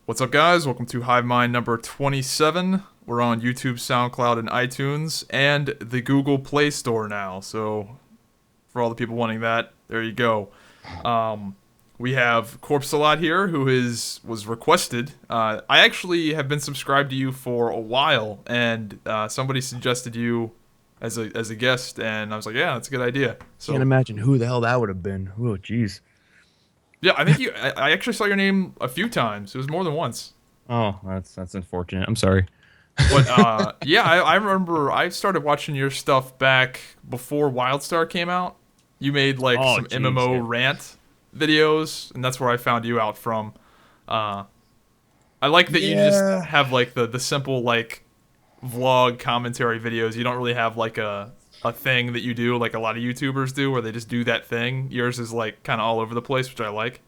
What's up, guys? Welcome to Hive Mind number 27. We're on YouTube, SoundCloud, and iTunes, and the Google Play Store now. So, for all the people wanting that, there you go. We have Corpsealot here, who was requested. I actually have been subscribed to you for a while, and somebody suggested you as a guest, and I was like, yeah, that's a good idea. So, Can't imagine who the hell that would have been. Oh, jeez. yeah, I think I actually saw your name a few times. It was more than once. Oh, that's unfortunate. I'm sorry. But yeah, I remember I started watching your stuff back before WildStar came out. You made like Oh, some jeez, MMO yeah. rant videos, and that's where I found you out from. I like that you just Yeah. have like the simple like vlog commentary videos. You don't really have like a thing that you do like a lot of YouTubers do, where they just do that thing. Yours is like kind of all over the place, which I like.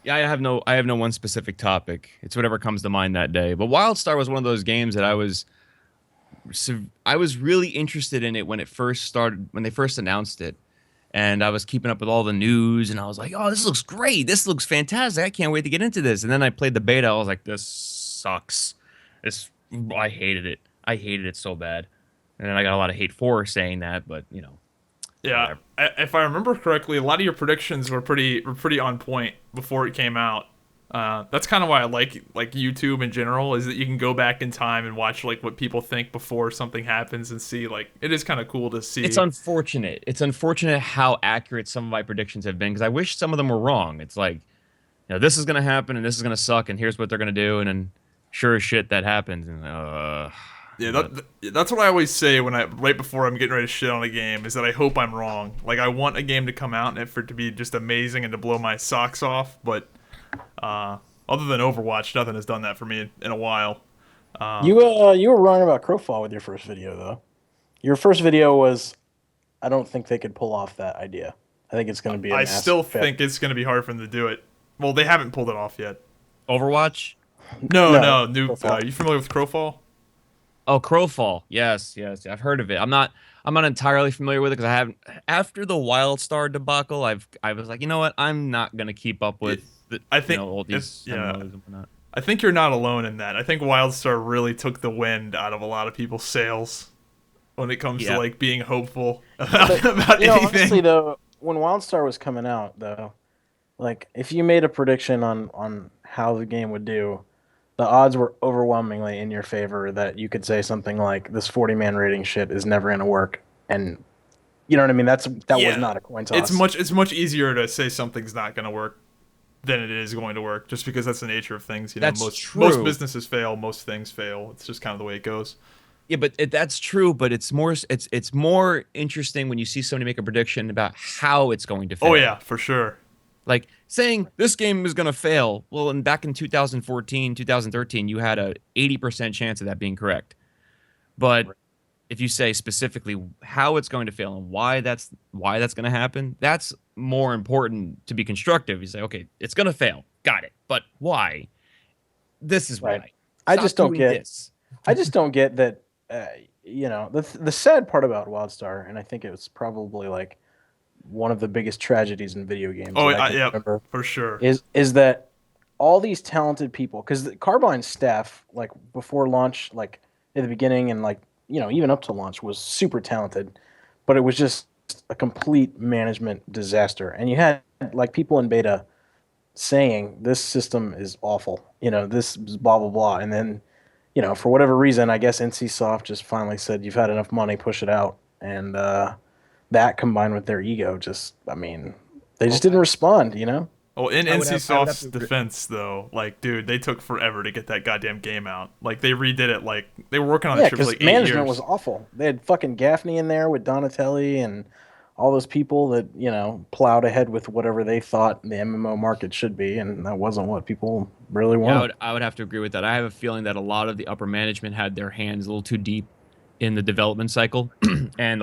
Yeah, I have no one specific topic. It's whatever comes to mind that day. But WildStar was one of those games that I was really interested in it when it first started, when they first announced it. And I was keeping up with all the news, and I was like, "Oh, this looks great! This looks fantastic! I can't wait to get into this." And then I played the beta. I was like, "This sucks. This I hated it. I hated it so bad." And then I got a lot of hate for saying that, but Yeah, whatever. if I remember correctly, a lot of your predictions were pretty on point before it came out. That's kind of why I like YouTube in general, is that you can go back in time and watch like what people think before something happens and see like it is kind of cool to It's see. unfortunate. It's unfortunate how accurate some of my predictions have been because I wish some of them were wrong. It's like, this is gonna happen and this is gonna suck and here's what they're gonna do and then sure as shit that happens and Yeah, but that's what I always say when I right before I'm getting ready to shit on a game, is that I hope I'm wrong. Like I want a game to come out and for it to be just amazing and to blow my socks off, but other than Overwatch, nothing has done that for me in a while. You were wrong about Crowfall with your first video though. Your first video was, I don't think they could pull off that idea. I think it's going to be a I still massive fail. think it's going to be hard for them to do it. Well, they haven't pulled it off yet. Overwatch. No, No, no, new. Crowfall. You familiar with Crowfall? Oh, Crowfall. Yes, I've heard of it. I'm not entirely familiar with it because I haven't. After the WildStar debacle, I was like, you know what? I'm not gonna keep up It, with the, I think all it's these yeah. MMOs and whatnot. I think you're not alone in that. I think WildStar really took the wind out of a lot of people's sails when it comes to Yeah. like being hopeful about Honestly anything. though, when WildStar was coming out though, like if you made a prediction on how the game would do, the odds were overwhelmingly in your favor that you could say something like this 40-man rating shit is never going to work, and you know what I mean? That was Yeah, not a coin toss. it's much easier to say something's not going to work than it is going to work, just because that's the nature of things. You know, That's most true. businesses fail, most things fail. It's just kind of the way it goes. Yeah, but that's true. But it's more interesting when you see somebody make a prediction about how it's going to Oh fail. yeah, for sure. Like saying this game is going to fail. Well, back in 2014, 2013, you had a 80% chance of that being correct. But if you say specifically how it's going to fail and why that's going to happen, that's more important to be constructive. You say, okay, it's going to fail. Got it. But why? This is Right. why. I Stop just don't doing get. this. I just don't get that. The sad part about WildStar, and I think it was probably like one of the biggest tragedies in video games Oh that I can yeah, remember, for sure. is that all these talented people, because Carbine's staff, like before launch, like at the beginning, and like even up to launch, was super talented, but it was just a complete management disaster. And you had like people in beta saying this system is awful, this is blah blah blah, and then for whatever reason, I guess NCSoft just finally said, "You've had enough money, push it out." And that combined with their ego, I mean, they just Well, didn't respond. well, in I would have NCSoft's to agree. defense, though, like, dude, they took forever to get that goddamn game out. Like, they redid it. Like, they were working on that Yeah, shit for because like eight management was years. awful. They had fucking Gaffney in there with Donatelli and all those people that plowed ahead with whatever they thought the MMO market should be, and that wasn't what people really Yeah, I wanted. would, I would have to agree with that. I have a feeling that a lot of the upper management had their hands a little too deep in the development cycle, and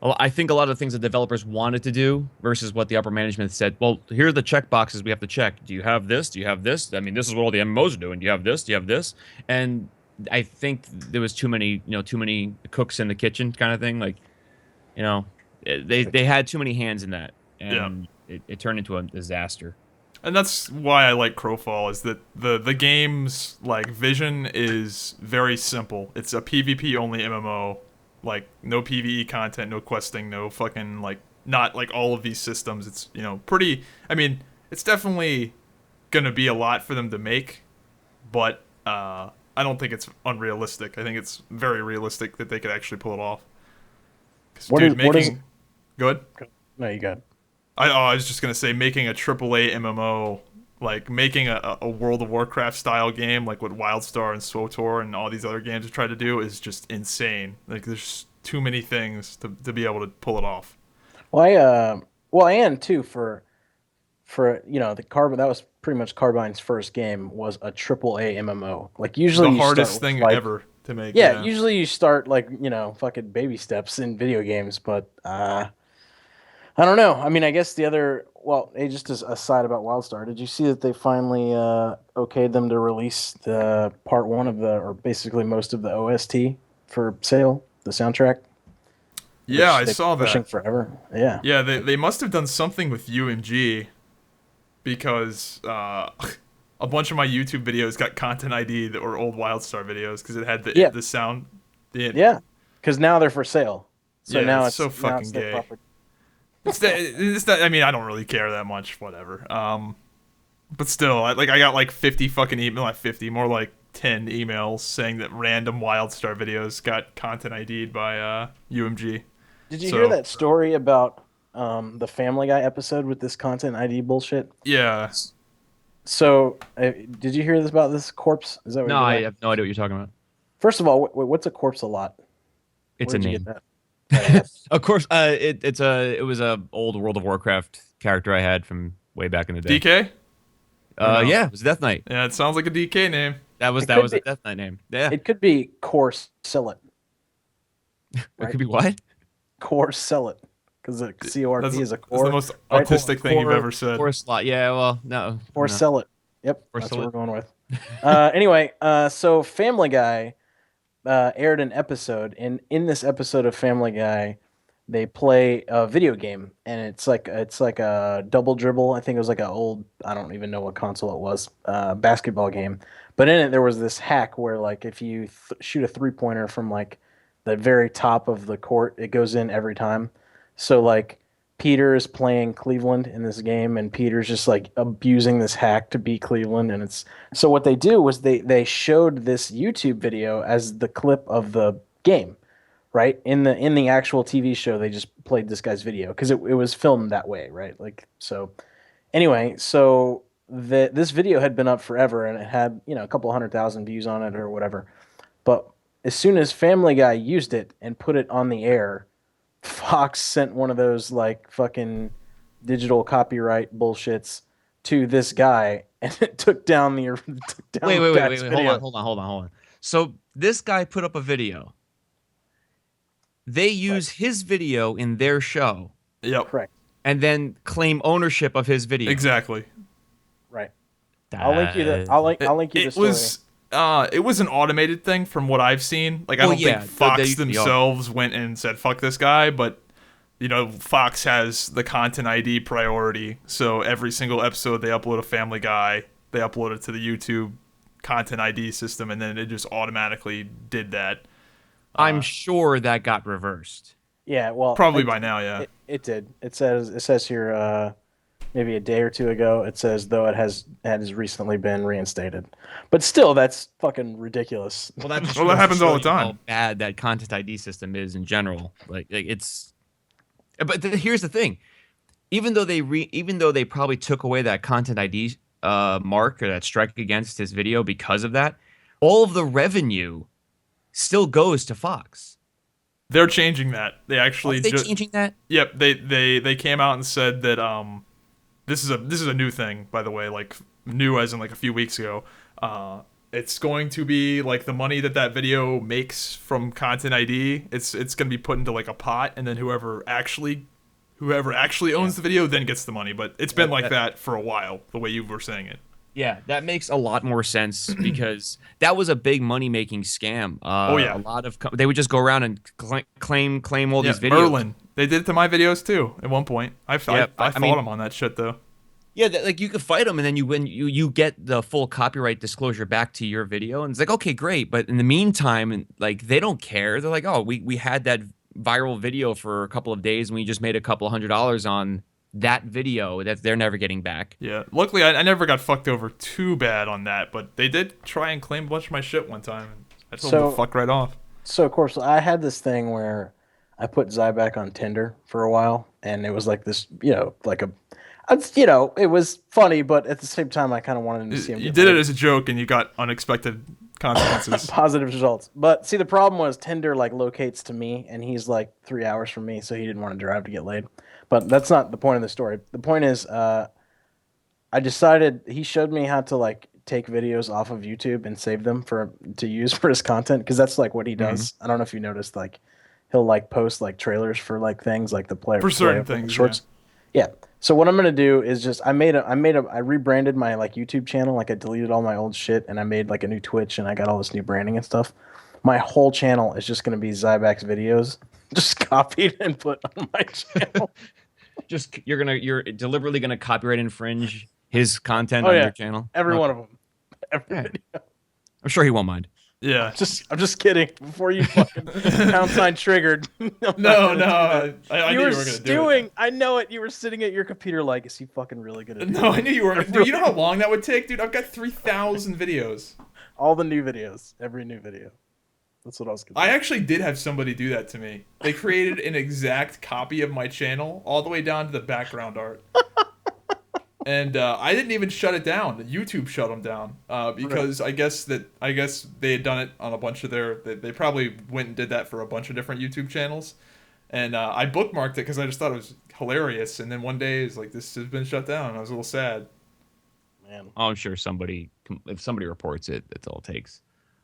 I think a lot of the things the developers wanted to do versus what the upper management said. Well, here are the check boxes we have to check. Do you have this? Do you have this? I mean, this is what all the MMOs are doing. Do you have this? Do you have this? And I think there was too many cooks in the kitchen kind of thing. Like, you know, they had too many hands in that, Yeah. and it turned into a disaster. And that's why I like Crowfall, is that the game's like vision is very simple. It's a PvP only MMO, like no PvE content, no questing, no fucking like not like all of these systems. It's pretty. I mean, it's definitely gonna be a lot for them to make, but I don't think it's unrealistic. I think it's very realistic that they could actually pull it off. 'Cause, dude, making good. No, you got. I was just gonna say, making a AAA MMO, like making a World of Warcraft style game, like what WildStar and SWTOR and all these other games have tried to do, is just insane. Like there's too many things to be able to pull it off. Well, and too for the Carbine, that was pretty much Carbine's first game, was a AAA MMO. Like usually The you hardest start thing with, like, ever to make. yeah, usually you start like fucking baby steps in video games, but I don't know. I mean, I guess the other, well, hey, just as a side about WildStar, did you see that they finally okayed them to release the part one of or basically most of the OST for sale, the soundtrack? Yeah, I They've saw been pushing that. forever. Yeah. Yeah, they must have done something with UMG, because a bunch of my YouTube videos got content ID that were old WildStar videos because it had the sound. Yeah, because now they're for sale. So Yeah, now it's so fucking their gay. proper. It's that. I mean, I don't really care that much. Whatever. But still, I got like 50 fucking email, not 50, more like 10 emails saying that random WildStar videos got content ID'd by UMG. Did you hear that story about the Family Guy episode with this content ID bullshit? Yeah. So, did you hear this about this corpse? Is that what No, I have no idea what you're talking about. First of all, what's a Corpsealot? It's Where'd a you name. get that? Of course, it was a old World of Warcraft character I had from way back in the day. DK? Yeah, it was Death Knight. Yeah, it sounds like a DK name. That was a Death Knight name. Yeah. It could be Corpsealot. It could be what? Corpsealot, because the CORP is a core. That's the most autistic thing you've ever said. Corpsealot. Yeah, well, no. Corpsealot. Yep, that's what Corpsealot. we're going with. Anyway, so Family Guy aired an episode, and in this episode of Family Guy, they play a video game, and it's like a double dribble. I think it was like I don't even know what console it was, basketball game. But in it, there was this hack where, like, if you shoot a 3-pointer from like the very top of the court, it goes in every time. So like Peter is playing Cleveland in this game, and Peter's just like abusing this hack to beat Cleveland. And it's so what they do was they showed this YouTube video as the clip of the game, right? In the actual TV show, they just played this guy's video because it was filmed that way, right? Like, so anyway, so this video had been up forever, and it had a couple 100,000 views on it or whatever. But as soon as Family Guy used it and put it on the air, Fox sent one of those like fucking digital copyright bullshits to this guy, and it took down the Wait. Hold on. So this guy put up a video. They use his video in their show. Yep. Correct. And then claim ownership of his video. Exactly. Right. I'll link you the story. It was an automated thing from what I've seen. Like, I don't think Fox themselves went and said, fuck this guy, but, Fox has the content ID priority. So every single episode they upload a Family Guy, they upload it to the YouTube content ID system, and then it just automatically did that. I'm sure that got reversed. Yeah, well, probably by now, yeah. It did. It says here, maybe a day or two ago, it says though it has recently been reinstated, but still, that's fucking ridiculous. Well, that happens all the time. How bad that content ID system is in general. Like it's. But here's the thing: even though they probably took away that content ID mark or that strike against his video because of that, all of the revenue still goes to Fox. They're changing that. They actually changing that? Yep. They came out and said that this is a new thing, by the way, like new as in like a few weeks ago. It's going to be like the money that video makes from content ID. It's going to be put into like a pot, and then whoever actually owns the video then gets the money. But it's been like that for a while, the way you were saying it. Yeah, that makes a lot more sense because that was a big money-making scam. A lot of they would just go around and claim all these videos. Merlin, they did it to my videos too at one point. I fought them on that shit though. Yeah, like you could fight them, and then you get the full copyright disclosure back to your video, and it's like, okay, great. But in the meantime, and like they don't care. They're like, oh, we had that viral video for a couple of days, and we just made a couple $100 on that video that they're never getting back. Yeah, luckily I never got fucked over too bad on that, but they did try and claim a bunch of my shit one time. And I told them to fuck right off. So of course I had this thing where I put Zybak on Tinder for a while, and it was like this, like it was funny, but at the same time I kind of wanted him to see him. You did it as a joke, and you got unexpected consequences. Positive results. But see, the problem was Tinder like locates to me, and he's like 3 hours from me, so he didn't want to drive to get laid. But that's not the point of the story. The point is, I decided he showed me how to like take videos off of YouTube and save them to use for his content, because that's like what he does. I don't know if you noticed, like he'll like post like trailers for like things like the player for certain things, shorts. Yeah. So what I'm gonna do is just I rebranded my like YouTube channel, like I deleted all my old shit and I made like a new Twitch and I got all this new branding and stuff. My whole channel is just gonna be Zybak's videos, just copied and put on my channel. Just you're deliberately gonna copyright infringe his content on your channel. Every one of them. Every video. I'm sure he won't mind. Yeah. I'm just kidding. Before you fucking pound sign triggered. No. I knew you were gonna do it. I know it. You were sitting at your computer like, is he fucking really gonna do it? No, I knew you were. Dude, you know how long that would take, dude? I've got 3,000 videos. All the new videos. Every new video. That's what I was gonna do. I actually did have somebody do that to me. They created an exact copy of my channel, all the way down to the background art. And I didn't even shut it down. YouTube shut them down because I guess they had done it on a bunch of they probably went and did that for a bunch of different YouTube channels. And I bookmarked it because I just thought it was hilarious. And then one day it's like, this has been shut down. And I was a little sad. Man, I'm sure if somebody reports it, that's all it takes.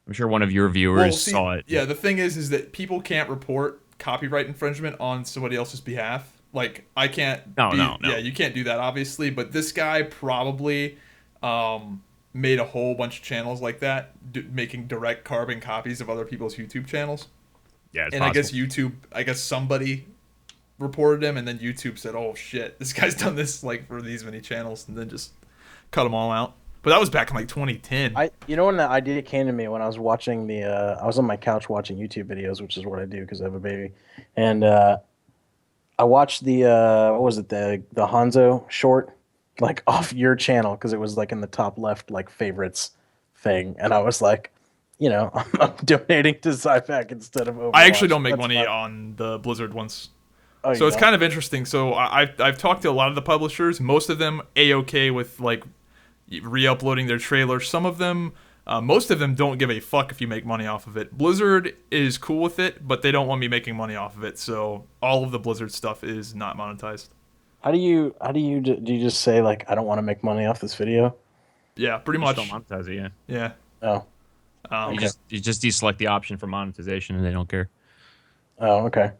I'm sure one of your viewers saw it. Yeah, the thing is that people can't report copyright infringement on somebody else's behalf. Like, I can't... No. Yeah, you can't do that, obviously. But this guy probably made a whole bunch of channels like that, making direct carbon copies of other people's YouTube channels. Yeah, it's and possible. I guess somebody reported him, and then YouTube said, oh, shit, this guy's done this like for these many channels, and then just cut them all out. But that was back in like 2010. When that idea came to me when I was watching I was on my couch watching YouTube videos, which is what I do because I have a baby. And I watched the Hanzo short, like off your channel, because it was like in the top left, like favorites thing. And I was like, I'm donating to Zybak instead of Overwatch. I actually don't make money on the Blizzard ones. Oh, so it's kind of interesting. So I've talked to a lot of the publishers. Most of them A-okay with like re-uploading their trailers. Some of them, most of them don't give a fuck if you make money off of it. Blizzard is cool with it, but they don't want me making money off of it. So all of the Blizzard stuff is not monetized. How do you do you just say like, I don't want to make money off this video? Yeah, pretty much. Just don't monetize it, yeah. Oh. Okay. You just deselect the option for monetization, and they don't care. Oh, okay.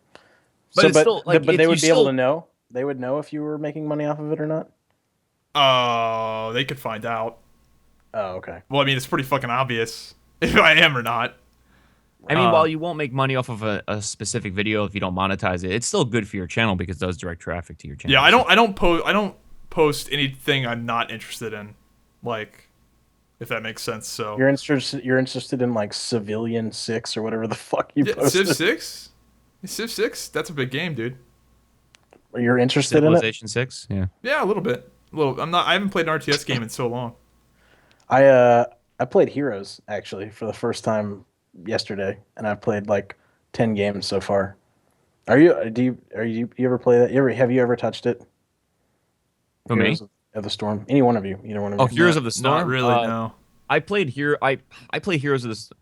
But it's still, like, but they would be able to know. They would know if you were making money off of it or not. Oh, they could find out. Oh, okay. Well, I mean, it's pretty fucking obvious if I am or not. I mean, while you won't make money off of a specific video if you don't monetize it, it's still good for your channel because it does direct traffic to your channel. Yeah, I don't post anything I'm not interested in, like, if that makes sense. So you're interested in like Civilian 6 or whatever the fuck you posted. Civ 6? Civ 6? That's a big game, dude. You're interested in it? Civilization 6? Yeah. Yeah, a little bit. I haven't played an RTS game in so long. I played Heroes actually for the first time yesterday, and I've played like 10 games so far. You ever play that? Have you ever touched it? For me? Of the Storm. Any one of you? Either one of you? Oh, Heroes of the Storm. Not really. No. I played I play Heroes of the Storm.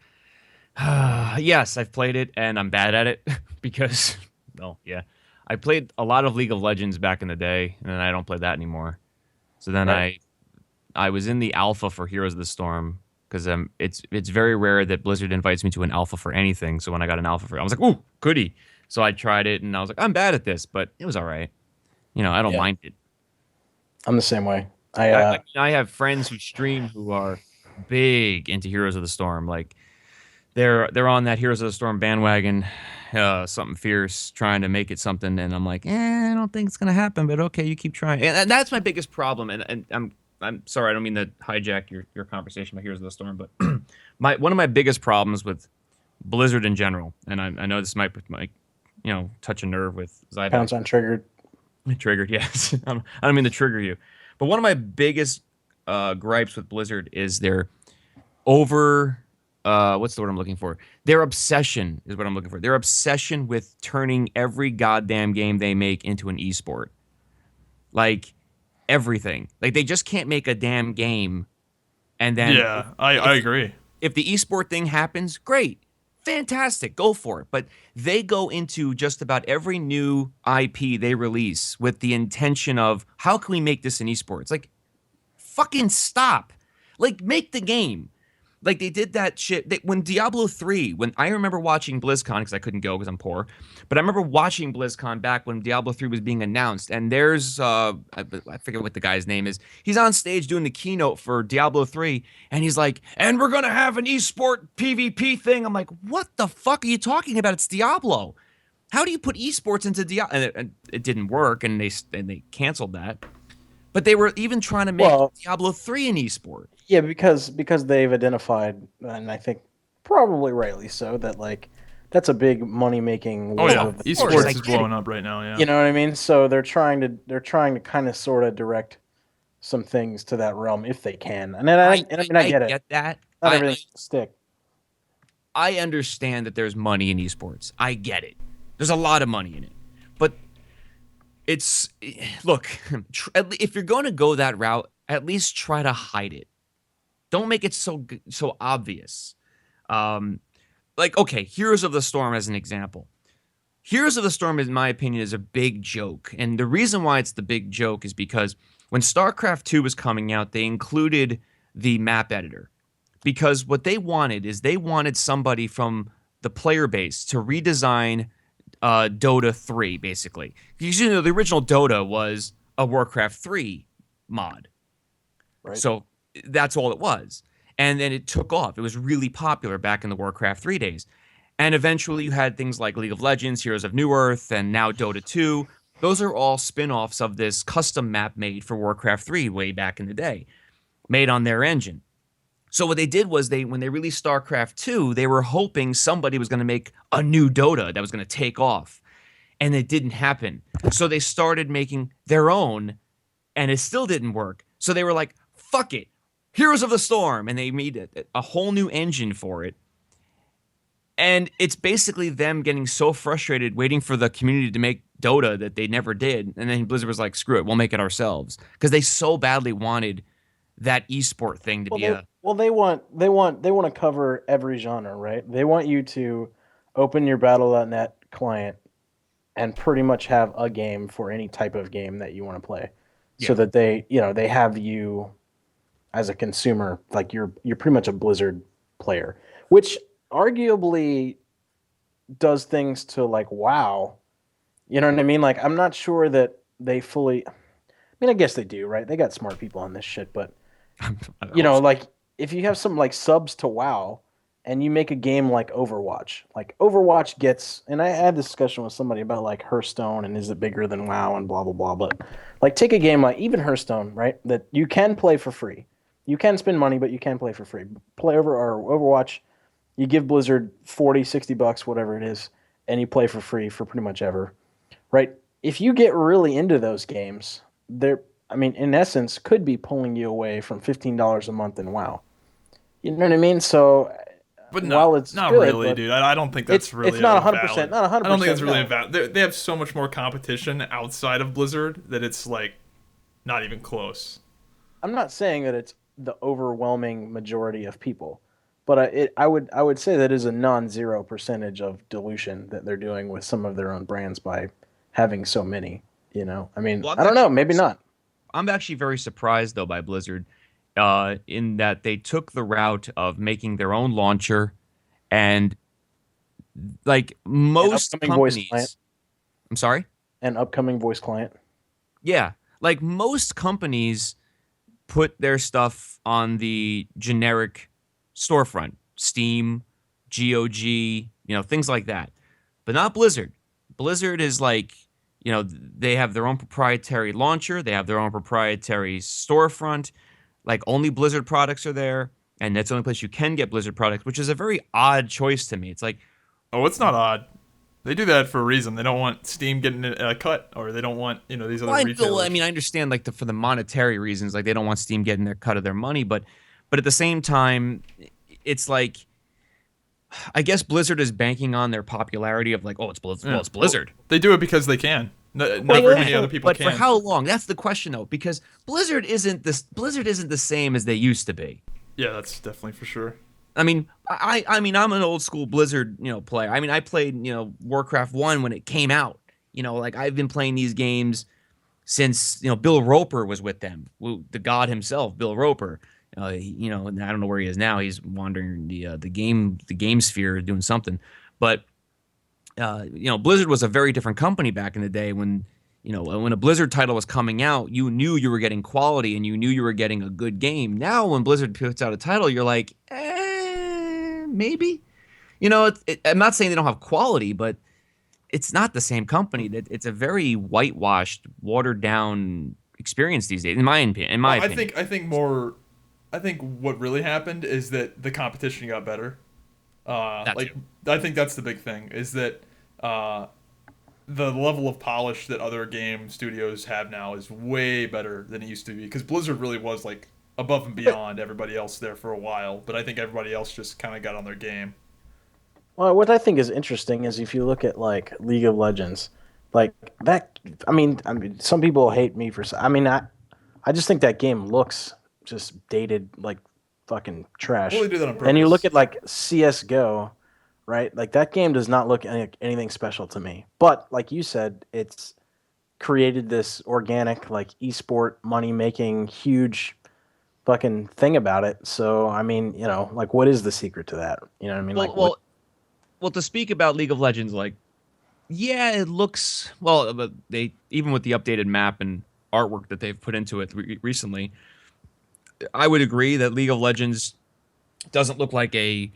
Yes, I've played it, and I'm bad at it because, well, yeah, I played a lot of League of Legends back in the day, and then I don't play that anymore. So then I was in the alpha for Heroes of the Storm because it's very rare that Blizzard invites me to an alpha for anything. So when I got an alpha for it, I was like, ooh, goody. So I tried it, and I was like, I'm bad at this, but it was all right. I don't mind it. I'm the same way. I have friends who stream who are big into Heroes of the Storm. Like they're on that Heroes of the Storm bandwagon, something fierce, trying to make it something, and I'm like, I don't think it's gonna happen, but okay, you keep trying. And that's my biggest problem. And I'm sorry, I don't mean to hijack your conversation about Heroes of the Storm, but one of my biggest problems with Blizzard in general, and I know this might touch a nerve with Zybak. Pounds on triggered. Triggered, yes. I don't mean to trigger you, but one of my biggest gripes with Blizzard is their what's the word I'm looking for? Their obsession is what I'm looking for. Their obsession with turning every goddamn game they make into an esport. Like everything. Like they just can't make a damn game. And then I agree. If the esport thing happens, great. Fantastic. Go for it. But they go into just about every new IP they release with the intention of how can we make this an esport? It's like fucking stop. Like make the game. Like they did that shit when Diablo 3, when I remember watching BlizzCon because I couldn't go because I'm poor, but I remember watching BlizzCon back when Diablo 3 was being announced, and there's I forget what the guy's name is. He's on stage doing the keynote for Diablo 3, and he's like, "And we're gonna have an esport PvP thing." I'm like, "What the fuck are you talking about? It's Diablo. How do you put esports into Diablo?" And it didn't work, and they canceled that. But they were even trying to make Diablo 3 an esport. Yeah, because they've identified, and I think probably rightly so, that like that's a big money making. Oh yeah, esports is blowing up right now. Yeah, you know what I mean. So they're trying to kind of sort of direct some things to that realm if they can. And then I get it. Get that. Not everything stick. I understand that there's money in esports. I get it. There's a lot of money in it, but look, if you're going to go that route, at least try to hide it. Don't make it so obvious. Okay, Heroes of the Storm as an example. Heroes of the Storm, in my opinion, is a big joke. And the reason why it's the big joke is because when StarCraft 2 was coming out, they included the map editor. Because what they wanted is they wanted somebody from the player base to redesign Dota 3, basically. Because the original Dota was a Warcraft 3 mod. Right. So that's all it was. And then it took off. It was really popular back in the Warcraft 3 days. And eventually you had things like League of Legends, Heroes of Newerth, and now Dota 2. Those are all spin-offs of this custom map made for Warcraft 3 way back in the day, made on their engine. So what they did was when they released StarCraft 2, they were hoping somebody was going to make a new Dota that was going to take off. And it didn't happen. So they started making their own, and it still didn't work. So they were like, fuck it, Heroes of the Storm. And they made a whole new engine for it. And it's basically them getting so frustrated waiting for the community to make Dota that they never did. And then Blizzard was like, screw it, we'll make it ourselves. Because they so badly wanted that esport thing to be they want to cover every genre, right? They want you to open your battle.net client and pretty much have a game for any type of game that you want to play. Yeah. So that they have you as a consumer, like you're pretty much a Blizzard player, which arguably does things to like WoW. You know what I mean? Like I'm not sure that they fully, I mean, I guess they do, right? They got smart people on this shit, but like if you have some like subs to WoW and you make a game like Overwatch gets, and I had this discussion with somebody about like Hearthstone and is it bigger than WoW and blah, blah, blah. But like take a game like even Hearthstone, right? That you can play for free. You can spend money, but you can play for free. Overwatch, you give Blizzard $40, $60, whatever it is, and you play for free for pretty much ever, right? If you get really into those games, in essence, could be pulling you away from $15 a month in WoW. You know what I mean? So, but while it's not good, really, dude. I don't think that's really. It's not 100%. Not 100%. I don't think it's really valid. They have so much more competition outside of Blizzard that it's like not even close. I'm not saying that it's the overwhelming majority of people, but I would say that is a non-zero percentage of dilution that they're doing with some of their own brands by having so many. You know, I mean, I don't know, maybe not. I'm actually very surprised though by Blizzard, in that they took the route of making their own launcher, and like most companies. I'm sorry? An upcoming voice client. Yeah, like most companies put their stuff on the generic storefront, Steam, GOG, things like that. but not Blizzard. Blizzard is like, they have their own proprietary launcher, they have their own proprietary storefront. Like only Blizzard products are there, and that's the only place you can get Blizzard products, which is a very odd choice to me. It's like, Oh, it's not odd. They do that for a reason. They don't want Steam getting a cut, or they don't want these other retailers. I mean, I understand like for the monetary reasons, like they don't want Steam getting their cut of their money, but at the same time, it's like, I guess Blizzard is banking on their popularity of like, oh, it's Blizzard. Well, it's Blizzard. They do it because they can. Not very many other people but can. for how long? That's the question, though, because Blizzard isn't the same as they used to be. Yeah, that's definitely for sure. I mean, I'm an old school Blizzard, player. I mean, I played, Warcraft 1 when it came out. Like I've been playing these games since, Bill Roper was with them, the god himself, Bill Roper. And I don't know where he is now. He's wandering the game sphere doing something. But Blizzard was a very different company back in the day when a Blizzard title was coming out, you knew you were getting quality and you knew you were getting a good game. Now, when Blizzard puts out a title, you're like, maybe. I'm not saying they don't have quality, but it's not the same company. It's a very whitewashed, watered down experience these days, in my opinion. I think what really happened is that the competition got better. I think that's the big thing, is that the level of polish that other game studios have now is way better than it used to be, because Blizzard really was like above and beyond everybody else there for a while, but I think everybody else just kind of got on their game. Well, what I think is interesting is if you look at like League of Legends, like that. I mean, some people hate me for. I just think that game looks just dated, like fucking trash. Well, they do that on purpose. And you look at like CS:GO, right? Like that game does not look anything special to me. But like you said, it's created this organic, like esport money making huge fucking thing about it. So I mean, like what is the secret to that? You know what I mean? Well, to speak about League of Legends, like, yeah, it looks well. But they, even with the updated map and artwork that they've put into it recently, I would agree that League of Legends doesn't look like a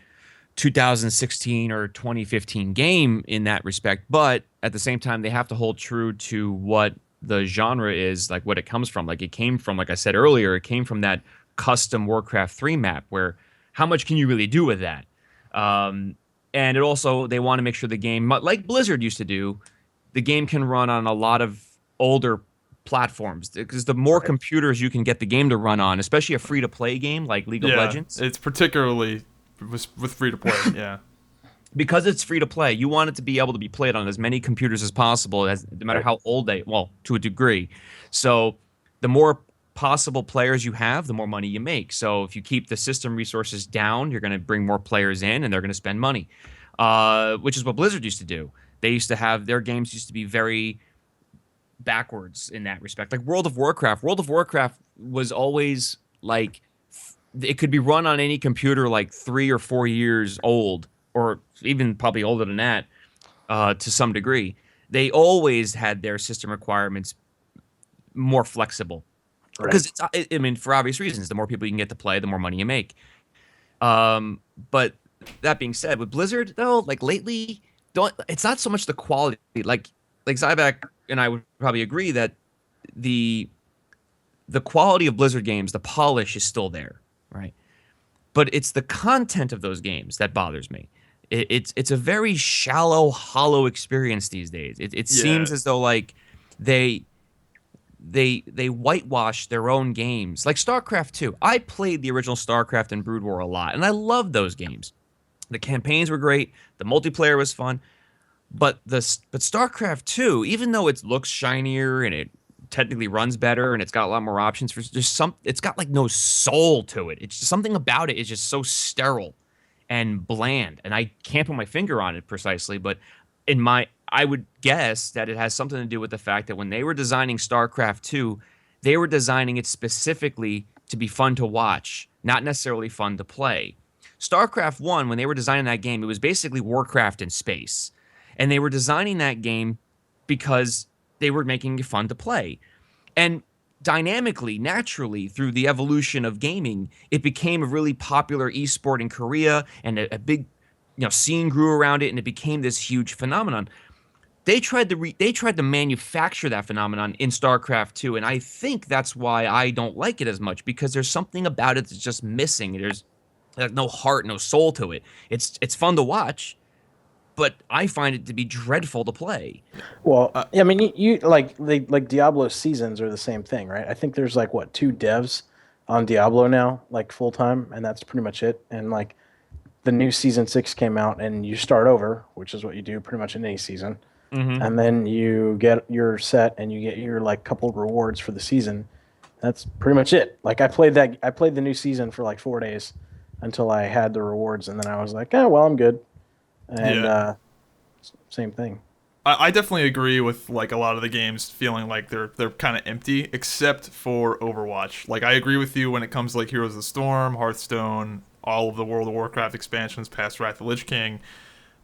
2016 or 2015 game in that respect. But at the same time, they have to hold true to what the genre is, like what it comes from. Like it came from, like I said earlier, it came from that custom Warcraft 3 map, where how much can you really do with that? And it also, they want to make sure the game, like Blizzard used to do, the game can run on a lot of older platforms, because the more computers you can get the game to run on, especially a free-to-play game like League of Legends. It's particularly with free-to-play, yeah. Because it's free-to-play, you want it to be able to be played on as many computers as possible, no matter how old to a degree. So the more possible players you have, the more money you make. So if you keep the system resources down, you're going to bring more players in, and they're going to spend money, which is what Blizzard used to do. They used to have, their games used to be very backwards in that respect. Like World of Warcraft. World of Warcraft was always like, it could be run on any computer like 3 or 4 years old, or even probably older than that, to some degree. They always had their system requirements more flexible. Because for obvious reasons, the more people you can get to play, the more money you make. But that being said, with Blizzard though, like lately, it's not so much the quality. Like Zybak and I would probably agree that the quality of Blizzard games, the polish is still there, right? But it's the content of those games that bothers me. It's a very shallow, hollow experience these days. It seems as though like they whitewash their own games, like StarCraft 2. I played the original StarCraft and Brood War a lot, and I loved those games. The campaigns were great, the multiplayer was fun, but StarCraft 2, even though it looks shinier and it technically runs better and it's got a lot more options, it's got like no soul to it. It's just something about it is just so sterile and bland, and I can't put my finger on it precisely, but I would guess that it has something to do with the fact that when they were designing StarCraft 2, they were designing it specifically to be fun to watch, not necessarily fun to play. StarCraft 1, when they were designing that game, it was basically Warcraft in space. And they were designing that game because they were making it fun to play. And dynamically, naturally, through the evolution of gaming, it became a really popular esport in Korea and a big scene grew around it and it became this huge phenomenon. They tried to manufacture that phenomenon in StarCraft 2, and I think that's why I don't like it as much, because there's something about it that's just missing. There's like no heart, no soul to it. It's fun to watch, but I find it to be dreadful to play. Well, I mean, you like Diablo seasons are the same thing, right? I think there's like what, 2 devs on Diablo now, like full time, and that's pretty much it. And like the new season 6 came out, and you start over, which is what you do pretty much in any season, and then you get your set and you get your like couple rewards for the season. That's pretty much it. Like I played the new season for like 4 days until I had the rewards, and then I was like, oh well, I'm good. And Yeah. Same thing. I definitely agree with like a lot of the games feeling like they're kind of empty, except for Overwatch. Like I agree with you when it comes to like Heroes of the Storm, Hearthstone, all of the World of Warcraft expansions past Wrath of the Lich King.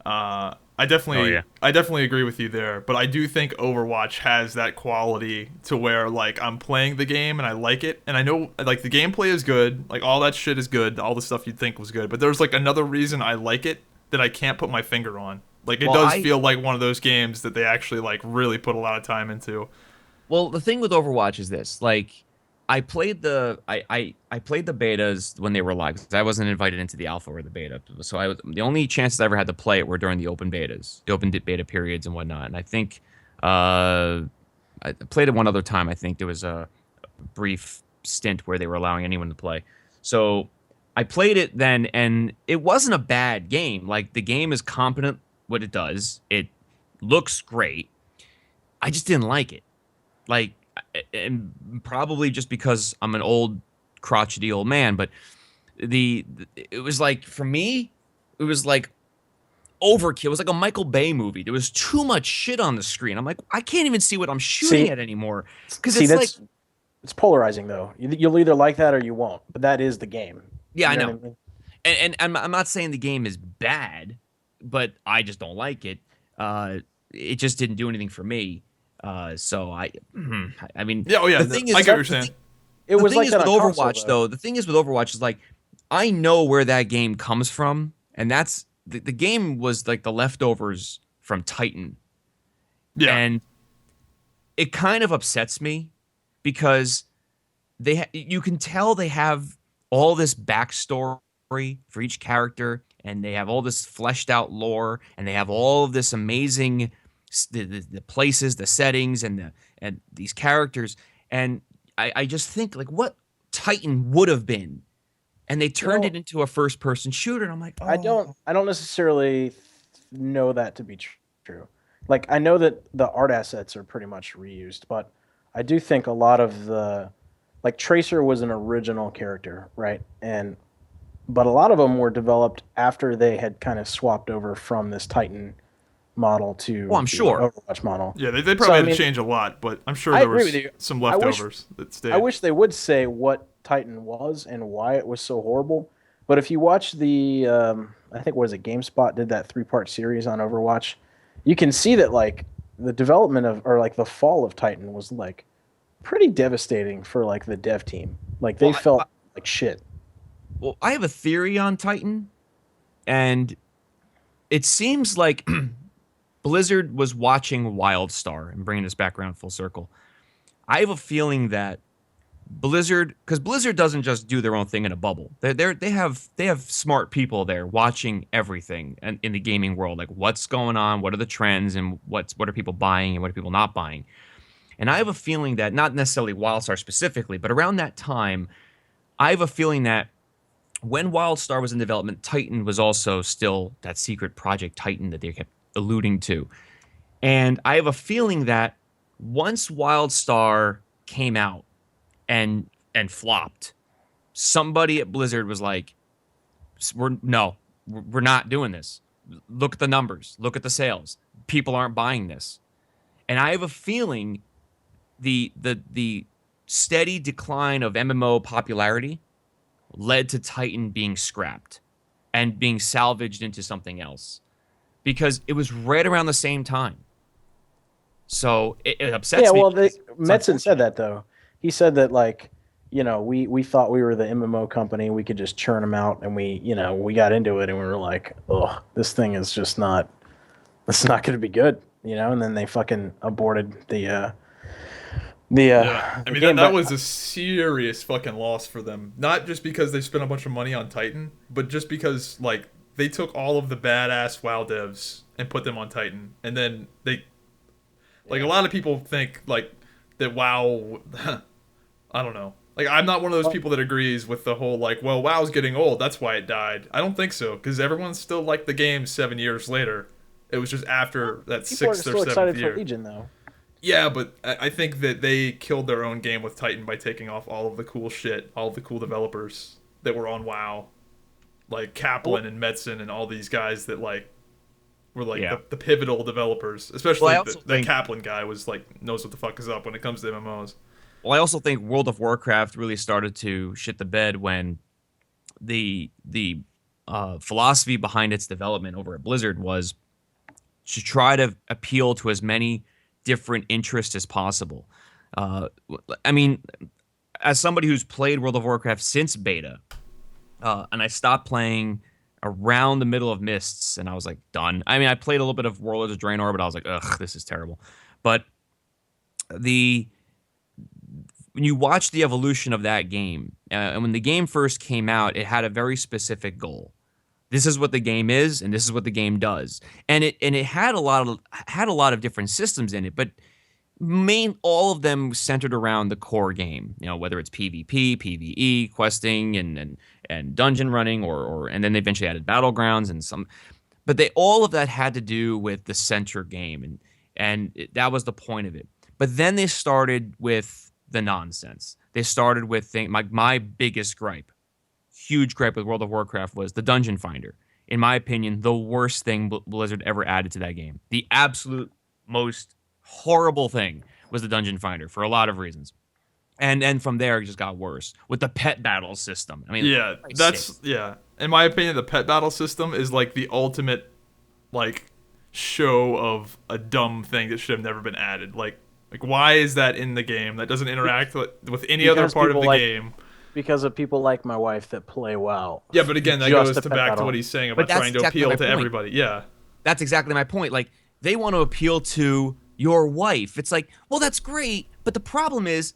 Oh yeah. I definitely agree with you there, but I do think Overwatch has that quality to where like I'm playing the game and I like it, and I know like the gameplay is good, like all that shit is good, all the stuff you'd think was good, but there's like another reason I like it that I can't put my finger on. Like it Well, does I feel like one of those games that they actually like really put a lot of time into. Well, the thing with Overwatch is this: like, I played the betas when they were live, 'cause I wasn't invited into the alpha or the beta, so the only chances I ever had to play it were during the open betas, the open beta periods and whatnot. And I think I played it one other time. I think there was a brief stint where they were allowing anyone to play. So I played it then, and it wasn't a bad game. Like the game is competent what it does. It looks great. I just didn't like it. Like, and probably just because I'm an old crotchety old man, but it was like, for me, it was like overkill. It was like a Michael Bay movie. There was too much shit on the screen. I'm like, I can't even see what I'm shooting See, at anymore, because see, it's like, that's it's polarizing though. You'll either like that or you won't. But that is the game. yeah, You I know know. what I mean? And I'm not saying the game is bad, but I just don't like it. It just didn't do anything for me. So I mean, Yeah, oh yeah, the thing is, I get what you're saying. It the was thing like is that with on console, Overwatch, though, the thing is with Overwatch is like, I know where that game comes from, and that's the game was like the leftovers from Titan, Yeah, and it kind of upsets me because you can tell they have all this backstory for each character, and they have all this fleshed out lore, and they have all of this amazing the places, the settings, and these characters, and I just think like what Titan would have been, and they You turned know, it into a first person shooter, and I'm like, I oh. don't I don't necessarily know that to be true. Like I know that the art assets are pretty much reused, but I do think a lot of the like Tracer was an original character, right? And but a lot of them were developed after they had kind of swapped over from this Titan model Well, to I'm the sure. Overwatch model. yeah, they So probably I had to mean, change a lot, but I'm sure I there agree with was you. some I wish leftovers that I stayed. wish they would say what Titan was and why it was so horrible. But if you watch the, I think what is it, GameSpot did that 3-part series on Overwatch, you can see that like the development of or like the fall of Titan was like pretty devastating for like the dev team. Like they Well, felt like shit. I have a theory on Titan, and it seems like Blizzard was watching WildStar and bringing this back around full circle. I have a feeling that Blizzard, because Blizzard doesn't just do their own thing in a bubble. They have smart people there watching everything in the gaming world, like what's going on, what are the trends, and what are people buying and what are people not buying. And I have a feeling that not necessarily WildStar specifically, but around that time, I have a feeling that when WildStar was in development, Titan was also still that secret project Titan that they kept alluding to. And I have a feeling that once WildStar came out and flopped, somebody at Blizzard was like, we're not doing this. Look at the numbers, look at the sales. People aren't buying this. And I have a feeling the steady decline of MMO popularity led to Titan being scrapped and being salvaged into something else, because it was right around the same time. So it upsets Yeah, me well, because it's Metzen said unfortunate. that though. He said that like we thought we were the MMO company. We could just churn them out, and we got into it, and we were like, oh, this thing is just not. It's not going to be good, And then they fucking aborted Yeah, I the mean game. that was a serious fucking loss for them. Not just because they spent a bunch of money on Titan, but just because like they took all of the badass WoW devs and put them on Titan, and then a lot of people think like that WoW. I don't know. Like I'm not one of those people that agrees with the whole like, well, WoW's getting old, that's why it died. I don't think so, because everyone still liked the game 7 years later. It was just after that People sixth are or still excited seventh year. for Legion, though. Yeah, but I think that they killed their own game with Titan by taking off all of the cool shit, all of the cool developers that were on WoW, like Kaplan and Metzen and all these guys that like were like the pivotal developers. Especially the Kaplan guy was like knows what the fuck is up when it comes to MMOs. Well, I also think World of Warcraft really started to shit the bed when the philosophy behind its development over at Blizzard was to try to appeal to as many different interests as possible. I mean, as somebody who's played World of Warcraft since beta, and I stopped playing around the middle of Mists, and I was like, done. I mean, I played a little bit of Warlords of Draenor, but I was like, ugh, this is terrible. But when you watch the evolution of that game, and when the game first came out, it had a very specific goal. This is what the game is, and this is what the game does. And it had a lot of different systems in it, but all of them centered around the core game. Whether it's PvP, PvE, questing, and dungeon running, and then they eventually added battlegrounds and some. But all of that had to do with the center game, and that was the point of it. But then they started with the nonsense. They started with my biggest gripe. Huge gripe with World of Warcraft was the Dungeon Finder. In my opinion, the worst thing Blizzard ever added to that game. The absolute most horrible thing was the Dungeon Finder for a lot of reasons. And from there, it just got worse with the pet battle system. I mean, yeah, in my opinion, the pet battle system is like the ultimate like show of a dumb thing that should have never been added. Like why is that in the game? That doesn't interact with any other part of the game. Because of people like my wife that play WoW. Yeah, but again, that goes back to what he's saying about trying to appeal to everybody. Yeah. That's exactly my point. Like, they want to appeal to your wife. It's like, well, that's great, but the problem is,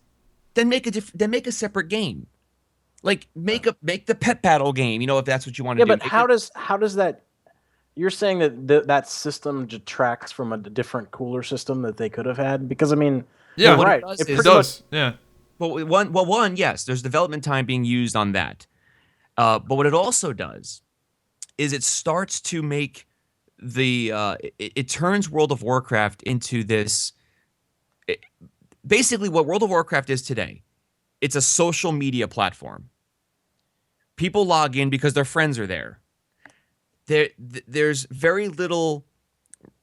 then make a separate game. Like, make the pet battle game, if that's what you want to do. Yeah, but how does that... You're saying that system detracts from a different, cooler system that they could have had? Because, I mean... Yeah, right. It does. Yeah. Well, one, yes, there's development time being used on that. But what it also does is it starts to make it turns World of Warcraft into this. Basically, what World of Warcraft is today, it's a social media platform. People log in because their friends are there. There's very little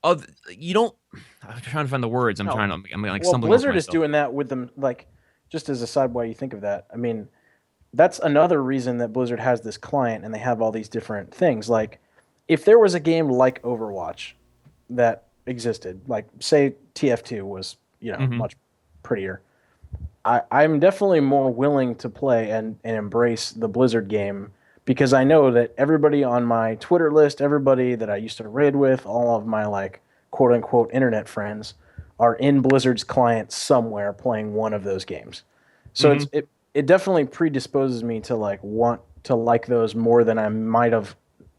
of you don't. I'm trying to find the words. I'm like stumbling. Blizzard is doing that with them, like. Just as a side, why you think of that? I mean, that's another reason that Blizzard has this client and they have all these different things. Like, if there was a game like Overwatch that existed, like say TF2 was, much prettier, I'm definitely more willing to play and embrace the Blizzard game because I know that everybody on my Twitter list, everybody that I used to raid with, all of my like quote unquote internet friends are in Blizzard's client somewhere playing one of those games. So it definitely predisposes me to like want to like those more than I might have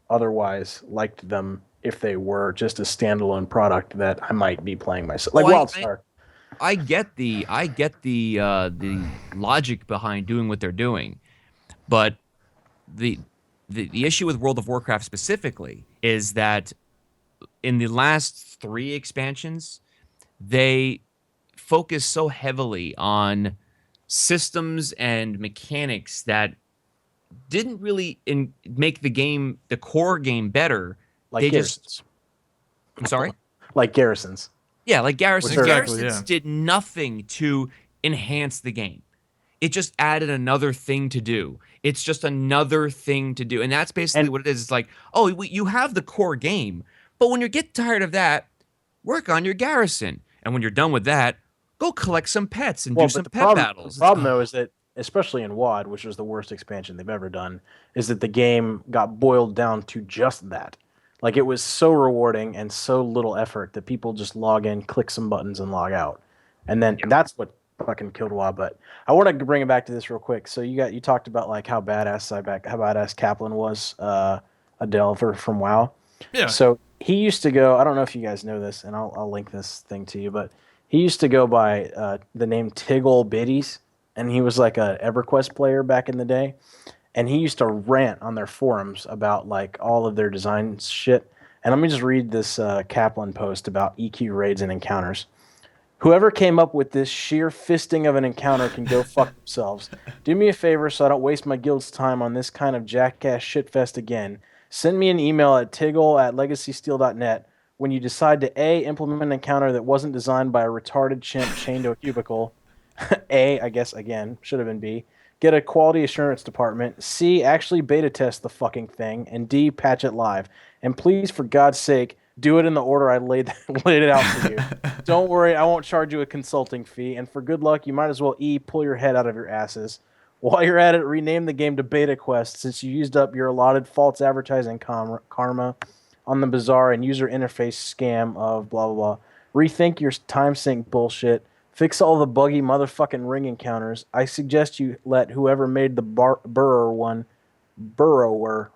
otherwise liked them if they were just a standalone product that I might be playing myself. Like WildStar. I get the logic behind doing what they're doing, but the issue with World of Warcraft specifically is that in the last 3 expansions, they focus so heavily on systems and mechanics that didn't really make the core game better. Like Garrisons. I'm sorry? Like Garrisons. Yeah, like Garrisons. Exactly, Garrisons did nothing to enhance the game. It just added another thing to do. It's just another thing to do. And that's basically what it is. It's like, oh, you have the core game, but when you get tired of that, work on your garrison. And when you're done with that, go collect some pets and do some pet battles. The problem, though, is that especially in WoD, which was the worst expansion they've ever done, is that the game got boiled down to just that. Like, it was so rewarding and so little effort that people just log in, click some buttons, and log out. And then that's what fucking killed WoD. But I want to bring it back to this real quick. So you talked about like how badass Zybak, how badass Kaplan was, a developer from WoW. Yeah. So he used to go. I don't know if you guys know this, and I'll link this thing to you. But he used to go by the name Tiggle Biddies, and he was like a EverQuest player back in the day. And he used to rant on their forums about like all of their design shit. And let me just read this Kaplan post about EQ raids and encounters. Whoever came up with this sheer fisting of an encounter can go fuck themselves. Do me a favor so I don't waste my guild's time on this kind of jackass shitfest again. Send me an email at tiggle@legacysteel.net when you decide to A, implement an encounter that wasn't designed by a retarded chimp chained to a cubicle. A, I guess, again, should have been B. Get a quality assurance department. C, actually beta test the fucking thing. And D, patch it live. And please, for God's sake, do it in the order I laid it out for you. Don't worry, I won't charge you a consulting fee. And for good luck, you might as well pull your head out of your asses. While you're at it, rename the game to Beta Quest since you used up your allotted false advertising karma on the bizarre and user interface scam of blah, blah, blah. Rethink your time sync bullshit. Fix all the buggy motherfucking ring encounters. I suggest you let whoever made the burrower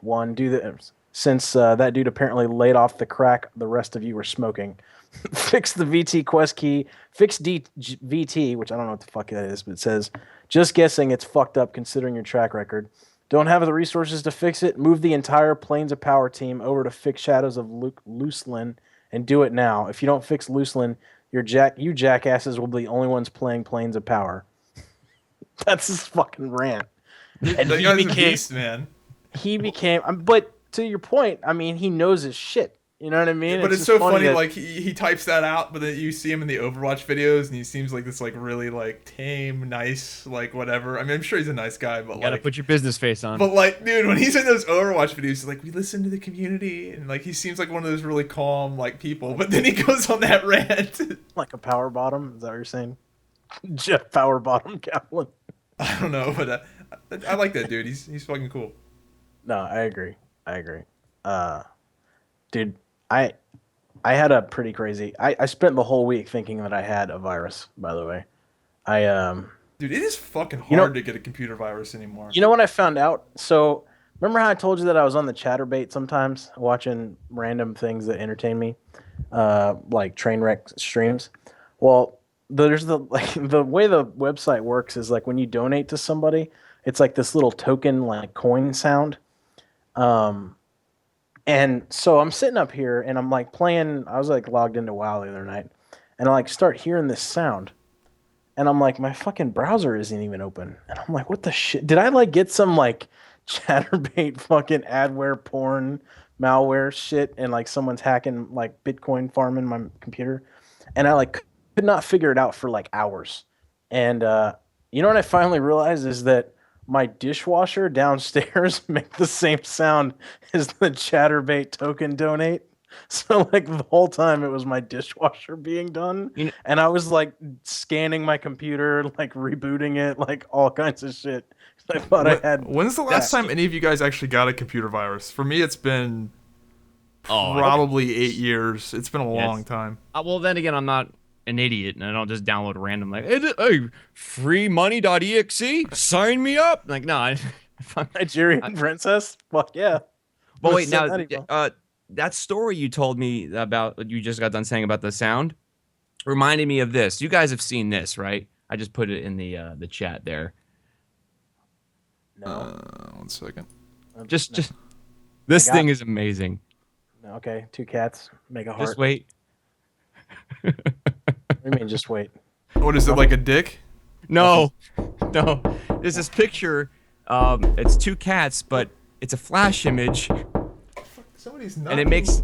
one do this, since that dude apparently laid off the crack the rest of you were smoking. Fix the VT quest key. Fix VT, which I don't know what the fuck that is, but it says, just guessing it's fucked up considering your track record. Don't have the resources to fix it? Move the entire Planes of Power team over to fix Shadows of Lucelyn and do it now. If you don't fix Lucelyn, you jackasses will be the only ones playing Planes of Power. That's his fucking rant. And that guy's a beast, man. He became, but to your point, I mean, he knows his shit. You know what I mean? But it's so funny that, like, he types that out, but then you see him in the Overwatch videos, and he seems like this, like, really, like, tame, nice, like, whatever. I mean, I'm sure he's a nice guy, but, you gotta put your business face on. But, like, dude, when he's in those Overwatch videos, he's like, we listen to the community, and, like, he seems like one of those really calm, like, people, but then he goes on that rant. Like a power bottom? Is that what you're saying? Jeff Power Bottom Kaplan. I don't know, but I like that dude. He's fucking cool. No, I agree. Dude, I had a pretty crazy. I spent the whole week thinking that I had a virus. By the way, Dude, it is fucking hard to get a computer virus anymore. You know what I found out? So remember how I told you that I was on the Chatterbait sometimes, watching random things that entertain me, like train wreck streams. Well, there's the way the website works is like when you donate to somebody, it's like this little token like coin sound. And so I'm sitting up here and I'm like playing. I was like logged into WoW the other night, and I like start hearing this sound, and I'm like, my fucking browser isn't even open, and I'm like, what the shit? Did I like get some like Chatterbait fucking adware porn malware shit, and like someone's hacking like Bitcoin farming my computer, and I like could not figure it out for like hours, and you know what I finally realized is that my dishwasher downstairs make the same sound as the Chatterbait token donate. So like the whole time it was my dishwasher being done, and I was like scanning my computer, like rebooting it, like all kinds of shit. I thought I had. When's the last time any of you guys actually got a computer virus? For me, it's been probably 8 years. It's been a long time. Well, then again, I'm not an idiot, and I don't just download random like, hey, freemoney.exe, sign me up. Like, no, Nigerian princess. Fuck yeah. But wait, now that story you told me about, you just got done saying about the sound, reminded me of this. You guys have seen this, right? I just put it in the chat there. No. 1 second. Just this thing is amazing. Okay, 2 cats make a heart. Just wait. What do you mean, just wait? What is it, like a dick? No. There's this picture. It's 2 cats, but it's a flash image. Somebody's not. And it makes.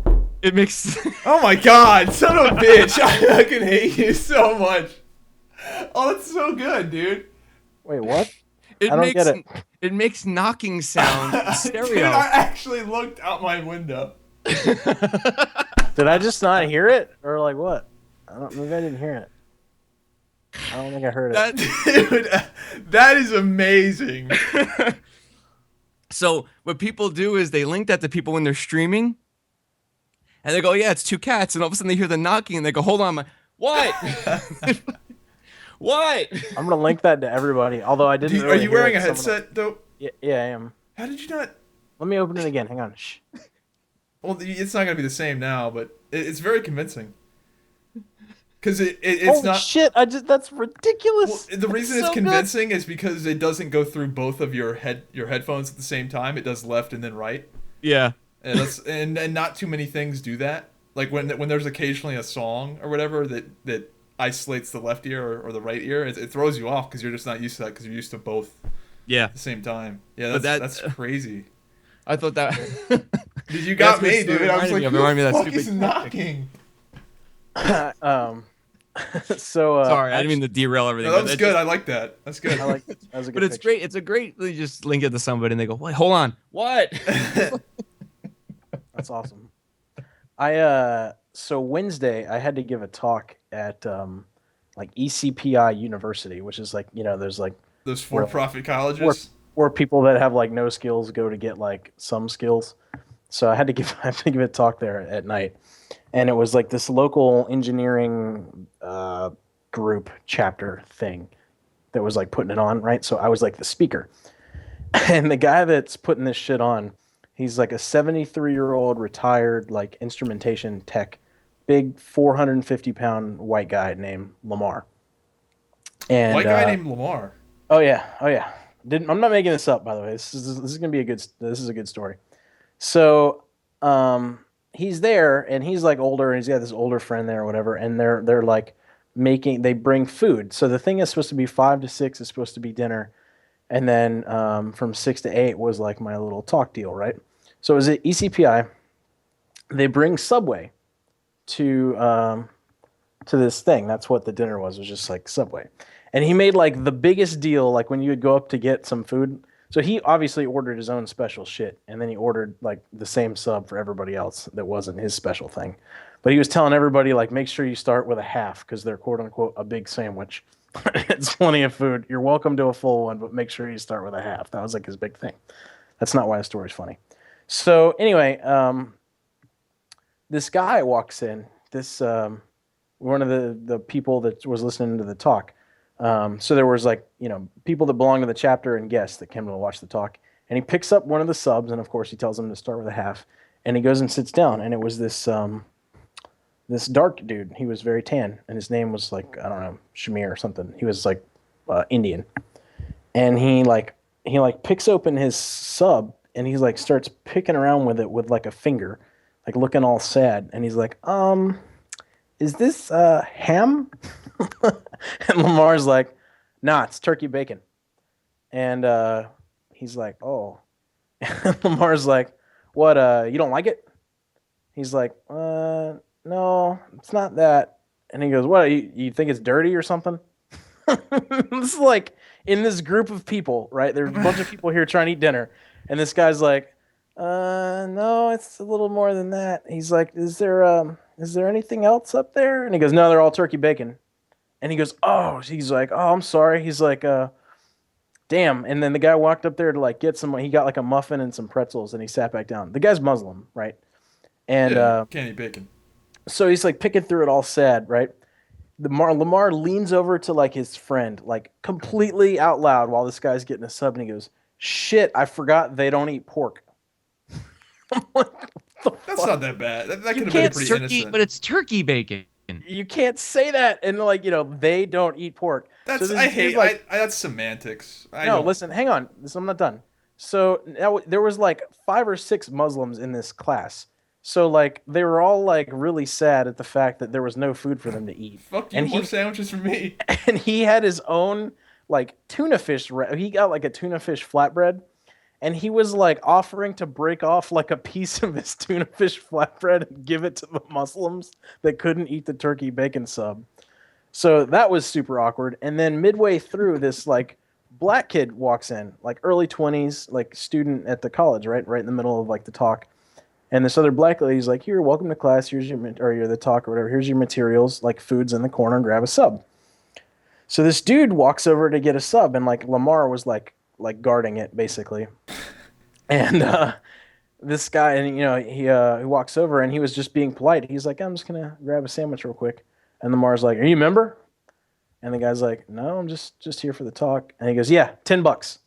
Oh my god, son of a bitch! I fucking hate you so much. Oh, that's so good, dude. Wait, what? I don't get it. It makes knocking sound stereo. Dude, I actually looked out my window. Did I just not hear it, or like what? Maybe I didn't hear it. I don't think I heard it. Dude, that is amazing. So what people do is they link that to people when they're streaming, and they go, "Yeah, it's two cats," and all of a sudden they hear the knocking, and they go, "Hold on, what? What?" I'm gonna link that to everybody. Although I didn't. Are Really you hear wearing it. a headset though? Yeah, I am. How did you not? Let me open it again. Hang on. Shh. Well, it's not gonna be the same now, but it's very convincing. Because it's Holy not. shit! That's ridiculous. Well, the reason It's it's so convincing is because it doesn't go through both of your headphones at the same time. It does left and then right. Yeah. And and not too many things do that. Like when there's occasionally a song or whatever that isolates the left ear or the right ear, it throws you off because you're just not used to that because you're used to both. Yeah. At the same time. Yeah, But that's crazy. I thought that. Dude, you got me, dude. I was like, who the fuck is stupid knocking? So Sorry, I didn't mean to derail everything. No, that was good. I like that. That's good. I like that. That was a good But it's picture. great. It's a great. They just link it to somebody and they go, "Wait, hold on, what?" That's awesome. So Wednesday I had to give a talk at like ECPI University, which is like, there's like Those for-profit colleges. where people that have like no skills go to get like some skills. So I had to give a talk there at night, and it was like this local engineering group chapter thing that was like putting it on, right? So I was like the speaker, and the guy that's putting this shit on, he's like a 73-year-old retired like instrumentation tech, big 450-pound white guy named Lamar. And White guy named Lamar. Oh yeah. I'm not making this up, by the way. This is gonna be a good story. So he's there, and he's like older, and he's got this older friend there or whatever, and they're like they bring food. So the thing is supposed to be 5 to 6 is supposed to be dinner, and then from 6 to 8 was like my little talk deal, right? So it was at ECPI. They bring Subway to this thing. That's what the dinner was just like Subway. And he made like the biggest deal, like when you would go up to get some food. So he obviously ordered his own special shit, and then he ordered like the same sub for everybody else that wasn't his special thing. But he was telling everybody, like, make sure you start with a half because they're quote unquote a big sandwich. It's plenty of food. You're welcome to a full one, but make sure you start with a half. That was like his big thing. That's not why the story's funny. So anyway, this guy walks in. This one of the people that was listening to the talk. So there was like, people that belong to the chapter and guests that came to watch the talk. And he picks up one of the subs, and of course he tells them to start with a half. And he goes and sits down, and it was this this dark dude. He was very tan, and his name was like, I don't know, Shamir or something. He was like Indian. And he picks open his sub, and he's like starts picking around with it with like a finger, like looking all sad. And he's like, is this ham? And Lamar's like, nah, it's turkey bacon. And he's like, oh. And Lamar's like, what, you don't like it? He's like, no, it's not that. And he goes, what, you think it's dirty or something? This is like in this group of people, right? There's a bunch of people here trying to eat dinner. And this guy's like, no, it's a little more than that. He's like, is there anything else up there? And he goes, no, they're all turkey bacon. And he goes, oh, he's like, oh, I'm sorry. He's like, damn. And then the guy walked up there to like get some, he got like a muffin and some pretzels, and he sat back down. The guy's Muslim, right? And can't eat bacon. So he's like picking through it all sad, right? Lamar leans over to like his friend, like completely out loud while this guy's getting a sub, and he goes, shit, I forgot they don't eat pork. That's not that bad. That could have been pretty innocent. But it's turkey bacon. You can't say that, and like they don't eat pork. That's so I hate. Like, that's semantics. Listen, hang on. I'm not done. So now there was like 5 or 6 Muslims in this class. So like they were all like really sad at the fact that there was no food for them to eat. Fuck you, more sandwiches for me. And he had his own like tuna fish. He got like a tuna fish flatbread. And he was like offering to break off like a piece of his tuna fish flatbread and give it to the Muslims that couldn't eat the turkey bacon sub. So that was super awkward. And then midway through, this like black kid walks in, like early 20s, like student at the college, right in the middle of like the talk. And this other black lady's like, here, welcome to class. Here's your, or you're the talk or whatever. Here's your materials, like food's in the corner, grab a sub. So this dude walks over to get a sub, and like Lamar was like guarding it basically, and this guy, and he walks over and he was just being polite. He's like, I'm just gonna grab a sandwich real quick, and Lamar's like, are you a member? And the guy's like, no, I'm just here for the talk. And he goes, yeah, $10.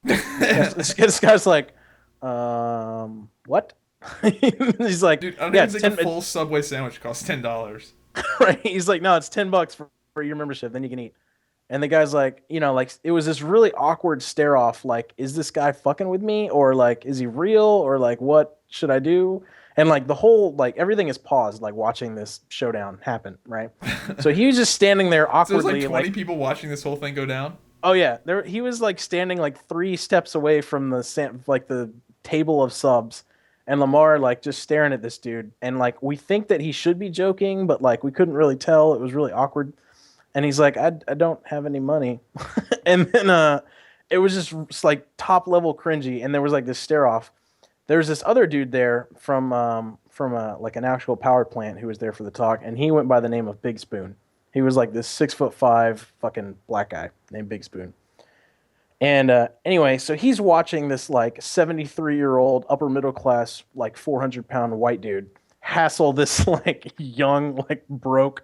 This guy's like, what? He's like, Dude, I don't yeah, even think a full Subway sandwich costs $10. Right? He's like, no, it's $10 for your membership. Then you can eat. And the guy's like, like it was this really awkward stare off. Like, is this guy fucking with me, or like, is he real, or like, what should I do? And like the whole like everything is paused, like watching this showdown happen, right? So he was just standing there awkwardly. So there's like 20 people watching this whole thing go down. Oh yeah, he was like standing like 3 steps away from the table of subs, and Lamar like just staring at this dude, and like we think that he should be joking, but like we couldn't really tell. It was really awkward, and he's like, I don't have any money, and then it was just like top level cringy, and there was like this stare off. There was this other dude there from like an actual power plant who was there for the talk, and he went by the name of Big Spoon. He was like this 6'5" fucking black guy named Big Spoon. And anyway, so he's watching this like 73-year-old upper middle class, like 400-pound white dude hassle this like young, like broke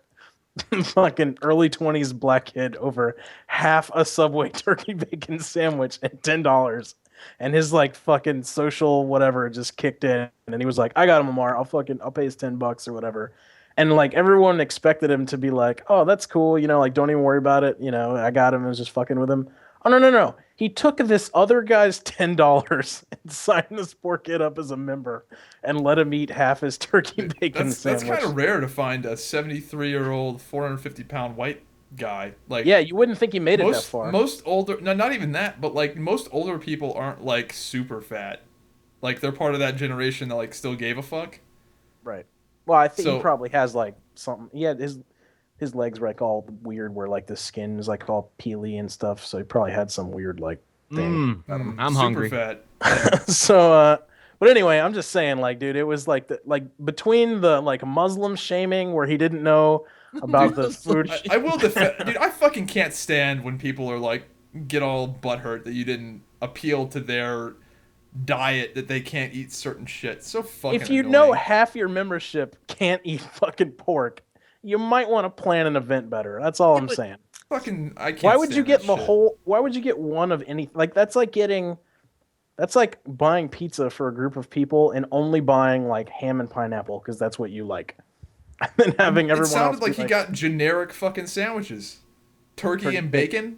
fucking early 20s black kid over half a Subway turkey bacon sandwich and $10. And his like fucking social whatever just kicked in, and he was like, I got him, Lamar. I'll pay his $10 or whatever. And like everyone expected him to be like, oh, that's cool, like don't even worry about it. I got him and was just fucking with him. Oh no. He took this other guy's $10 and signed this poor kid up as a member and let him eat half his turkey bacon sandwich. That's kind of rare to find a 73-year-old, 450-pound white guy. Like, yeah, you wouldn't think he made it that far. Most older, no, not even that, but like most older people aren't like super fat. Like they're part of that generation that like still gave a fuck. Right. Well, I think he probably has like something. He had his legs were like all weird, where like the skin is like all peely and stuff. So he probably had some weird like thing. I'm super hungry. Fat. So, but anyway, I'm just saying, like, dude, it was like between the like Muslim shaming where he didn't know about the food. I will defend, dude. I fucking can't stand when people are like get all butthurt that you didn't appeal to their diet, that they can't eat certain shit. So fucking if you annoying. know half your membership can't eat fucking pork, you might want to plan an event better. That's all I'm saying. Fucking, I can't. Why would you get that shit. why would you get one of any, like that's like buying pizza for a group of people and only buying like ham and pineapple because that's what you like. And then having everyone else. It sounded like he got generic fucking sandwiches. Turkey and bacon?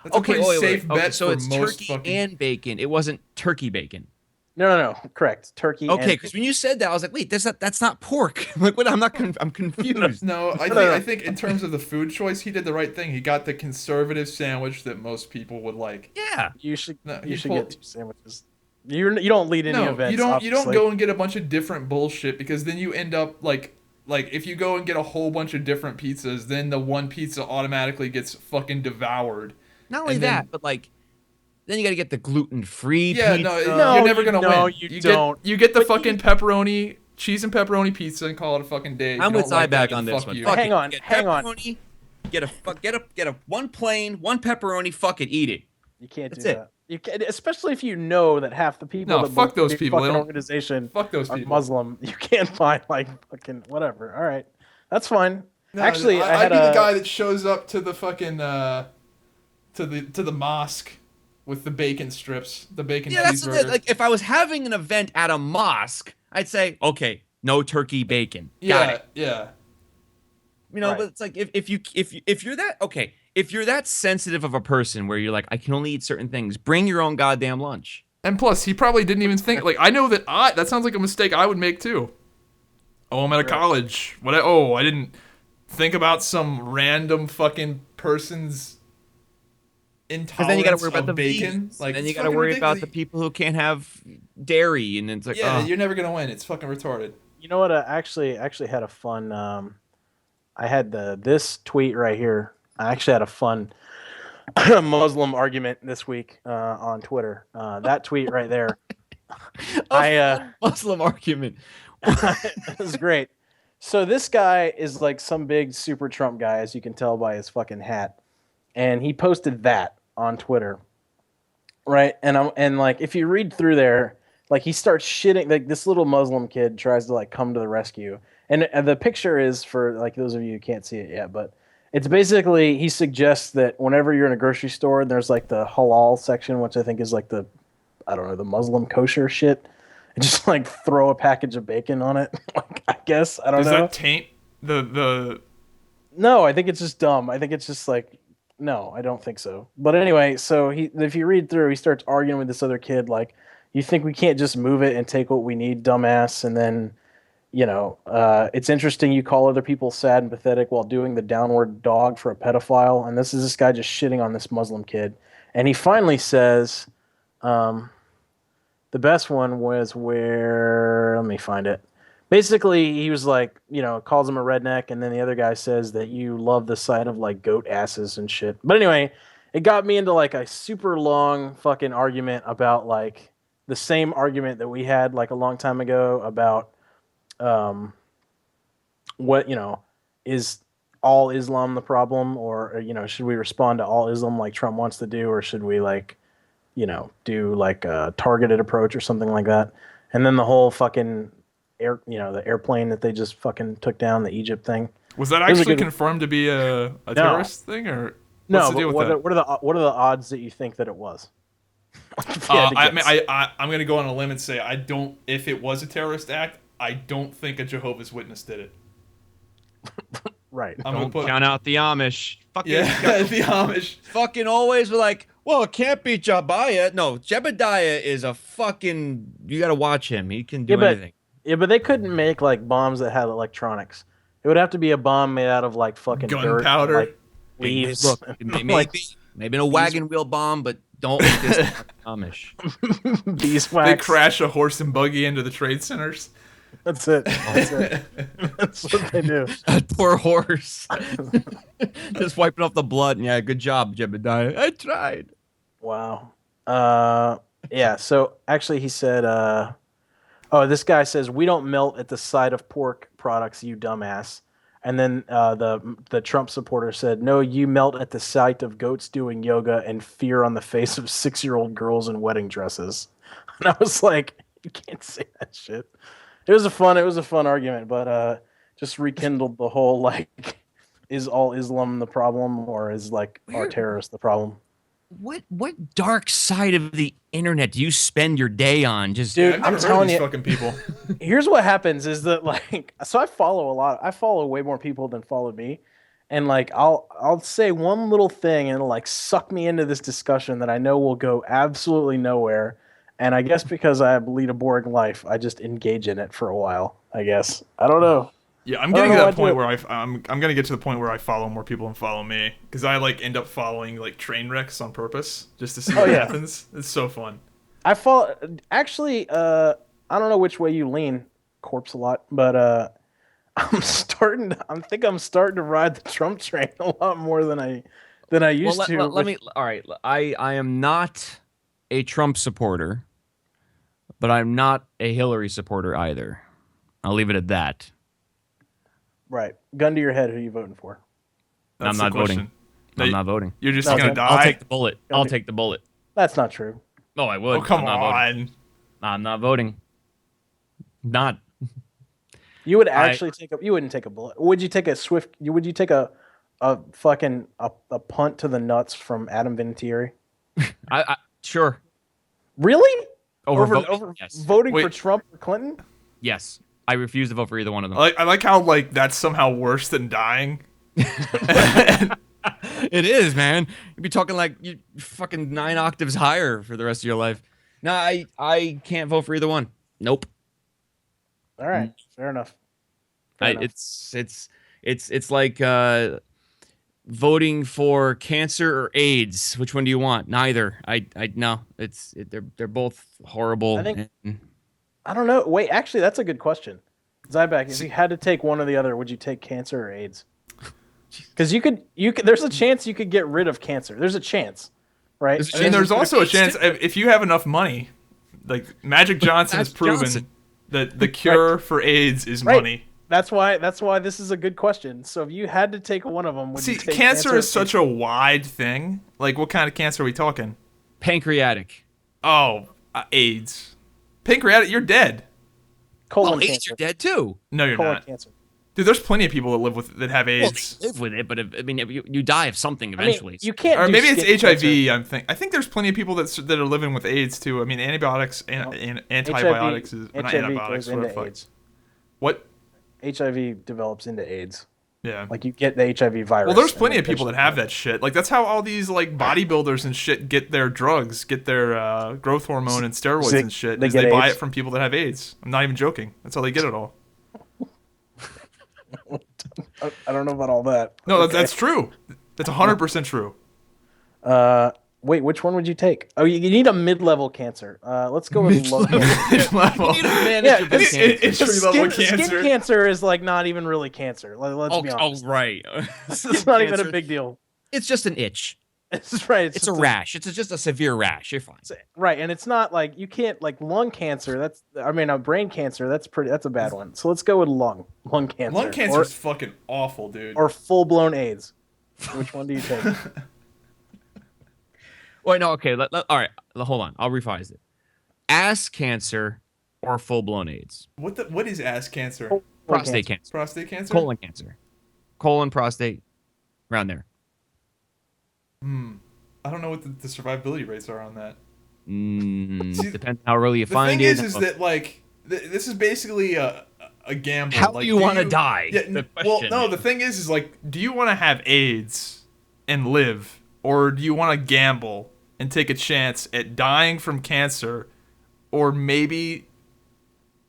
That's a pretty safe bet. So for it's most turkey and bacon. It wasn't turkey bacon. No. Correct. Turkey. Okay, because when you said that, I was like, wait, that's not pork. I'm like, what? I'm confused. No, I think in terms of the food choice, he did the right thing. He got the conservative sandwich that most people would like. Yeah. You should get 2 sandwiches. You don't lead any events. You don't go and get a bunch of different bullshit, because then you end up like if you go and get a whole bunch of different pizzas, then the one pizza automatically gets fucking devoured. Not only that, but like then you got to get the gluten-free pizza. No, you're never gonna win. You don't. You get the fucking pepperoni, cheese and pepperoni pizza, and call it a fucking day. I'm with Zybak on this one. Hang on. Get a one plain, one pepperoni. Fuck it, eat it. You can't do that. You can, especially if you know that half the people. No, fuck those people. Fucking organization. Fuck those people. Muslim. You can't find like fucking whatever. All right, that's fine. No, actually, I'd be the guy that shows up to the fucking to the mosque with the bacon strips, the bacon cheeseburger. That's like if I was having an event at a mosque, I'd say, okay, no turkey bacon. Got it. Yeah. But it's like if you're that okay. If you're that sensitive of a person where you're like, I can only eat certain things, bring your own goddamn lunch. And plus, he probably didn't even think, like, I know that sounds like a mistake I would make too. Oh, I'm at a college. I didn't think about some random fucking person's intolerance then you gotta worry about of the bacon. Like, then you gotta worry about the people who can't have dairy, and it's like, you're never gonna win. It's fucking retarded. You know what? I actually had a fun. I had this tweet right here. I actually had a fun Muslim argument this week on Twitter. That tweet right there. Muslim argument. It was great. So this guy is like some big super Trump guy, as you can tell by his fucking hat. and he posted that on Twitter, right? And like if you read through there, like he starts shitting. Like this little Muslim kid tries to like come to the rescue, and the picture is for like those of you who can't see it yet, but it's basically he suggests that whenever you're in a grocery store, and there's like the halal section, which I think is like the I don't know the Muslim kosher shit, and just like throw a package of bacon on it. Like I guess I don't know. Does that taint the? No, I think it's just dumb. I think it's just like, no, I don't think so. But anyway, so if you read through, he starts arguing with this other kid, like, you think we can't just move it and take what we need, dumbass? And then, it's interesting you call other people sad and pathetic while doing the downward dog for a pedophile. And this guy just shitting on this Muslim kid. And he finally says, the best one was where, let me find it. Basically, he was like, calls him a redneck, and then the other guy says that you love the sight of like goat asses and shit. But anyway, it got me into like a super long fucking argument about like the same argument that we had like a long time ago about what, is all Islam the problem, or should we respond to all Islam like Trump wants to do, or should we like, do like a targeted approach or something like that? And then the whole fucking the airplane that they just fucking took down, the Egypt thing. Was that actually confirmed to be a terrorist thing, or no? But what are the odds that you think that it was? I'm gonna go on a limb and say I don't. If it was a terrorist act, I don't think a Jehovah's Witness did it. Right. Don't count out the Amish. Fucking the Amish. Fucking always were like, well, it can't be Jebediah. No, Jebediah is a fucking. You got to watch him. He can do anything. Yeah, but they couldn't make like bombs that had electronics. It would have to be a bomb made out of like fucking gunpowder, like, leaves. Look, maybe a wagon wheel bomb, but don't make this Amish. Beeswax. They crash a horse and buggy into the trade centers. That's it. That's what they do. That poor horse. Just wiping off the blood. And yeah, good job, Jebediah. I tried. Wow. Yeah. So actually, he said. This guy says, we don't melt at the sight of pork products, you dumbass. And then the Trump supporter said, no, you melt at the sight of goats doing yoga and fear on the face of 6-year-old girls in wedding dresses. And I was like, you can't say that shit. It was a fun argument, but just rekindled the whole, like, is all Islam the problem, or is, like, our terrorists the problem? What dark side of the internet do you spend your day on? Dude, I'm telling you, fucking people. Here's what happens: is that like, so I follow way more people than follow me, and like I'll say one little thing and it'll like suck me into this discussion that I know will go absolutely nowhere. And I guess because I lead a boring life, I just engage in it for a while. I guess I don't know. Yeah, I'm getting to that point where I'm gonna get to the point where I follow more people than follow me, because I like end up following like train wrecks on purpose just to see what happens. It's so fun. I follow actually. I don't know which way you lean, Corpsealot, but I'm starting to ride the Trump train a lot more than I used to. Let me. All right, I am not a Trump supporter, but I'm not a Hillary supporter either. I'll leave it at that. Right. Gun to your head, who are you voting for? I'm not voting. I'm not voting. You're just going to die? I'll take the bullet. I'll take the bullet. That's not true. Oh, I would. Oh, come on. I'm not voting. Not. You would actually you wouldn't take a bullet. Would you take would you take a fucking punt to the nuts from Adam Vinatieri? Sure. Really? Over yes. Voting for Trump or Clinton? Yes. I refuse to vote for either one of them. I like how like that's somehow worse than dying. It is, man. You'd be talking like you fucking 9 octaves higher for the rest of your life. No, I can't vote for either one. Nope. All right, fair enough. It's like voting for cancer or AIDS. Which one do you want? Neither. No. They're both horrible. I don't know. Wait, actually, that's a good question. Zybak, if you had to take one or the other, would you take cancer or AIDS? Because you could. There's a chance you could get rid of cancer. There's a chance, right? And there's also a chance if you have enough money. Like Magic Johnson has proven that the cure for AIDS is money. That's why this is a good question. So if you had to take one of them, would See, you take cancer is or such a wide thing. Like, what kind of cancer are we talking? Pancreatic. Oh, AIDS. Pancreatic, you're dead. colon AIDS, cancer? you're dead too. No, you're Colon not. cancer. Dude, there's plenty of people that live with that have Well, AIDS. they live with it, but I mean, you die of something I mean, eventually. you can't. Or do maybe it's skin HIV. cancer. I think there's plenty of people that are living with AIDS too. I mean, antibiotics and antibiotics is not HIV antibiotics. goes into What the fuck? AIDS. What? HIV develops into AIDS. Yeah. Like you get the HIV virus. Well, there's and plenty then of people that eventually- have that shit. Like that's how all these like bodybuilders and shit get their drugs, get their growth hormone and steroids They- and shit. they Is get they buy AIDS? it from people that have AIDS. I'm not even joking. That's how they get it all. I don't know about all that. No, Okay. that's true. That's 100% true. Wait, which one would you take? Oh, you need a mid-level cancer. Let's go with low cancer. Level. You need to manage Yeah, your it's- cancer. Entry-level Skin cancer. cancer is like not even really cancer. Let's be honest. Right. It's not even a big deal. It's just an itch. It's right. It's a rash. It's just a severe rash. You're fine. Right, and it's not like you can't like lung cancer. Brain cancer. That's a bad one. So let's go with lung cancer. Lung cancer is fucking awful, dude. or full-blown AIDS. Which one do you take? Wait, no, okay. All right, hold on. I'll revise it. Ass cancer or full-blown AIDS. What is ass cancer? Prostate cancer. Prostate cancer? Colon cancer. Colon, prostate, around there. I don't know what the survivability rates are on that. See, Depends how early you The find thing it. is that like this is basically a gamble. How like, do you want to die? Yeah, The well, question no. is. The thing is like, do you want to have AIDS and live, or do you want to gamble and take a chance at dying from cancer, or maybe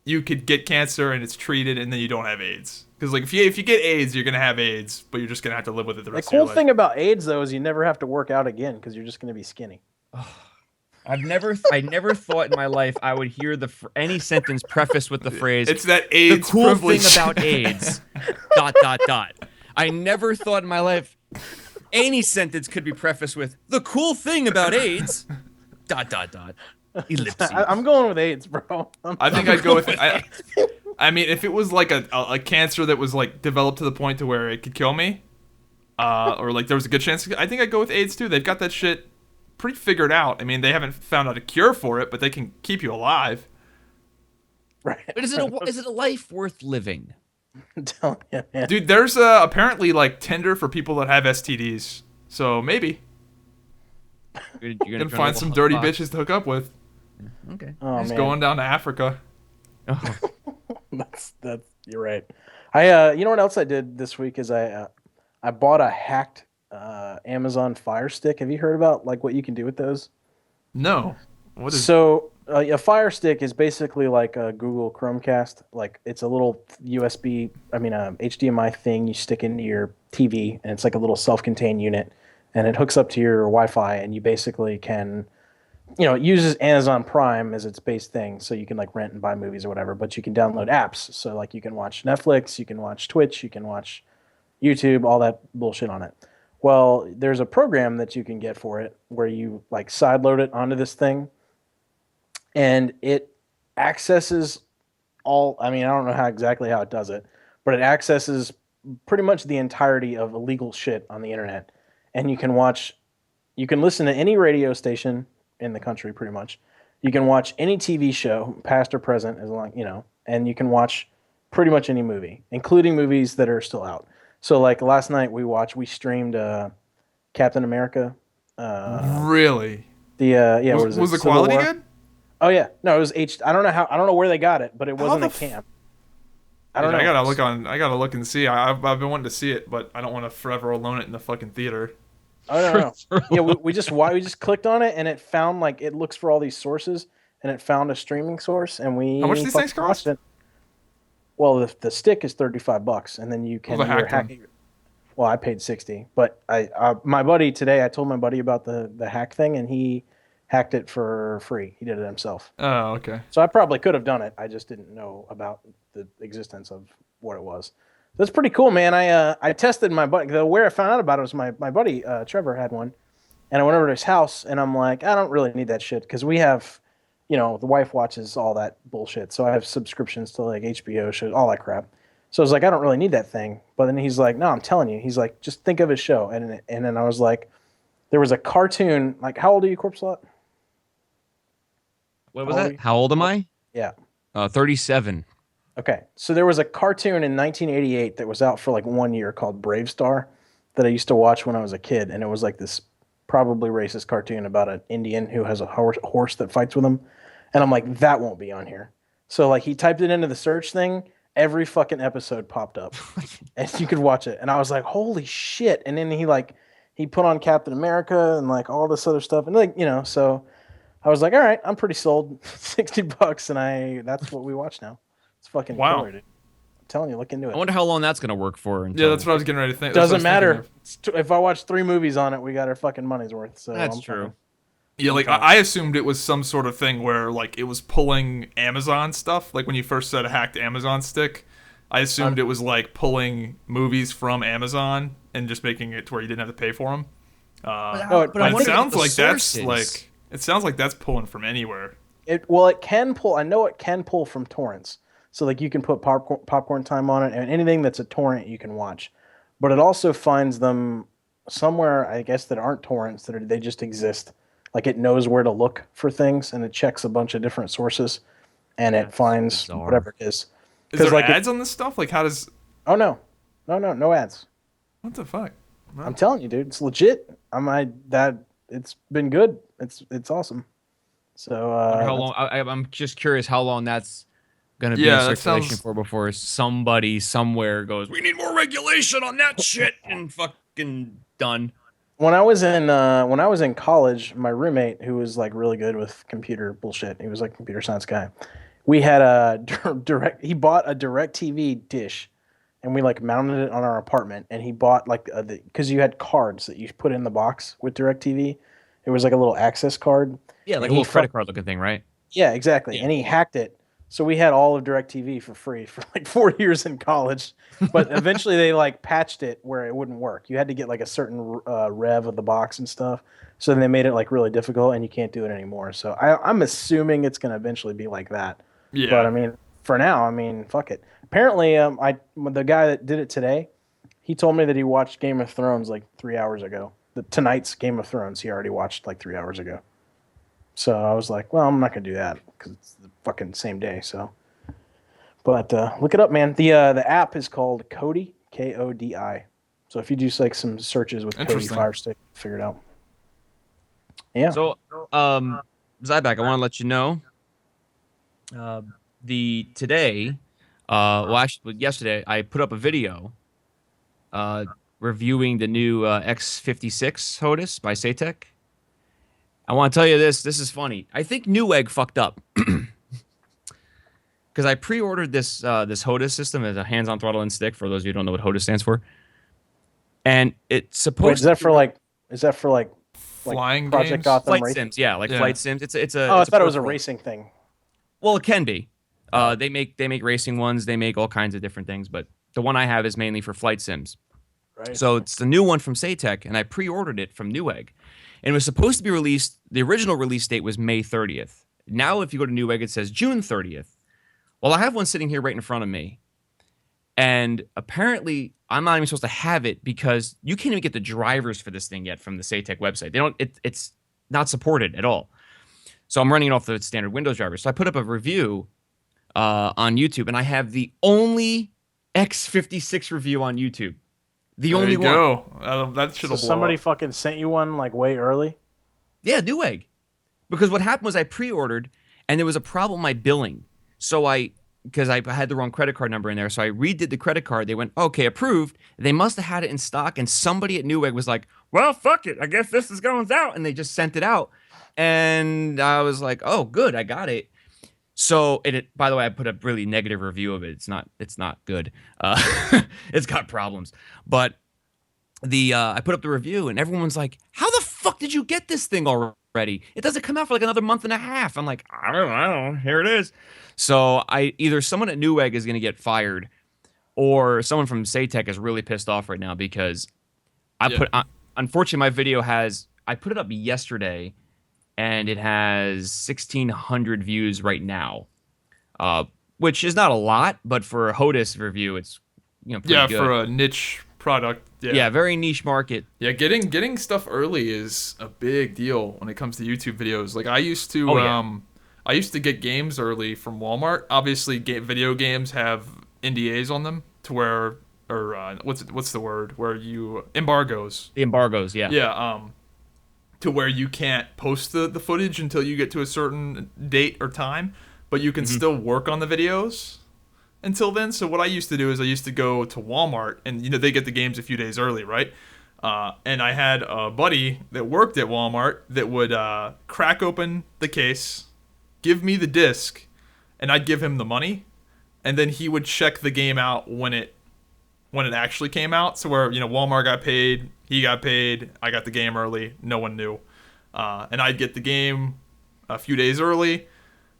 you could get cancer and it's treated and then you don't have AIDS? Because like if you get AIDS, you're gonna have AIDS, but you're just gonna have to live with it the The rest of your cool life. thing about AIDS though is you never have to work out again because you're just going to be skinny. I never thought in my life I would hear any sentence prefaced with the phrase It's that the AIDS cool privilege. thing about AIDS. ... I never thought in my life any sentence could be prefaced with the cool thing about AIDS. ... Ellipses. I'm going with AIDS, bro. I think I'd go with it. I mean, if it was like a cancer that was like developed to the point to where it could kill me, or like there was a good chance, I think I'd go with AIDS too. They've got that shit pretty figured out. I mean, they haven't found out a cure for it, but they can keep you alive. Right. But is it a life worth living? I'm telling you, man. Dude, there's apparently like Tinder for people that have STDs. So maybe You're you gonna can turn find a some little dirty hot bitches to hook up with. spot. Okay. Oh Just man, going down to Africa. Oh. that's you're right. I you know what else I did this week is I bought a hacked Amazon Fire Stick. Have you heard about like what you can do with those? No. What is? So a Fire Stick is basically like a Google Chromecast. Like it's a little HDMI thing you stick into your TV, and it's like a little self-contained unit, and it hooks up to your Wi-Fi, and you basically can, it uses Amazon Prime as its base thing, so you can like rent and buy movies or whatever. But you can download apps, so like you can watch Netflix, you can watch Twitch, you can watch YouTube, all that bullshit on it. Well, there's a program that you can get for it where you like sideload it onto this thing, and it accesses I don't know exactly how it does it, but it accesses pretty much the entirety of illegal shit on the internet. And you can listen to any radio station in the country pretty much. You can watch any TV show, past or present, as long, and you can watch pretty much any movie, including movies that are still out. So like last night we streamed Captain America. Really? Was the quality good? Oh yeah, no, it was I don't know where they got it, but it wasn't a cam. I don't know. I gotta look and see. I've been wanting to see it, but I don't want to forever loan it in the fucking theater. Oh no. Yeah, we just clicked on it and it found like it looks for all these sources and it found a streaming source and we. How much do these things cost? Well, the stick is $35, and then you can hack. Well, I paid $60, but my buddy today, I told my buddy about the hack thing, and he hacked it for free. He did it himself. Oh, okay. So I probably could have done it. I just didn't know about the existence of what it was. That's pretty cool, man. I tested my buddy. Where I found out about it was my buddy Trevor had one, and I went over to his house, and I'm like, I don't really need that shit because we have, the wife watches all that bullshit, so I have subscriptions to like HBO shows, all that crap. So I was like, I don't really need that thing. But then he's like, no, I'm telling you. He's like, just think of his show. And then I was like, there was a cartoon. Like, how old are you, Corpsealot? What How was old are that? you? How old am I? Yeah. 37. Okay. So there was a cartoon in 1988 that was out for like 1 year called Brave Star that I used to watch when I was a kid. And it was like this probably racist cartoon about an Indian who has a horse that fights with him. And I'm like, that won't be on here. So like he typed it into the search thing. Every fucking episode popped up and you could watch it. And I was like, holy shit. And then he put on Captain America and like all this other stuff. And like, so I was like, all right, I'm pretty sold. $60 and that's what we watch now. It's fucking Wow. killer, dude. I'm telling you, look into it. I wonder how long that's gonna work for. Yeah, that's what I was getting ready to think. Doesn't matter. If I watch 3 movies on it, we got our fucking money's worth. So That's true. Yeah, like I assumed it was some sort of thing where like it was pulling Amazon stuff. Like when you first said a hacked Amazon stick, I assumed it was like pulling movies from Amazon and just making it to where you didn't have to pay for them. But it sounds like that's pulling from anywhere. It can pull. I know it can pull from torrents. So like you can put popcorn time on it, and anything that's a torrent you can watch. But it also finds them somewhere, I guess, that aren't torrents. They just exist. Like it knows where to look for things, and it checks a bunch of different sources, and it finds bizarre. whatever it is. Is there like ads on this stuff? Like how does? Oh no ads. What the fuck? Wow. I'm telling you, dude, it's legit. It's been good. It's awesome. So How long? I'm just curious how long that's gonna be Yeah, in that circulation sounds- for before somebody somewhere goes, we need more regulation on that shit, and fucking done. when I was in college, my roommate, who was like really good with computer bullshit, he was like a computer science guy. We had he bought a DirecTV dish, and we like mounted it on our apartment. And he bought like because you had cards that you put in the box with DirecTV. It was like a little access card. Yeah, like And a little credit card looking thing, right? Yeah, exactly. Yeah. And he hacked it. So we had all of DirecTV for free for like 4 years in college. But eventually they like patched it where it wouldn't work. You had to get like a certain rev of the box and stuff. So then they made it like really difficult, and you can't do it anymore. So I'm assuming it's going to eventually be like that. Yeah. But I mean, for now, I mean, fuck it. Apparently, the guy that did it today, he told me that he watched Game of Thrones like 3 hours ago. Tonight's Game of Thrones, he already watched like 3 hours ago. So I was like, well, I'm not gonna do that because it's the fucking same day. So, but look it up, man. The app is called Kodi, Kodi. So if you do like some searches with Kodi Interesting. Fire Stick, figure it out. Yeah. So, Zybak, I want to let you know, yesterday, I put up a video, reviewing the new X56 HOTAS by Satec. I want to tell you this is funny. I think Newegg fucked up. Because I pre-ordered this HOTAS system as a hands-on throttle and stick, for those of you who don't know what HOTAS stands for. And it's supposed Wait, is that for like Flying Project games? Gotham flight racing? sims, yeah, like Yeah. flight sims. It's a Oh, I it's thought it was a peripheral. racing thing. Well, it can be. They make racing ones. They make all kinds of different things, but the one I have is mainly for flight sims. Right. So it's the new one from Satec, and I pre-ordered it from Newegg. And it was supposed to be released, the original release date was May 30th. Now, if you go to Newegg, it says June 30th. Well, I have one sitting here right in front of me. And apparently, I'm not even supposed to have it because you can't even get the drivers for this thing yet from the Satec website. It's not supported at all. So I'm running it off the standard Windows drivers. So I put up a review on YouTube, and I have the only X56 review on YouTube. The only one. There you go. That should So have somebody fucking sent you one like way early. Yeah, Newegg. Because what happened was I pre-ordered, and there was a problem with my billing. So because I had the wrong credit card number in there, so I redid the credit card. They went, okay, approved. They must have had it in stock, and somebody at Newegg was like, well, fuck it. I guess this is going out. And they just sent it out. And I was like, oh, good, I got it. So, by the way, I put a really negative review of it. It's not good. It's got problems. But I put up the review, and everyone's like, how the fuck did you get this thing already? It doesn't come out for like another month and a half. I'm like, I don't know. Here it is. So either someone at Newegg is going to get fired, or someone from Satec is really pissed off right now because unfortunately, my video I put it up yesterday, and it has 1,600 views right now. which is not a lot, but for a HOTUS review, it's pretty Yeah, good. for a niche product. Yeah. Yeah, very niche market. Yeah, getting stuff early is a big deal when it comes to YouTube videos. Like I used to I used to get games early from Walmart. Obviously, video games have NDAs on them to where or what's the word where you embargoes. The embargoes, yeah. Yeah, to where you can't post the footage until you get to a certain date or time, but you can still work on the videos until then. So what I used to do is I used to go to Walmart, and they get the games a few days early, right? And I had a buddy that worked at Walmart that would crack open the case, give me the disc, and I'd give him the money, and then he would check the game out when it actually came out. So where Walmart got paid, he got paid, I got the game early, no one knew, and I'd get the game a few days early,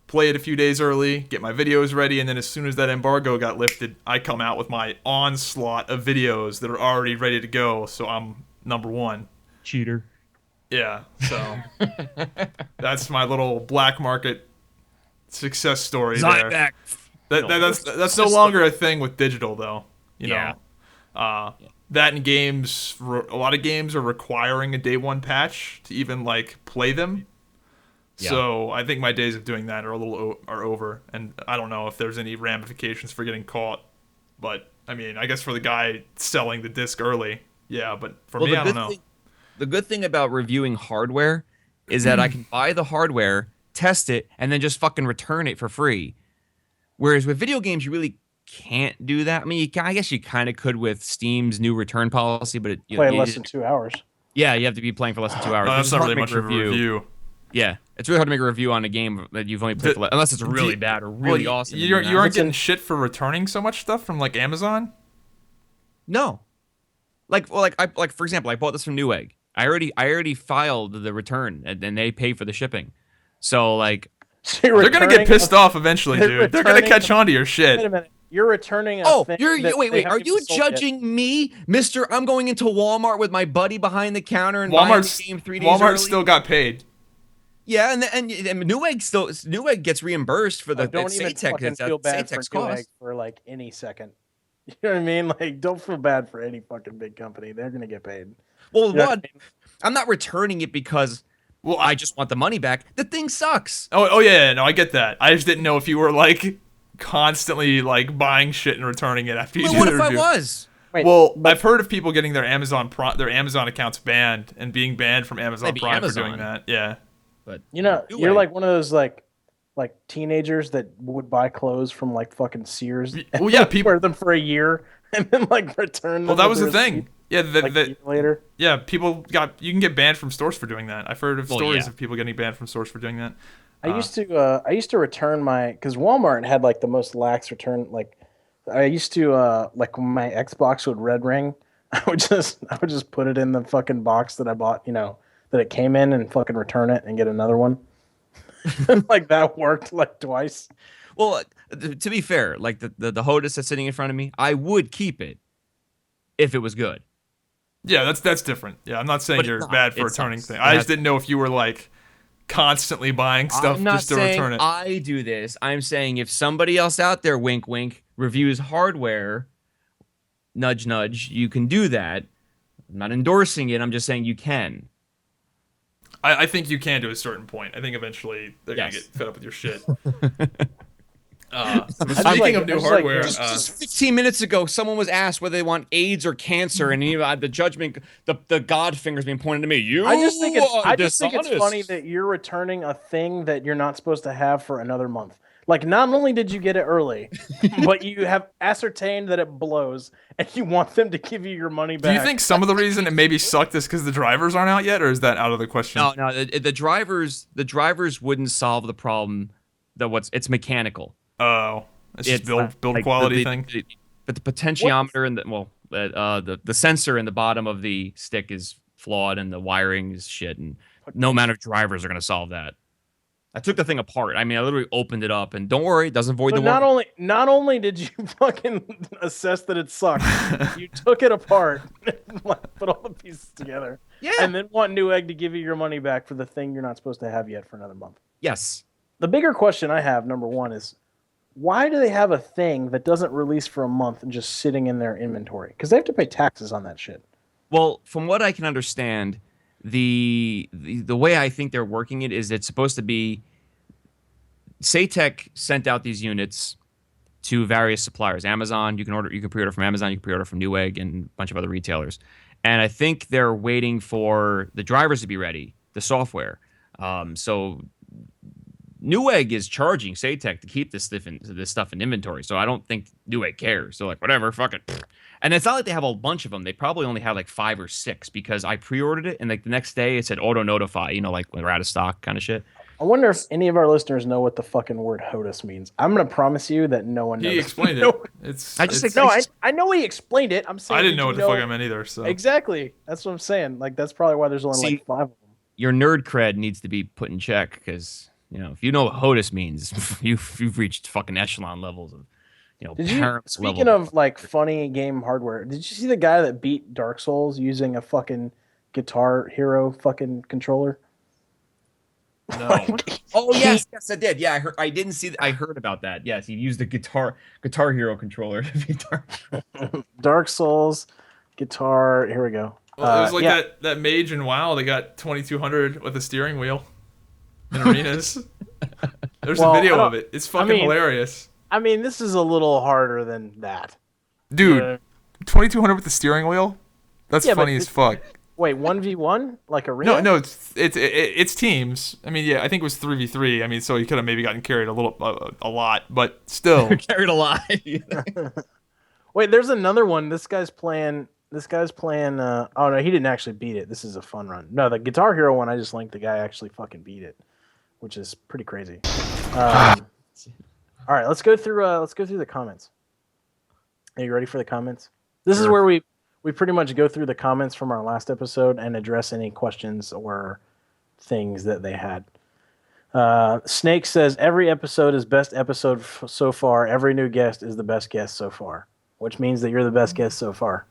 play it a few days early, get my videos ready, and then as soon as that embargo got lifted, I come out with my onslaught of videos that are already ready to go, so I'm number one. Cheater. Yeah, so that's my little black market success story Zybak. there. That's no longer a thing with digital, though. Yeah. That in games, a lot of games are requiring a day one patch to even play them. Yeah. So I think my days of doing that are over, and I don't know if there's any ramifications for getting caught. But I mean, I guess for the guy selling the disc early, yeah. But for me, I don't know. The good thing about reviewing hardware is that I can buy the hardware, test it, and then just fucking return it for free. Whereas with video games, you really can't do that. I mean, I guess you kind of could with Steam's new return policy, but play less than 2 hours. Yeah, you have to be playing for less than 2 hours. That's not really much of a review. Yeah, it's really hard to make a review on a game that you've only played for unless it's really bad or really awesome. You aren't getting shit for returning so much stuff from Amazon? No. For example, I bought this from Newegg. I already filed the return and they pay for the shipping. So they're gonna get pissed off eventually, dude. They're gonna catch on to your shit. Wait a minute. You're returning a thing. Wait. Are you judging me, Mister? I'm going into Walmart with my buddy behind the counter and buying the game 3 days Walmart early. still got paid. Yeah, and Newegg gets reimbursed for the don't even fucking feel bad for Newegg for any second. You know what I mean? Don't feel bad for any fucking big company. They're gonna get paid. Well, I'm not returning it because I just want the money back. The thing sucks. Oh yeah, no, I get that. I just didn't know if you were constantly buying shit and returning it after you do the review. What if I was? I've heard of people getting their Amazon accounts banned and being banned from Amazon Prime for doing that. Yeah. But you're like one of those like teenagers that would buy clothes from fucking Sears. Well, yeah, people wear them for a year and then return them. Well, that was the thing. Yeah, a year later. Yeah, you can get banned from stores for doing that. I've heard of stories of people getting banned from stores for doing that. I used to return because Walmart had the most lax return. I used to when my Xbox would red ring, I would just put it in the fucking box that I bought, that it came in, and fucking return it and get another one. That worked twice. Well, to be fair, the HOTUS that's sitting in front of me, I would keep it if it was good. Yeah, that's different. Yeah, I'm not saying you're bad for returning things. I just didn't know if you were constantly buying stuff just to return it. I do this. I'm saying if somebody else out there, wink wink, reviews hardware, nudge nudge, you can do that. I'm not endorsing it. I'm just saying you can. I think you can to a certain point. I think eventually they're gonna get fed up with your shit. Speaking of new hardware, just 15 minutes ago, someone was asked whether they want AIDS or cancer, and the judgment, the God finger's being pointed to me. I just think it's funny that you're returning a thing that you're not supposed to have for another month. Not only did you get it early, but you have ascertained that it blows, and you want them to give you your money back. Do you think some of the reason it maybe sucked is because the drivers aren't out yet, or is that out of the question? No, the drivers wouldn't solve the problem. It's mechanical. Oh, it's just build quality thing. But the potentiometer and the sensor in the bottom of the stick is flawed, and the wiring is shit, and no amount of drivers are going to solve that. I took the thing apart. I mean, I literally opened it up, and don't worry, it doesn't void the warranty. Not only did you fucking assess that it sucked, you took it apart, put all the pieces together, and then want Newegg to give you your money back for the thing you're not supposed to have yet for another month. Yes. The bigger question I have, number one, is why do they have a thing that doesn't release for a month and just sitting in their inventory? Because they have to pay taxes on that shit. Well, from what I can understand, the way I think they're working it is it's supposed to be Saytech sent out these units to various suppliers. Amazon, you can pre-order from Amazon, you can pre-order from Newegg and a bunch of other retailers. And I think they're waiting for the drivers to be ready, the software. So Newegg is charging Saytech to keep this stuff in inventory. So I don't think Newegg cares. So like whatever, fuck it. And it's not like they have a bunch of them. They probably only have like 5 or 6 because I pre-ordered it and like the next day it said auto notify, like when we're out of stock kind of shit. I wonder if any of our listeners know what the fucking word HOTUS means. I'm gonna promise you that no one knows. He explained it. I know he explained it. I'm saying I didn't know what the fuck I meant either. So exactly, that's what I'm saying. Like that's probably why there's only like 5 of them. Your nerd cred needs to be put in check because if you know what HOTUS means, you've reached fucking echelon levels of Speaking of like funny game hardware, did you see the guy that beat Dark Souls using a fucking Guitar Hero fucking controller? No. Oh yes, I did. Yeah, I didn't see. I heard about that. Yes, he used the Guitar Hero controller to beat Dark Souls, guitar. Here we go. Well, it was like that mage in WoW. They got 2200 with a steering wheel in arenas. There's a video of it. It's fucking hilarious. I mean, this is a little harder than that, dude. 2200 with the steering wheel. That's funny as fuck. Wait, 1v1 like arena? No, it's teams. I mean, yeah, I think it was 3v3. I mean, so he could have maybe gotten carried a lot, but still carried a lot. Wait, there's another one. This guy's playing. Oh no, he didn't actually beat it. This is a fun run. No, the Guitar Hero one. I just linked. The guy actually fucking beat it, which is pretty crazy. All right, let's go through the comments. Are you ready for the comments? This is where we pretty much go through the comments from our last episode and address any questions or things that they had. Snake says, every episode is best episode so far. Every new guest is the best guest so far, which means that you're the best guest so far.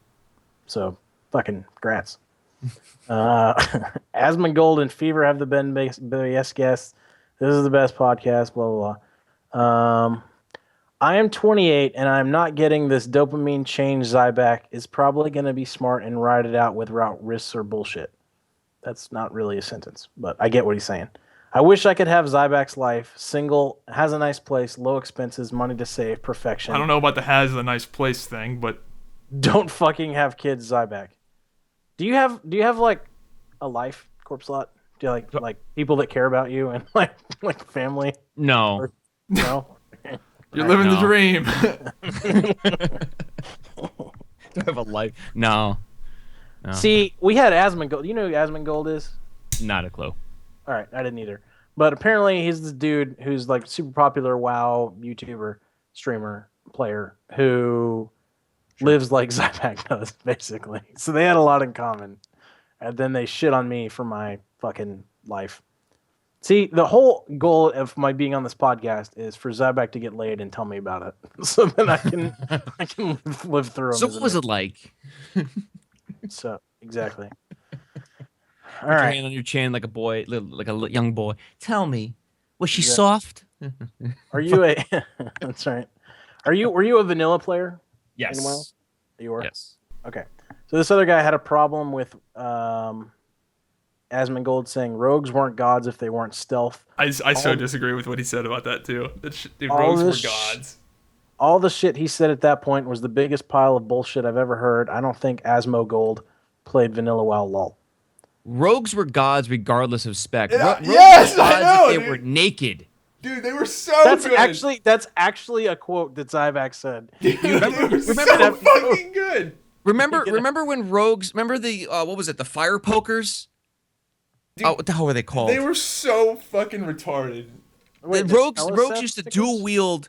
So, fucking congrats. Asmongold and Fever have the best guests. This is the best podcast, blah, blah, blah. I am 28 and I'm not getting this dopamine change. Zybak is probably going to be smart and ride it out without risks or bullshit. That's not really a sentence, but I get what he's saying. I wish I could have Zybak's life. Single, has a nice place, low expenses, money to save, perfection. I don't know about the has a nice place thing, but don't fucking have kids, Zybak. Do you have like a life, Corpsealot? Do you like people that care about you and like family? No. Or, no. You're living the dream. Do I have a life? No. See, we had Asmongold. You know who Asmongold is? Not a clue. All right, I didn't either. But apparently he's this dude who's like super popular WoW YouTuber, streamer, player who lives like Zybak does, basically. So they had a lot in common. And then they shit on me for my fucking life. See, the whole goal of my being on this podcast is for Zybak to get laid and tell me about it, so that I can live through. So what was it like? So exactly. All Put right. your hand on your chin like a boy, like a young boy. Tell me, was she soft? Are you a? That's right. Were you a vanilla player? Yes. In WoW? You were. Yes. Okay. So this other guy had a problem with Asmongold saying rogues weren't gods if they weren't stealth. I so disagree with what he said about that too. Dude, rogues were gods. All the shit he said at that point was the biggest pile of bullshit I've ever heard. I don't think Asmongold played vanilla WoW lol. Rogues were gods regardless of spec. Yes, I know. They were naked. Dude, they were so good. That's actually a quote that Zybak said. Dude, they were so fucking good. Remember when rogues? Remember the what was it? The fire pokers. Dude, what the hell were they called? They were so fucking retarded. Wait, rogues used to dual wield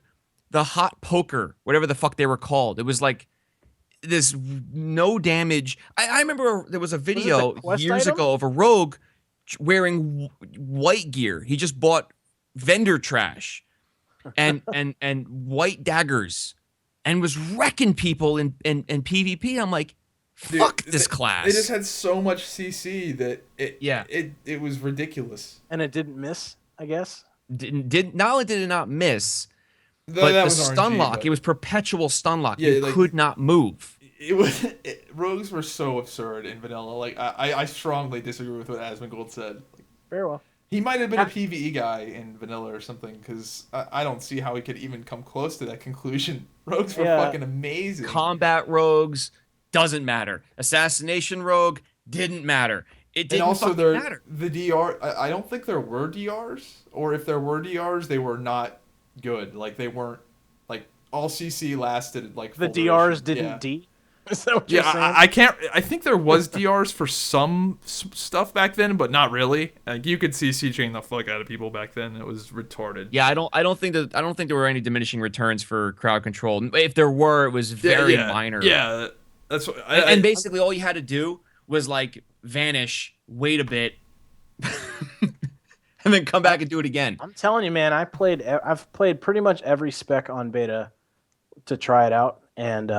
the hot poker, whatever the fuck they were called. It was like this no damage. I remember there was a video years ago of a rogue wearing white gear. He just bought vendor trash and white daggers and was wrecking people in PvP. I'm like, fuck this class. They just had so much CC that it was ridiculous. And it didn't miss, I guess. Not only did it not miss, But that the was stun RNG, lock, but it was perpetual stun lock. Yeah, You like- could not move. rogues were so absurd in vanilla. Like I strongly disagree with what Asmongold said. Like, Very well. he might have been a PvE guy in vanilla or something, because I don't see how he could even come close to that conclusion. Rogues were fucking amazing. Combat rogues doesn't matter. Assassination rogue didn't matter. It And didn't also, fucking matter. the DR. I don't think there were DRs, or if there were DRs, they were not good. Like they weren't like all CC lasted like The full DRs duration. didn't Yeah. D. Is that what you're Yeah, saying? I can't. I think there was DRs for some stuff back then, but not really. Like you could CC chain the fuck out of people back then. It was retarded. Yeah, I don't think there were any diminishing returns for crowd control. If there were, it was very minor. Yeah, that's what. And basically, all you had to do was like vanish, wait a bit, and then come back and do it again. I'm telling you, man. I've played pretty much every spec on beta to try it out, and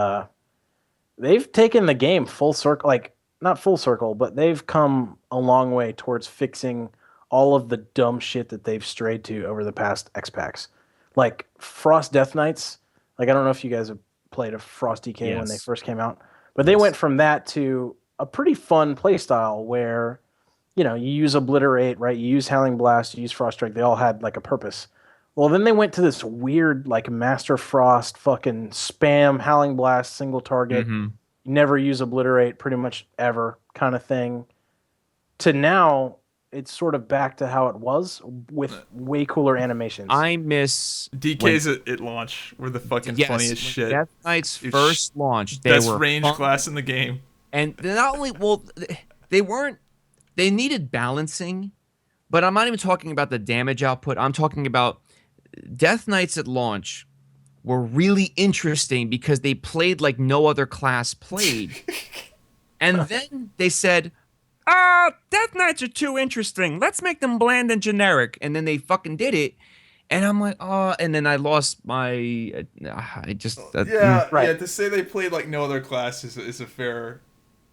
they've taken the game full circle. Like not full circle, but they've come a long way towards fixing all of the dumb shit that they've strayed to over the past X packs. Like Frost Death Knights. Like I don't know if you guys have played a Frost DK when they first came out, but they went from that to a pretty fun playstyle where, you know, you use Obliterate, right? You use Howling Blast, you use Frost Strike. They all had like a purpose. Well, then they went to this weird like Master Frost fucking spam Howling Blast single target. Mm-hmm. You never use Obliterate pretty much ever kind of thing. To now, it's sort of back to how it was with way cooler animations. I miss DKs at launch were the fucking funniest shit. Death Knight's It's first launch, they Best were range fun. class in the game. And not only, well, they needed balancing, but I'm not even talking about the damage output. I'm talking about Death Knights at launch were really interesting because they played like no other class played. And then they said, Death Knights are too interesting. Let's make them bland and generic. And then they fucking did it. And I'm like, and then I lost my, I just, Yeah, to say they played like no other class is a fair.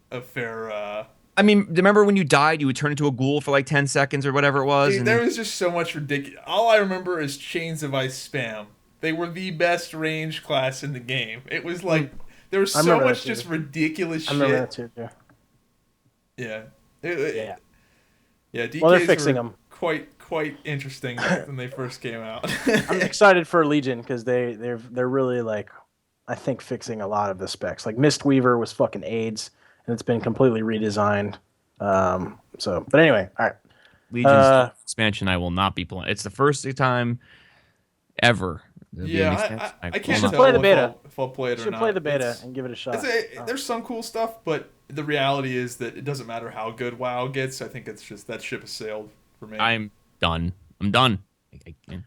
I mean, remember when you died, you would turn into a ghoul for like 10 seconds or whatever it was? Dude, and there was just so much ridiculous. All I remember is Chains of Ice spam. They were the best range class in the game. It was like there was so much just ridiculous shit. I remember that too. Yeah. Yeah. DKs Well, they're fixing were them. Quite interesting when they first came out. I'm excited for Legion because they're really like, I think fixing a lot of the specs. Like Mistweaver was fucking AIDS, and it's been completely redesigned. But anyway, all right. Legion's expansion I will not be playing. It's the first time ever. Yeah, I can't should tell play the beta. if I'll play it You or should not. play the beta and give it a shot. There's some cool stuff, but the reality is that it doesn't matter how good WoW gets. I think it's just that ship has sailed for me. I'm done. I'm done. I can't.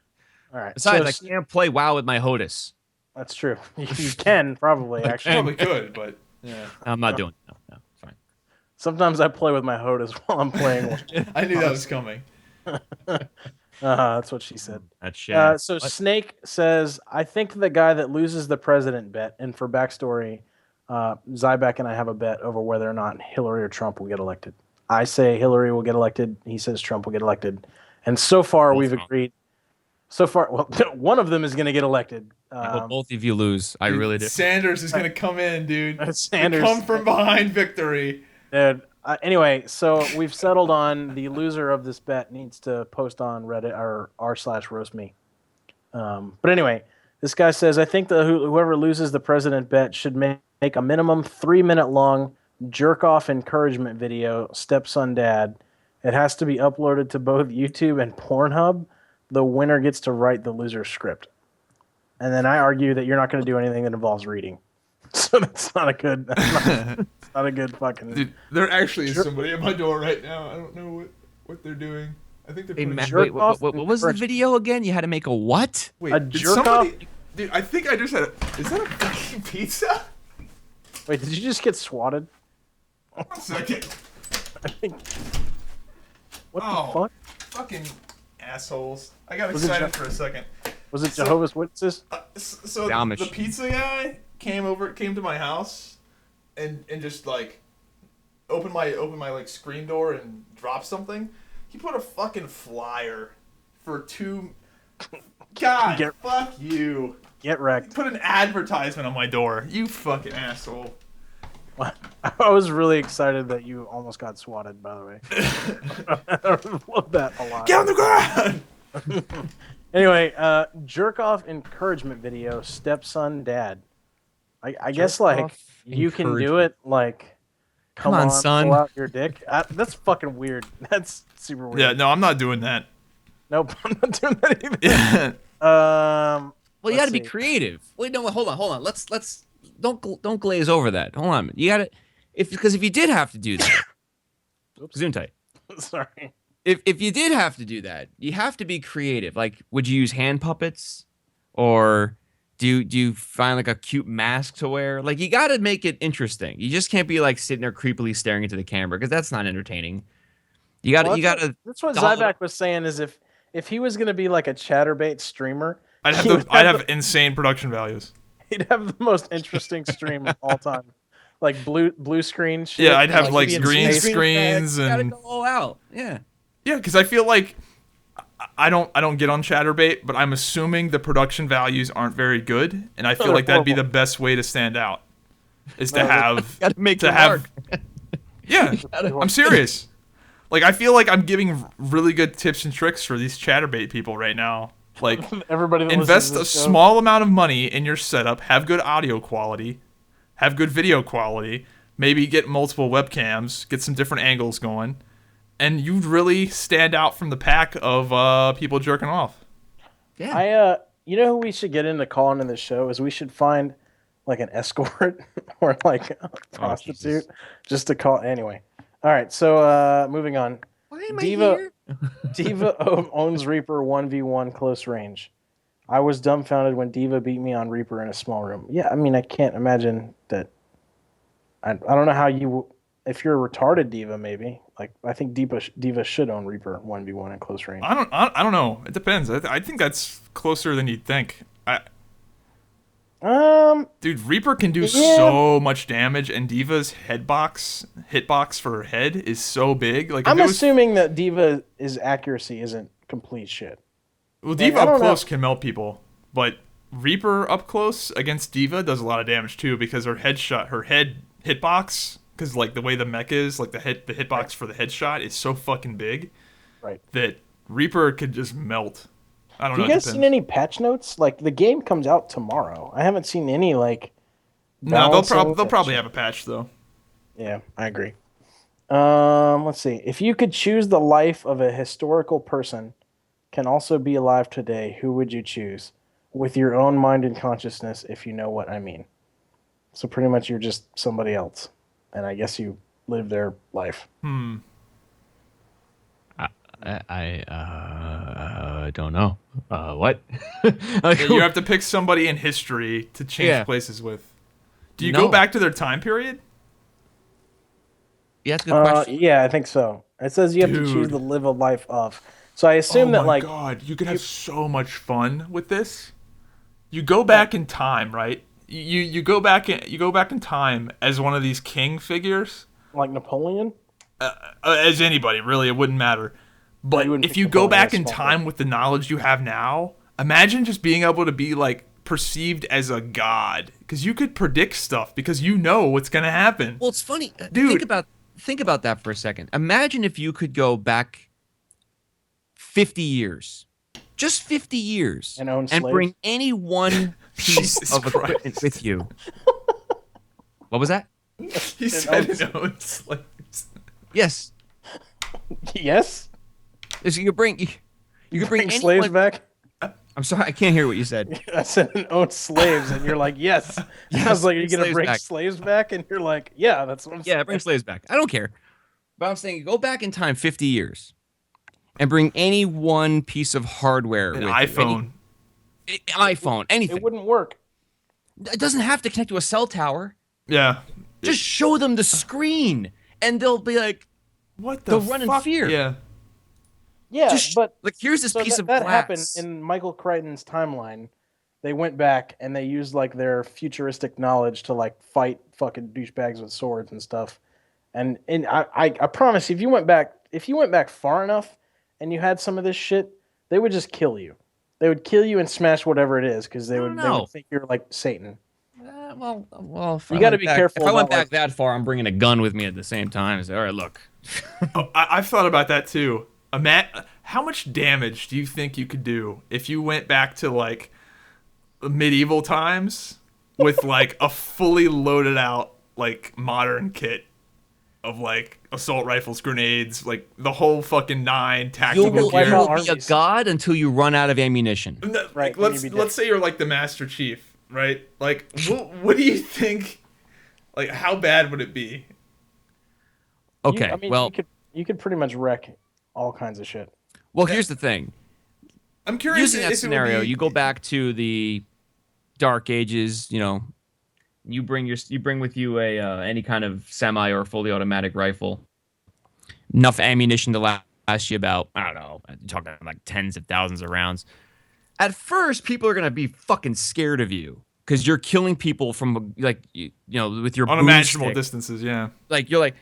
All right. Besides, So I can't play WoW with my HOTUS. that's true. You can probably actually. Probably could, but yeah. I'm not doing it. No, it's fine. Sometimes I play with my HOTUS while I'm playing. I knew that was coming. That's what she said. That's shit. So Snake says, I think the guy that loses the president bet, and for backstory, Zybak and I have a bet over whether or not Hillary or Trump will get elected. I say Hillary will get elected. He says Trump will get elected. And so far, we've agreed. So far, well, one of them is going to get elected. I hope both of you lose. I really do. Sanders is going to come in, dude. Sanders. Come from behind victory. Dude, anyway, so we've settled on the loser of this bet needs to post on Reddit or r/roastme. But anyway, this guy says, I think whoever loses the president bet should make a minimum 3-minute long jerk off encouragement video, stepson dad. It has to be uploaded to both YouTube and Pornhub. The winner gets to write the loser script. And then I argue that you're not going to do anything that involves reading. So that's not a good. It's not a good fucking. Dude, there actually is somebody at my door right now. I don't know what they're doing. I think they're Hey, putting Matt, jerk wait, off what was the video again? You had to make a what? Wait, a did jerk somebody? off? Dude, I think I just had. Is that a fucking pizza? Wait, did you just get swatted? 1 second. I think. What Oh. the fuck? Fucking assholes! I got Was it excited for a second. Was it Jehovah's Witnesses? So The Amish. the pizza guy came to my house, and just like opened my like screen door and dropped something. He put a fucking flyer for two God, fuck you. Get wrecked. Put an advertisement on my door. You fucking asshole. I was really excited that you almost got swatted, by the way. I love that a lot. Get on the ground! Anyway, jerk off encouragement video, stepson dad. I guess like you can do it like come on, son. Pull out your dick. That's fucking weird. That's super weird. Yeah, no, I'm not doing that. Nope, I'm not doing that either. Yeah. Well, you got to be creative. Wait, no, hold on. Let's don't glaze over that. Hold on. You got to because if you did have to do that, zoom tight. Sorry. If you did have to do that, you have to be creative. Like, would you use hand puppets, or do you find like a cute mask to wear? Like, you got to make it interesting. You just can't be like sitting there creepily staring into the camera because that's not entertaining. You got to. That's what Zybak was saying. Is if he was gonna be like a chatterbait streamer, I'd have insane production values. He'd have the most interesting stream of all time. Like blue screen shit. Yeah, I'd have like green screens and gotta go all out. Yeah. Yeah, because I feel like I don't get on Chatterbait, but I'm assuming the production values aren't very good, and I feel like that'd be the best way to stand out. Is to have Yeah, I'm serious. Like, I feel like I'm giving really good tips and tricks for these Chatterbait people right now. Like, everybody that invest a small amount of money in your setup, have good audio quality, have good video quality, maybe get multiple webcams, get some different angles going, and you'd really stand out from the pack of people jerking off. Yeah. You know who we should get into calling in the show is we should find like an escort or like a prostitute just to call. Anyway. All right, so moving on. Why am I here? Diva owns Reaper 1v1 close range. I was dumbfounded when Diva beat me on Reaper in a small room. Yeah, I mean, I can't imagine that. I don't know how you, if you're a retarded Diva, maybe. Like, I think Diva should own Reaper 1v1 in close range. I don't know. It depends. I think that's closer than you'd think. Dude, Reaper can do so much damage, and Diva's hitbox for her head is so big. Like, I'm assuming that Diva's accuracy isn't complete shit. Well, Diva up close can melt people, but Reaper up close against Diva does a lot of damage too because her head hitbox, because like the way the mech is, like the hitbox for the headshot is so fucking big, right? That Reaper could just melt. I don't know. Have you guys seen any patch notes? Like, the game comes out tomorrow. I haven't seen any like. No, they'll probably have a patch though. Yeah, I agree. Let's see. If you could choose the life of a historical person, can also be alive today, who would you choose? With your own mind and consciousness, if you know what I mean. So pretty much you're just somebody else, and I guess you live their life. I don't know. What? You have to pick somebody in history to change places with. Do you go back to their time period? Yeah, that's a good question. Yeah, I think so. It says you have to choose the live a life of. So I assume that like. Oh my god, you could have so much fun with this. You go back in time, right? You go back in time as one of these king figures. Like Napoleon? As anybody, really, it wouldn't matter. But if you go back in time with the knowledge you have now, imagine just being able to be like perceived as a god, because you could predict stuff because you know what's gonna happen. Well, it's funny, dude. Think about that for a second. Imagine if you could go back 50 years, just 50 years, and bring any one piece of equipment with you. What was that? He said and own slaves. Yes. Yes. So you could bring slaves back. I'm sorry, I can't hear what you said. I said and own slaves, and you're like, yes. I was like, are you gonna bring slaves back? And you're like, yeah, that's what I'm saying. Yeah, bring slaves back. I don't care. But I'm saying go back in time 50 years and bring any one piece of hardware. An iPhone. iPhone, anything. It wouldn't work. It doesn't have to connect to a cell tower. Yeah. Just show them the screen, and they'll be like, "What the they'll run in fear." Yeah. Yeah, but like here's this piece of that glass. happened in Michael Crichton's timeline. They went back and they used like their futuristic knowledge to like fight fucking douchebags with swords and stuff. And I promise, if you went back far enough and you had some of this shit, they would just kill you. They would kill you and smash whatever it is because I they don't would know. think you're like Satan. Well, if You I gotta went be back- careful If I went about, back that far, I'm bringing a gun with me at the same time. Say, all right, look. Oh, I've thought about that too. Matt, how much damage do you think you could do if you went back to like medieval times with like a fully loaded out like modern kit of like assault rifles, grenades, like the whole fucking nine You tactical will, wipe gear? out be a armies. god until you run out of ammunition. No, Right, like, then let's you'd be dead. say you're like the Master Chief, right? Like, what do you think? Like, how bad would it be? Okay, well, you could pretty much wreck all kinds of shit. here's the thing. I'm curious. Using that if it would scenario, be- you go back to the Dark Ages. You know, you bring with you a any kind of semi or fully automatic rifle. Enough ammunition to last you about, I don't know, I'm talking like tens of thousands of rounds. At first, people are gonna be fucking scared of you because you're killing people from like you know with your unimaginable boomstick. distances. Yeah. Like you're like,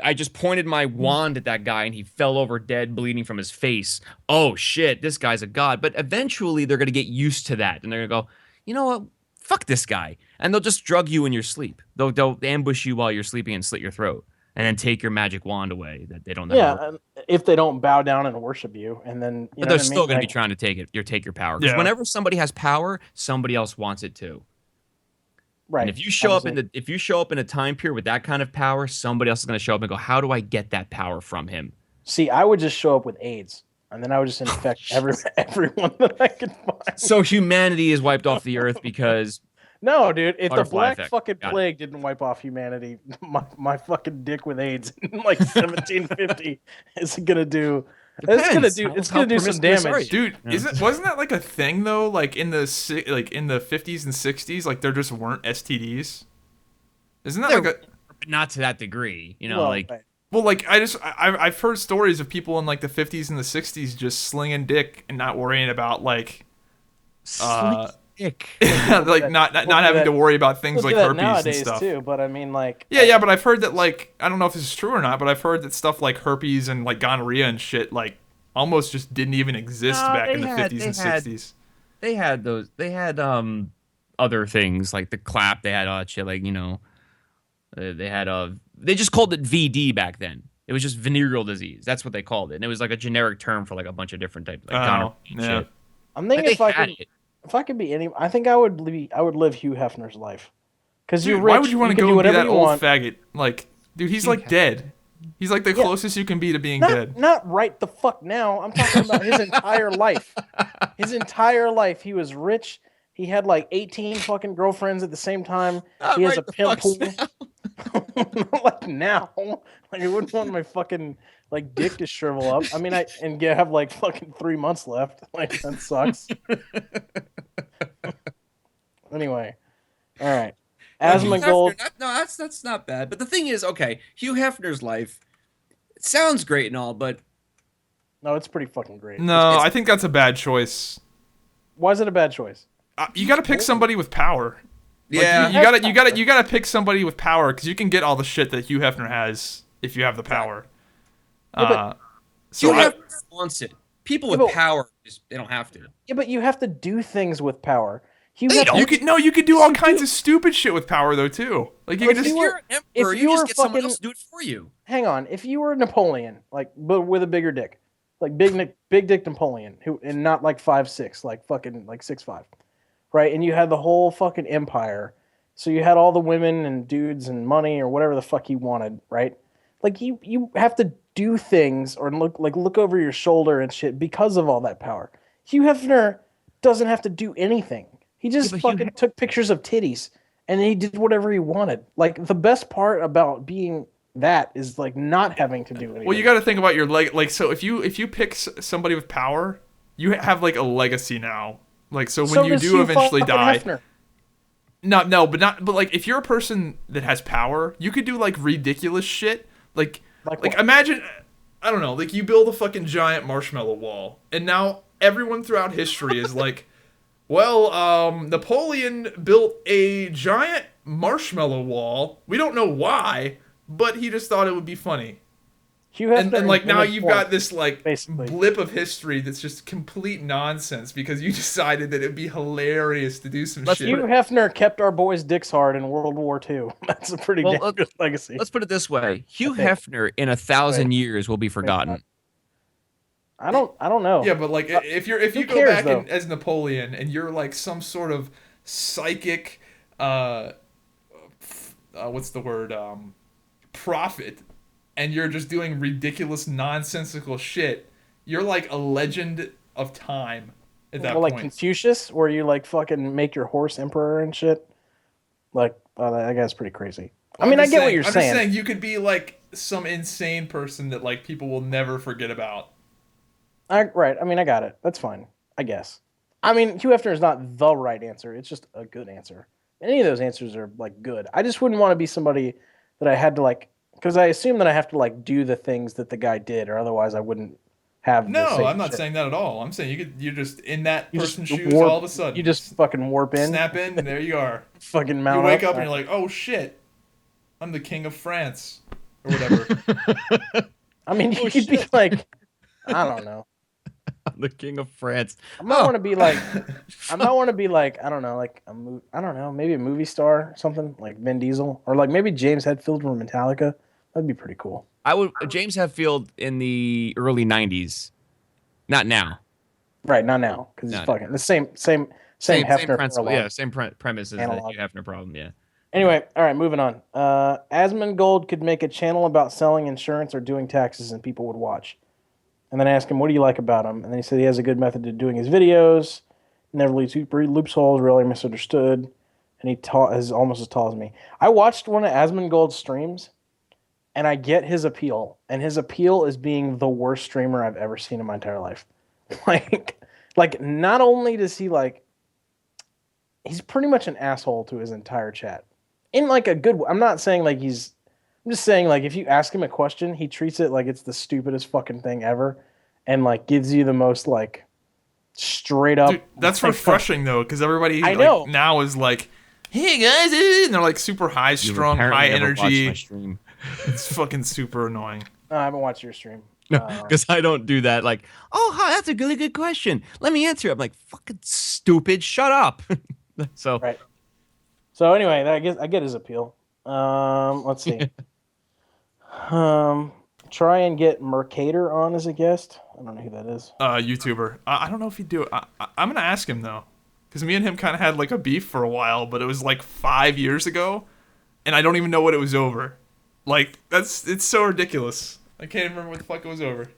I just pointed my wand at that guy and he fell over dead, bleeding from his face. Oh shit, this guy's a god. But eventually they're gonna get used to that and they're gonna go, you know what? Fuck this guy, and they'll just drug you in your sleep. They'll ambush you while you're sleeping and slit your throat, and then take your magic wand away that they don't know. Yeah, and if they don't bow down and worship you, and then But they're still going to be trying to take your power. Because Yeah. whenever somebody has power, somebody else wants it too. right. And if you show up in a time period with that kind of power, somebody else is going to show up and go, "How do I get that power from him?" See, I would just show up with AIDS, and then I would just infect everyone that I could find. So humanity is wiped off the earth because No, dude, if the Butterfly Black effect. fucking Got it. Plague didn't wipe off humanity, my fucking dick with AIDS in like 1750 is gonna do. Depends. It's How gonna do some promiscuous are damage. you? Dude, wasn't that like a thing though? Like in the 50s and 60s, like there just weren't STDs. Isn't that There- like a not to that degree, you know, Well, like right. well, like I've heard stories of people in like the 50s and the 60s just slinging dick and not worrying about like dick. like not having to worry about things Look like at that herpes nowadays and stuff. too, but I mean, like, Yeah, but I've heard that like I don't know if this is true or not, but I've heard that stuff like herpes and like gonorrhea and shit like almost just didn't even exist No, back in the they had- 50s and they had- 60s. They had those. They had other things like the clap. They had shit like they had they just called it VD back then. It was just venereal disease. That's what they called it, and it was like a generic term for like a bunch of different types like gonorrhea and yeah. shit. I'm Like, thinking they had it. if I could be any, I think I would live Hugh Hefner's life, because you're Dude, rich. why would you want to can go do and be whatever that you old want. faggot? Like, dude, he's like dead. He's like the Yeah. closest you can be to being dead. Not right the fuck now. I'm talking about his entire life. His entire life, he was rich. He had like 18 fucking girlfriends at the same time. Not He has right a the pimp fucks pool. now. Like now, like I wouldn't want my fucking like dick to shrivel up. I mean, have like fucking 3 months left. Like that sucks. Anyway, all right. Asmongold. No, that's not bad. But the thing is, okay, Hugh Hefner's life, it sounds great and all, but No, it's pretty fucking great. No, I think that's a bad choice. Why is it a bad choice? You got to pick somebody with power. Like, yeah, you gotta pick somebody with power because you can get all the shit that Hugh Hefner has if you have the power. Yeah, So Hugh Hefner wants it. People with but- power, they don't have to. Yeah, but you have to do things with power. you could do all kinds of stupid shit with power though too. Like you Like, can if just you were- You're an emperor. if You you just were get someone fucking- else to do it for you. Hang on. If you were Napoleon, like, but with a bigger dick, like big dick Napoleon, and not like 5'6", like fucking like 6'5", right? And you had the whole fucking empire, so you had all the women and dudes and money or whatever the fuck you wanted, right? Like you have to do things or look over your shoulder and shit because of all that power. Hugh Hefner doesn't have to do anything. He just but Hugh fucking took pictures of titties and he did whatever he wanted. Like the best part about being that is like not having to do anything. well, you got to think about your like. So if you pick somebody with power, you have like a legacy now. Like so when you does do Hugh eventually fucking die. Hefner. No, but like if you're a person that has power, you could do like ridiculous shit. Like what? imagine, I don't know, like you build a fucking giant marshmallow wall, and now everyone throughout history is like, well, Napoleon built a giant marshmallow wall. We don't know why, but he just thought it would be funny. Hugh Hefner And like now invented you've porn, got this like basically. blip of history that's just complete nonsense because you decided that it'd be hilarious to do some shit. Hugh Hefner kept our boys' dicks hard in World War II. That's a pretty Well, damn good legacy. let's put it this way: Hugh think. Hefner in 1,000 years will be forgotten. I don't know. Yeah, but like if you go cares, back though? as Napoleon and you're like some sort of psychic what's the word prophet, and you're just doing ridiculous nonsensical shit, you're like a legend of time at that Well, like point. Confucius, where you like fucking make your horse emperor and shit. Like, that guy's pretty crazy. I mean, I get what you're I'm saying. just saying you could be like some insane person that like people will never forget about. Right. I mean, I got it. That's fine. I guess. I mean, Hugh Hefner is not the right answer. It's just a good answer. Any of those answers are like good. I just wouldn't want to be somebody that I had to like, because I assume that I have to like do the things that the guy did, or otherwise I wouldn't have. No, the same I'm not shit. saying that at all. I'm saying you're just in that You just person's shoes warp- all of a sudden. You just fucking warp in, snap in, and there you are. fucking mount You wake up up and you're like, oh shit, I'm the king of France, or whatever. I mean, you could be like, I don't know. The king of France. I might want to be like, I might want to be like, I don't know, like I don't know, maybe a movie star or something, like Vin Diesel, or like maybe James Hetfield from Metallica. That'd be pretty cool. I would James Hetfield in the early 90s, not now. Right, not now, because it's fucking the same Hefner principle. parallel. Yeah, same premise as the Analog. Hugh Hefner problem. Yeah. Anyway, all right, moving on. Asmongold could make a channel about selling insurance or doing taxes, and people would watch. And then I asked him, what do you like about him? And then he said he has a good method to doing his videos, never leaves loopholes, rarely misunderstood, and he is almost as tall as me. I watched one of Asmongold's streams, and I get his appeal. And his appeal is being the worst streamer I've ever seen in my entire life. like not only does he like, he's pretty much an asshole to his entire chat. In like a good way. I'm not saying like I'm just saying, like, if you ask him a question, he treats it like it's the stupidest fucking thing ever, and like gives you the most like straight up. Dude, that's refreshing though, because everybody I know. now is like, "Hey guys," and they're like super high strung, high energy. It's fucking super annoying. No, I haven't watched your stream. No, because I don't do that. Like, oh, that's a really good question. Let me answer. I'm like, fucking stupid. Shut up. So right. So anyway, I get his appeal. Let's see. Try and get Mercator on as a guest. I don't know who that is. YouTuber. I don't know if he'd do it. I'm gonna ask him though, because me and him kind of had like a beef for a while, but it was like 5 years ago, and I don't even know what it was over. Like it's so ridiculous. I can't even remember what the fuck it was over.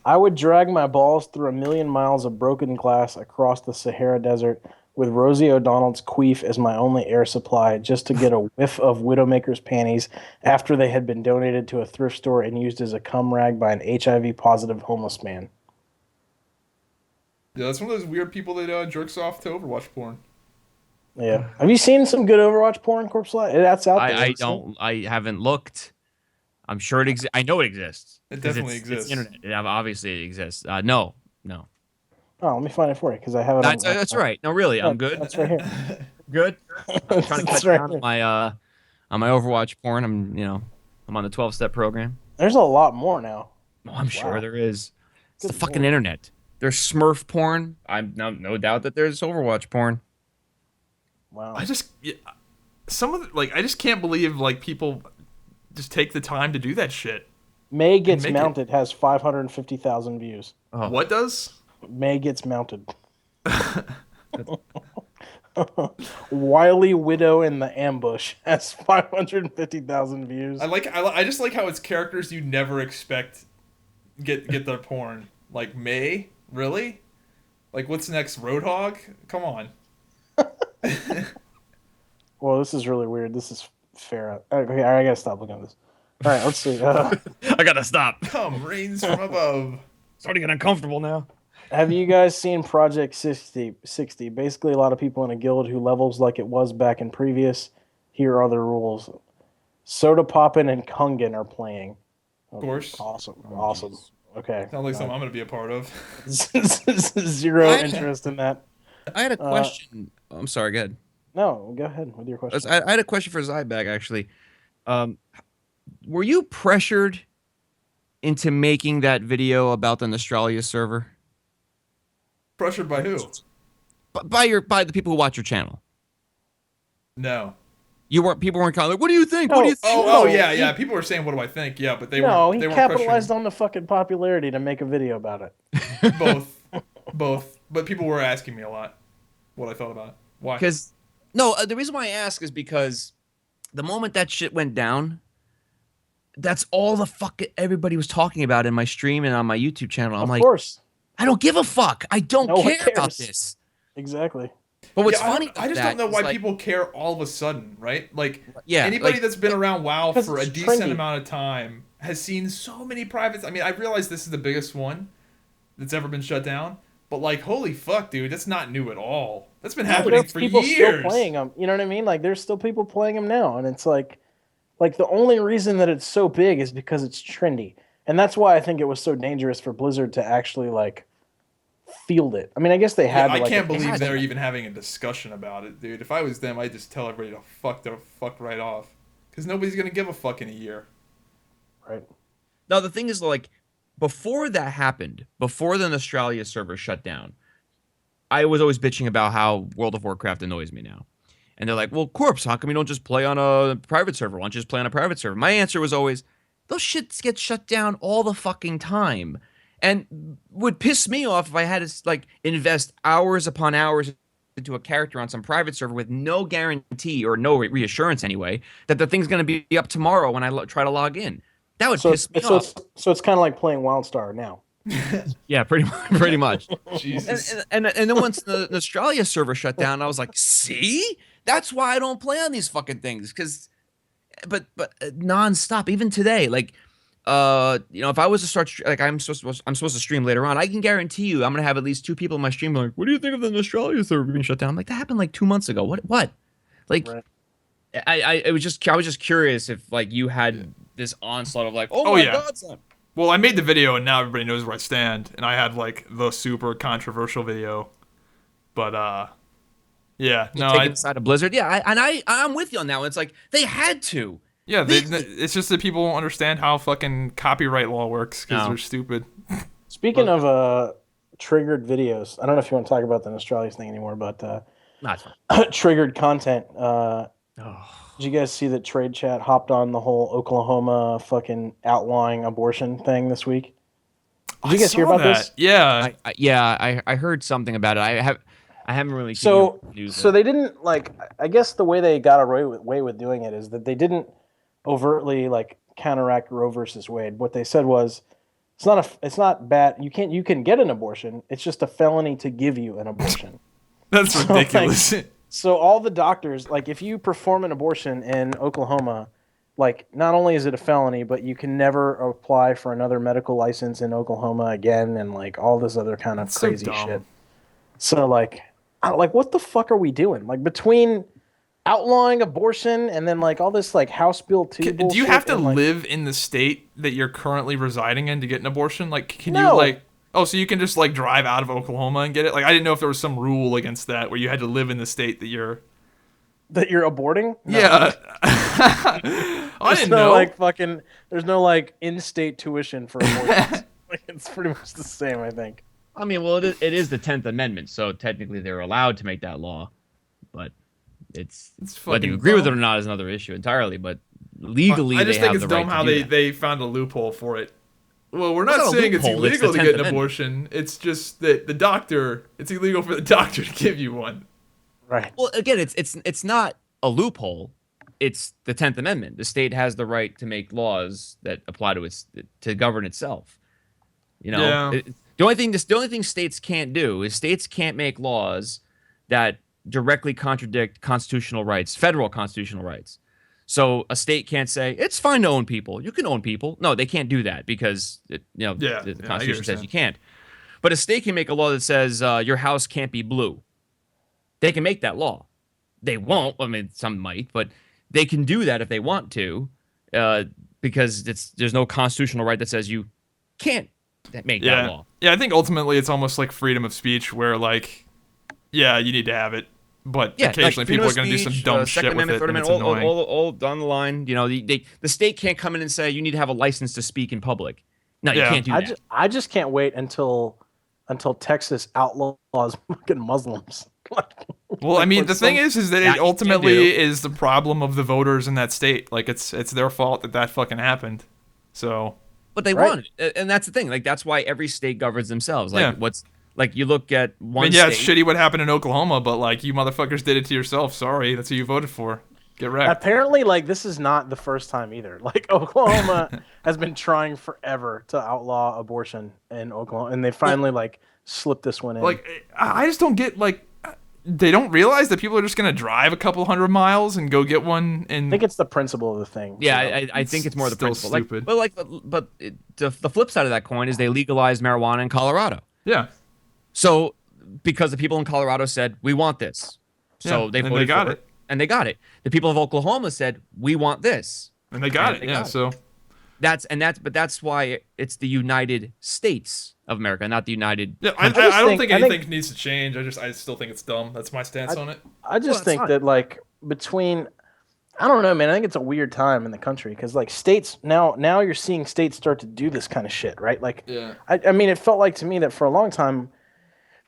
I would drag my balls through 1,000,000 miles of broken glass across the Sahara Desert with Rosie O'Donnell's queef as my only air supply just to get a whiff of Widowmaker's panties after they had been donated to a thrift store and used as a cum rag by an HIV-positive homeless man. Yeah, that's one of those weird people that jerks off to Overwatch porn. Yeah. Have you seen some good Overwatch porn, Corpsealot? That's out there. I haven't looked. I'm sure it exists. I know it exists. It definitely exists. It's internet. Obviously it exists. No. Oh, let me find it for you because I have it. That's right. No, really, I'm good. That's right here. Good. I'm trying to cut down on my Overwatch porn. I'm on the 12-step program. There's a lot more now. Oh, I'm sure there is. It's Good the fucking lord. internet. There's Smurf porn. I'm no doubt that there's Overwatch porn. Wow. I just I just can't believe like people just take the time to do that shit. May Gets make Mounted has 550,000 views. Oh. What does? May Gets Mounted. Wily Widow in the Ambush has 550,000 views. I just like how it's characters you never expect get their porn. Like May, really? Like what's next? Roadhog? Come on. Well, this is really weird. This is fair. Okay, I gotta stop looking at this. All right, let's see. I gotta stop. Come rains from above. Starting to get uncomfortable now. Have you guys seen Project 60? Basically, a lot of people in a guild who levels like it was back in previous. Here are the rules. Soda Poppin' and Kungan are playing. Of course. Awesome. Geez. Okay. Sounds like something I'm gonna be a part of. Zero interest in that. I had a question. I'm sorry, go ahead. No, go ahead with your question. I had a question for Zybak, actually. Were you pressured into making that video about the Australia server? Pressured by who? By the people who watch your channel. No. People weren't kind of like, what do you think? No. What do you think? Oh, yeah. People were saying, what do I think? Yeah, but they weren't. He Weren't capitalized pressuring. on the fucking popularity to make a video about it. Both. But people were asking me a lot what I thought about it. Why? Because the reason why I ask is because the moment that shit went down, that's all the fuck everybody was talking about in my stream and on my YouTube channel. I'm Of like, course. I don't give a fuck. I don't No one care about cares. this. Exactly. But what's Yeah, funny? I just don't know why people care all of a sudden, right? Like, anybody that's been around WoW for a decent amount of time has seen so many privates. I mean, I realize this is the biggest one that's ever been shut down, but like, holy fuck, dude, that's not new at all. That's been happening for people years. Still playing them. You know what I mean? Like, there's still people playing them now, and it's like the only reason that it's so big is because it's trendy, and that's why I think it was so dangerous for Blizzard to actually like field it. I mean, I guess they had. I to, can't believe they're even having a discussion about it, dude. If I was them, I'd just tell everybody to fuck right off, because nobody's gonna give a fuck in a year. Right. No, the thing is, like, before that happened, before the Australia server shut down, I was always bitching about how World of Warcraft annoys me now. And they're like, well, Corpse, how come you don't just play on a private server? Why don't you just play on a private server? My answer was always, those shits get shut down all the fucking time. And would piss me off if I had to, like, invest hours upon hours into a character on some private server with no guarantee or no reassurance anyway that the thing's going to be up tomorrow when I try to log in. That would piss me off. So it's kind of like playing WildStar now. Yeah, pretty much. Jesus. And then once the Australia server shut down, I was like, see? That's why I don't play on these fucking things. But nonstop, even today, like, if I was to start, like, I'm supposed to stream later on, I can guarantee you I'm going to have at least 2 people in my stream like, what do you think of the Australia server being shut down? I'm like, that happened like 2 months ago. What? Like, right. I was just curious if, like, you had this onslaught of like, oh my God, son. Well, I made the video and now everybody knows where I stand, and I had like the super controversial video, but yeah, no, taking the side of Blizzard, yeah, I'm with you on that one. It's like they had to. Yeah, it's just that people won't understand how fucking copyright law works because they're stupid. Speaking of triggered videos, I don't know if you want to talk about the Australia thing anymore, but triggered content. Did you guys see that Trade Chat hopped on the whole Oklahoma fucking outlawing abortion thing this week? Did you guys hear about this? Yeah. I heard something about it. I haven't really seen so news. So they didn't, like, I guess the way they got away with doing it is that they didn't overtly, like, counteract Roe versus Wade. What they said was it's not bad. You can get an abortion. It's just a felony to give you an abortion. That's ridiculous. So all the doctors, like, if you perform an abortion in Oklahoma, like, not only is it a felony, but you can never apply for another medical license in Oklahoma again, and like all this other kind of crazy shit. So like what the fuck are we doing? Like, between outlawing abortion and then like all this like House Bill 2 bullshit. Do you have to like, live in the state that you're currently residing in to get an abortion? Like, can No. you like? Oh, so you can just like drive out of Oklahoma and get it? Like, I didn't know if there was some rule against that where you had to live in the state that you're aborting? No. Yeah. I didn't know. Like, fucking, there's no like in-state tuition for abortions. Like, it's pretty much the same, I think. I mean, well, it is the 10th Amendment, so technically they're allowed to make that law, but it's whether you agree with it or not is another issue entirely. But legally, I just think it's the dumb right how to they found a loophole for it. Well, we're It's not not a saying it's loophole, it's illegal the to get 10th an abortion. It's just that it's illegal for the doctor to give you one. Right. Well, again, it's not a loophole. It's the 10th Amendment. The state has the right to make laws that apply to govern itself. You know, Yeah. The only thing states can't do is states can't make laws that directly contradict constitutional rights, federal constitutional rights. So a state can't say it's fine to own people. You can own people. No, they can't do that because the Constitution says you can't. But a state can make a law that says your house can't be blue. They can make that law. They won't. I mean, some might, but they can do that if they want to, because there's no constitutional right that says you can't make that law. Yeah, I think ultimately it's almost like freedom of speech, where like, yeah, you need to have it. But occasionally like people are going to do some dumb shit with it, and it's annoying. All down the line, you know, the state can't come in and say you need to have a license to speak in public. No, you Yeah. can't do that. I just can't wait until Texas outlaws fucking Muslims. Well, I mean, the thing is that that it you can ultimately do. is the problem of the voters in that state. Like, it's their fault that fucking happened. So, But they Right. want it, and that's the thing. Like that's why every state governs themselves. Like Yeah. what's like you look at I one mean, yeah, it's state. shitty what happened in Oklahoma, but like, you motherfuckers did it to yourself. Sorry, that's who you voted for. Get wrecked. Apparently, like this is not the first time either. Like Oklahoma has been trying forever to outlaw abortion in Oklahoma, and they finally like slipped this one in. Like, I just don't get, like, they don't realize that people are just gonna drive a couple hundred miles and go get one. And I think it's the principle of the thing. Yeah, you know? I think it's more the still principle. stupid. The flip side of that coin is they legalized marijuana in Colorado. yeah, So because the people in Colorado said we want this, so Yeah, they and voted they got for it. and they got it. The people of Oklahoma said we want this. and they got And it. they Yeah, got it. so That's why it's the United States of America, not the United. yeah, I just don't think- think I think- anything needs to change. I still think it's dumb. That's my stance on it. I just Well, it's think not. that like between, I don't know, man. I think it's a weird time in the country because like states now you're seeing states start to do this kind of shit, right? Like, Yeah. I mean, it felt like to me that for a long time,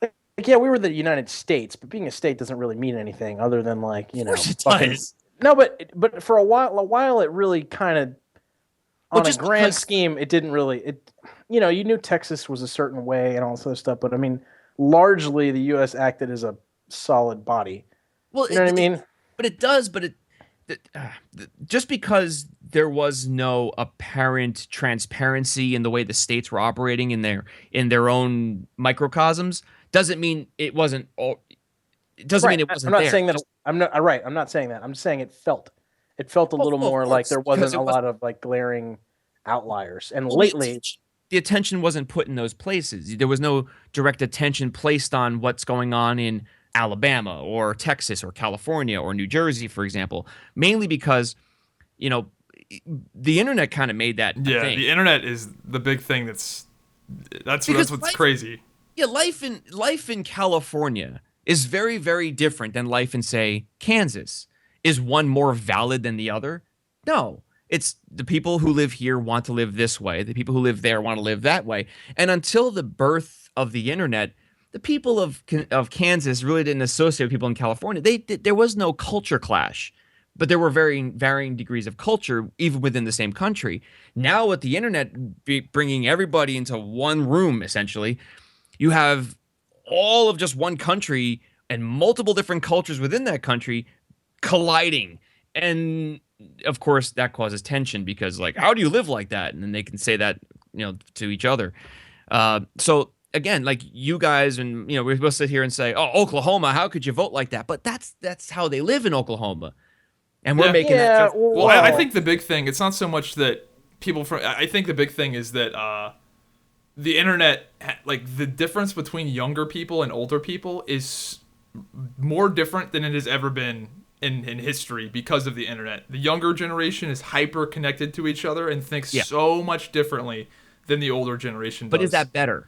like yeah, we were the United States, but being a state doesn't really mean anything other than like you know, course it fucking- does. No, but for a while it really kind of Well, on a just grand because- scheme, it didn't really you know, you knew Texas was a certain way and all this other stuff, but I mean, largely the U.S. acted as a solid body. Well, You know what I mean? But it does. Just because there was no apparent transparency in the way the states were operating in their own microcosms doesn't mean it wasn't. It doesn't mean it wasn't. I'm not there. saying that. I'm not right. I'm not saying that. I'm saying it felt. It felt a little well, of more like course, there because wasn't it a was- lot of like glaring outliers. And Well, lately, the attention wasn't put in those places. There was no direct attention placed on what's going on in Alabama or Texas or California or New Jersey, for example, mainly because, you know, the internet kind of made that a Yeah, thing. the internet is the big thing. That's Because what's life- crazy. Yeah, life in California is very, very different than life in, say, Kansas. Is one more valid than the other? No. It's the people who live here want to live this way. The people who live there want to live that way. And until the birth of the internet, the people of Kansas really didn't associate with people in California. There was no culture clash, but there were varying degrees of culture even within the same country. Now with the internet bringing everybody into one room, essentially, you have all of just one country and multiple different cultures within that country colliding. And of course that causes tension because like, how do you live like that? And then they can say that, you know, to each other. So again, like you guys and, you know, we're supposed to sit here and say, oh, Oklahoma, how could you vote like that? But that's how they live in Oklahoma. And we're Yeah. making Yeah, that. Well, I think the big thing, it's not so much that people from, I think the big thing is that the internet, like the difference between younger people and older people is more different than it has ever been in history because of the internet. The younger generation is hyper connected to each other and thinks so much differently than the older generation does. But is that better?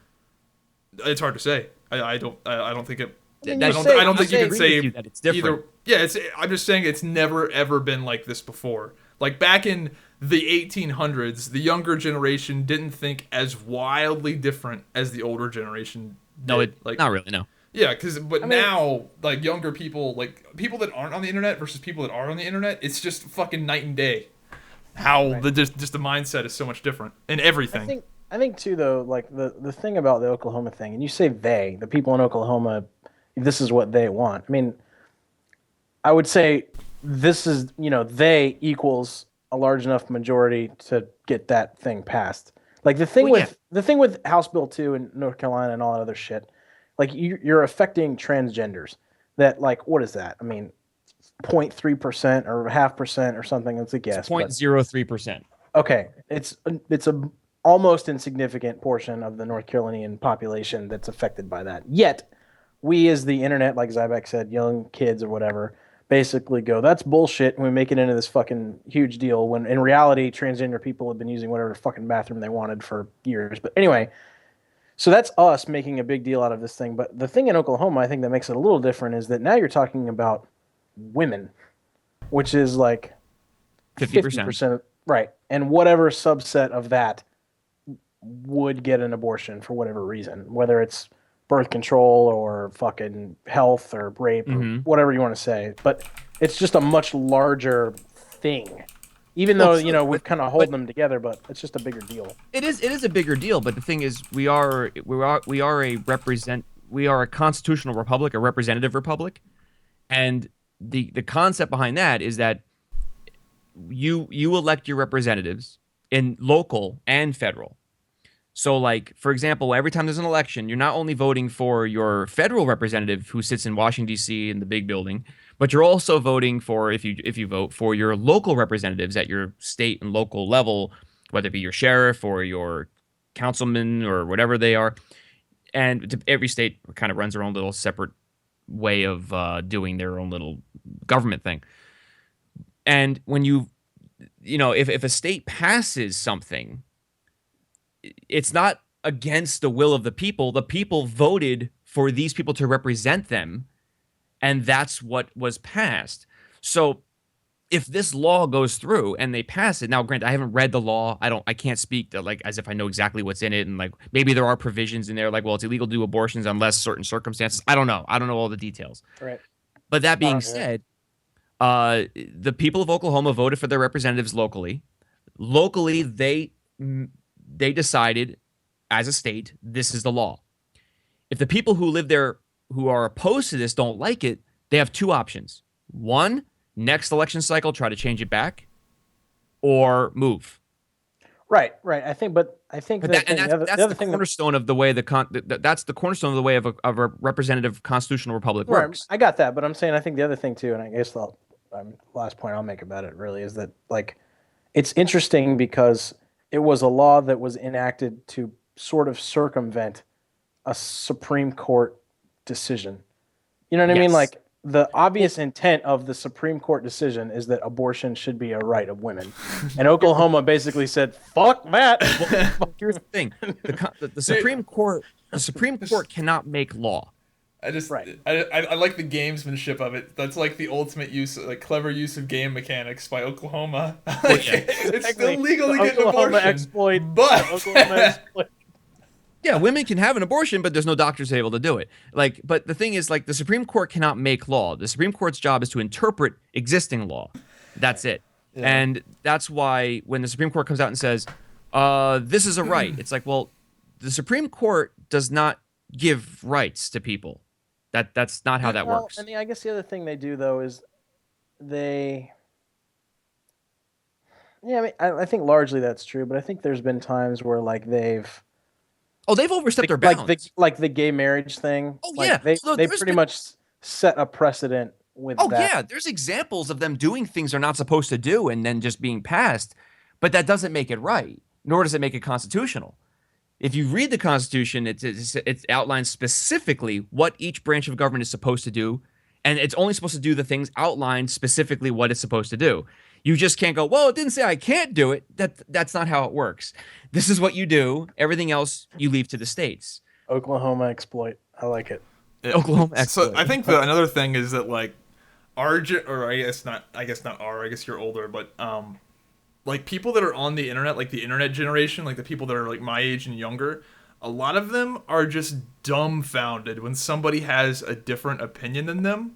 It's hard to say. I don't think it. I mean, I you don't, say- I don't think you say- can agree with say you that it's different. I'm just saying it's never ever been like this before. Like back in the 1800s, the younger generation didn't think as wildly different as the older generation did. No, like not really. No. yeah, but mean- now like younger people, like people that aren't on the internet versus people that are on the internet, it's just fucking night and day. How Right. just the mindset is so much different in everything. I think too though, like the thing about the Oklahoma thing, and you say the people in Oklahoma, this is what they want. I mean, I would say this is, you know, they equals a large enough majority to get that thing passed. Like the thing Well, the thing with House Bill 2 in North Carolina and all that other shit, like you're affecting transgenders. That like what is that? I mean, 0.3% or 0.5% or something. That's a guess. but- 0.03%. Okay, it's a almost insignificant portion of the North Carolinian population that's affected by that. Yet, we as the internet, like Zybak said, young kids or whatever, basically go, that's bullshit, and we make it into this fucking huge deal when in reality, transgender people have been using whatever fucking bathroom they wanted for years. But anyway, so that's us making a big deal out of this thing. But the thing in Oklahoma, I think that makes it a little different is that now you're talking about women, which is like 50%. 50%, right? And whatever subset of that would get an abortion for whatever reason, whether it's birth control or fucking health or rape or Mm-hmm. whatever you want to say. But it's just a much larger thing. Even Well, though, true, we've kind of holding them together, but it's just a bigger deal. it is a bigger deal. But the thing is, we are a constitutional republic, a representative republic, and the concept behind that is that you elect your representatives in local and federal. So, like, for example, every time there's an election, you're not only voting for your federal representative who sits in Washington, D.C. in the big building, but you're also voting for, if you vote, for your local representatives at your state and local level, whether it be your sheriff or your councilman or whatever they are. And every state kind of runs their own little separate way of doing their own little government thing. And when if a state passes something, it's not against the will of the people. The people voted for these people to represent them, and that's what was passed. So if this law goes through and they pass it, now granted, I haven't read the law. I can't speak to, like, as if I know exactly what's in it, and like maybe there are provisions in there like, well, it's illegal to do abortions unless certain circumstances. I don't know all the details. Right. But that being said, the people of Oklahoma voted for their representatives locally. Locally, they decided as a state, this is the law. If the people who live there who are opposed to this don't like it, they have two options. One, next election cycle, try to change it back, or move. Right. I think That's the cornerstone of the way that's the cornerstone of the way of a representative constitutional republic works. I got that, but I'm saying I think the other thing too, and I guess the last point I'll make about it really is that, like, it's interesting because it was a law that was enacted to sort of circumvent a Supreme Court decision. You know what I mean? Like, the obvious intent of the Supreme Court decision is that abortion should be a right of women. And Oklahoma basically said, fuck that. Well, here's the thing. The Supreme Court cannot make law. I like the gamesmanship of it. That's like the ultimate clever use of game mechanics by Oklahoma. It's still legal to get an abortion, but yeah, women can have an abortion, but there's no doctors able to do it. Like, but the thing is, like, the Supreme Court cannot make law. The Supreme Court's job is to interpret existing law. That's it. Yeah. And that's why when the Supreme Court comes out and says, this is a right, it's like, well, the Supreme Court does not give rights to people. That's not how that works. I mean, I guess the other thing they do, though, is I mean, I think largely that's true, but I think there's been times where, like, they've overstepped their bounds. Like the gay marriage thing. Oh, like, yeah. They pretty much set a precedent with that. Oh, yeah. There's examples of them doing things they're not supposed to do and then just being passed, but that doesn't make it right, nor does it make it constitutional. If you read the Constitution, it outlines specifically what each branch of government is supposed to do, and it's only supposed to do the things outlined specifically what it's supposed to do. You just can't go, well, it didn't say I can't do it. That's not how it works. This is what you do. Everything else you leave to the states. Oklahoma exploit. I like it. Yeah. Oklahoma exploit. So I think another thing is that, like, I guess you're older, but like, people that are on the internet, like the internet generation, like the people that are like my age and younger, a lot of them are just dumbfounded when somebody has a different opinion than them.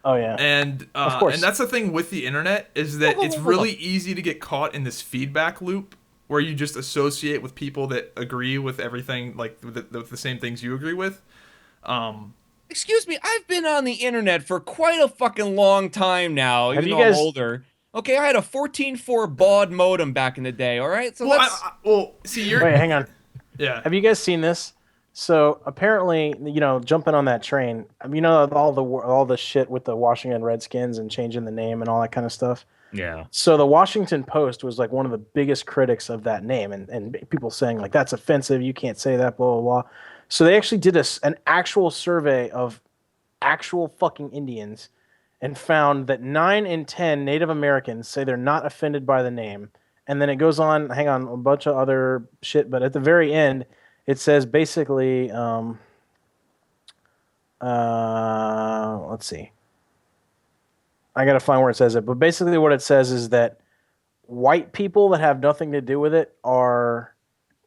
Oh yeah. And of course. And that's the thing with the internet, is that it's really easy to get caught in this feedback loop where you just associate with people that agree with everything, like with the same things you agree with. Excuse me, I've been on the internet for quite a fucking long time now, even though I'm older. Okay, I had a 14.4 baud modem back in the day, all right? So Wait, hang on. Yeah. Have you guys seen this? So apparently, jumping on that train, all the shit with the Washington Redskins and changing the name and all that kind of stuff. Yeah. So the Washington Post was like one of the biggest critics of that name, and people saying, like, that's offensive, you can't say that, blah, blah, blah. So they actually did an actual survey of actual fucking Indians and found that 9 in 10 Native Americans say they're not offended by the name. And then it goes on, hang on, a bunch of other shit, but at the very end, it says basically, let's see. I got to find where it says it. But basically what it says is that white people that have nothing to do with it are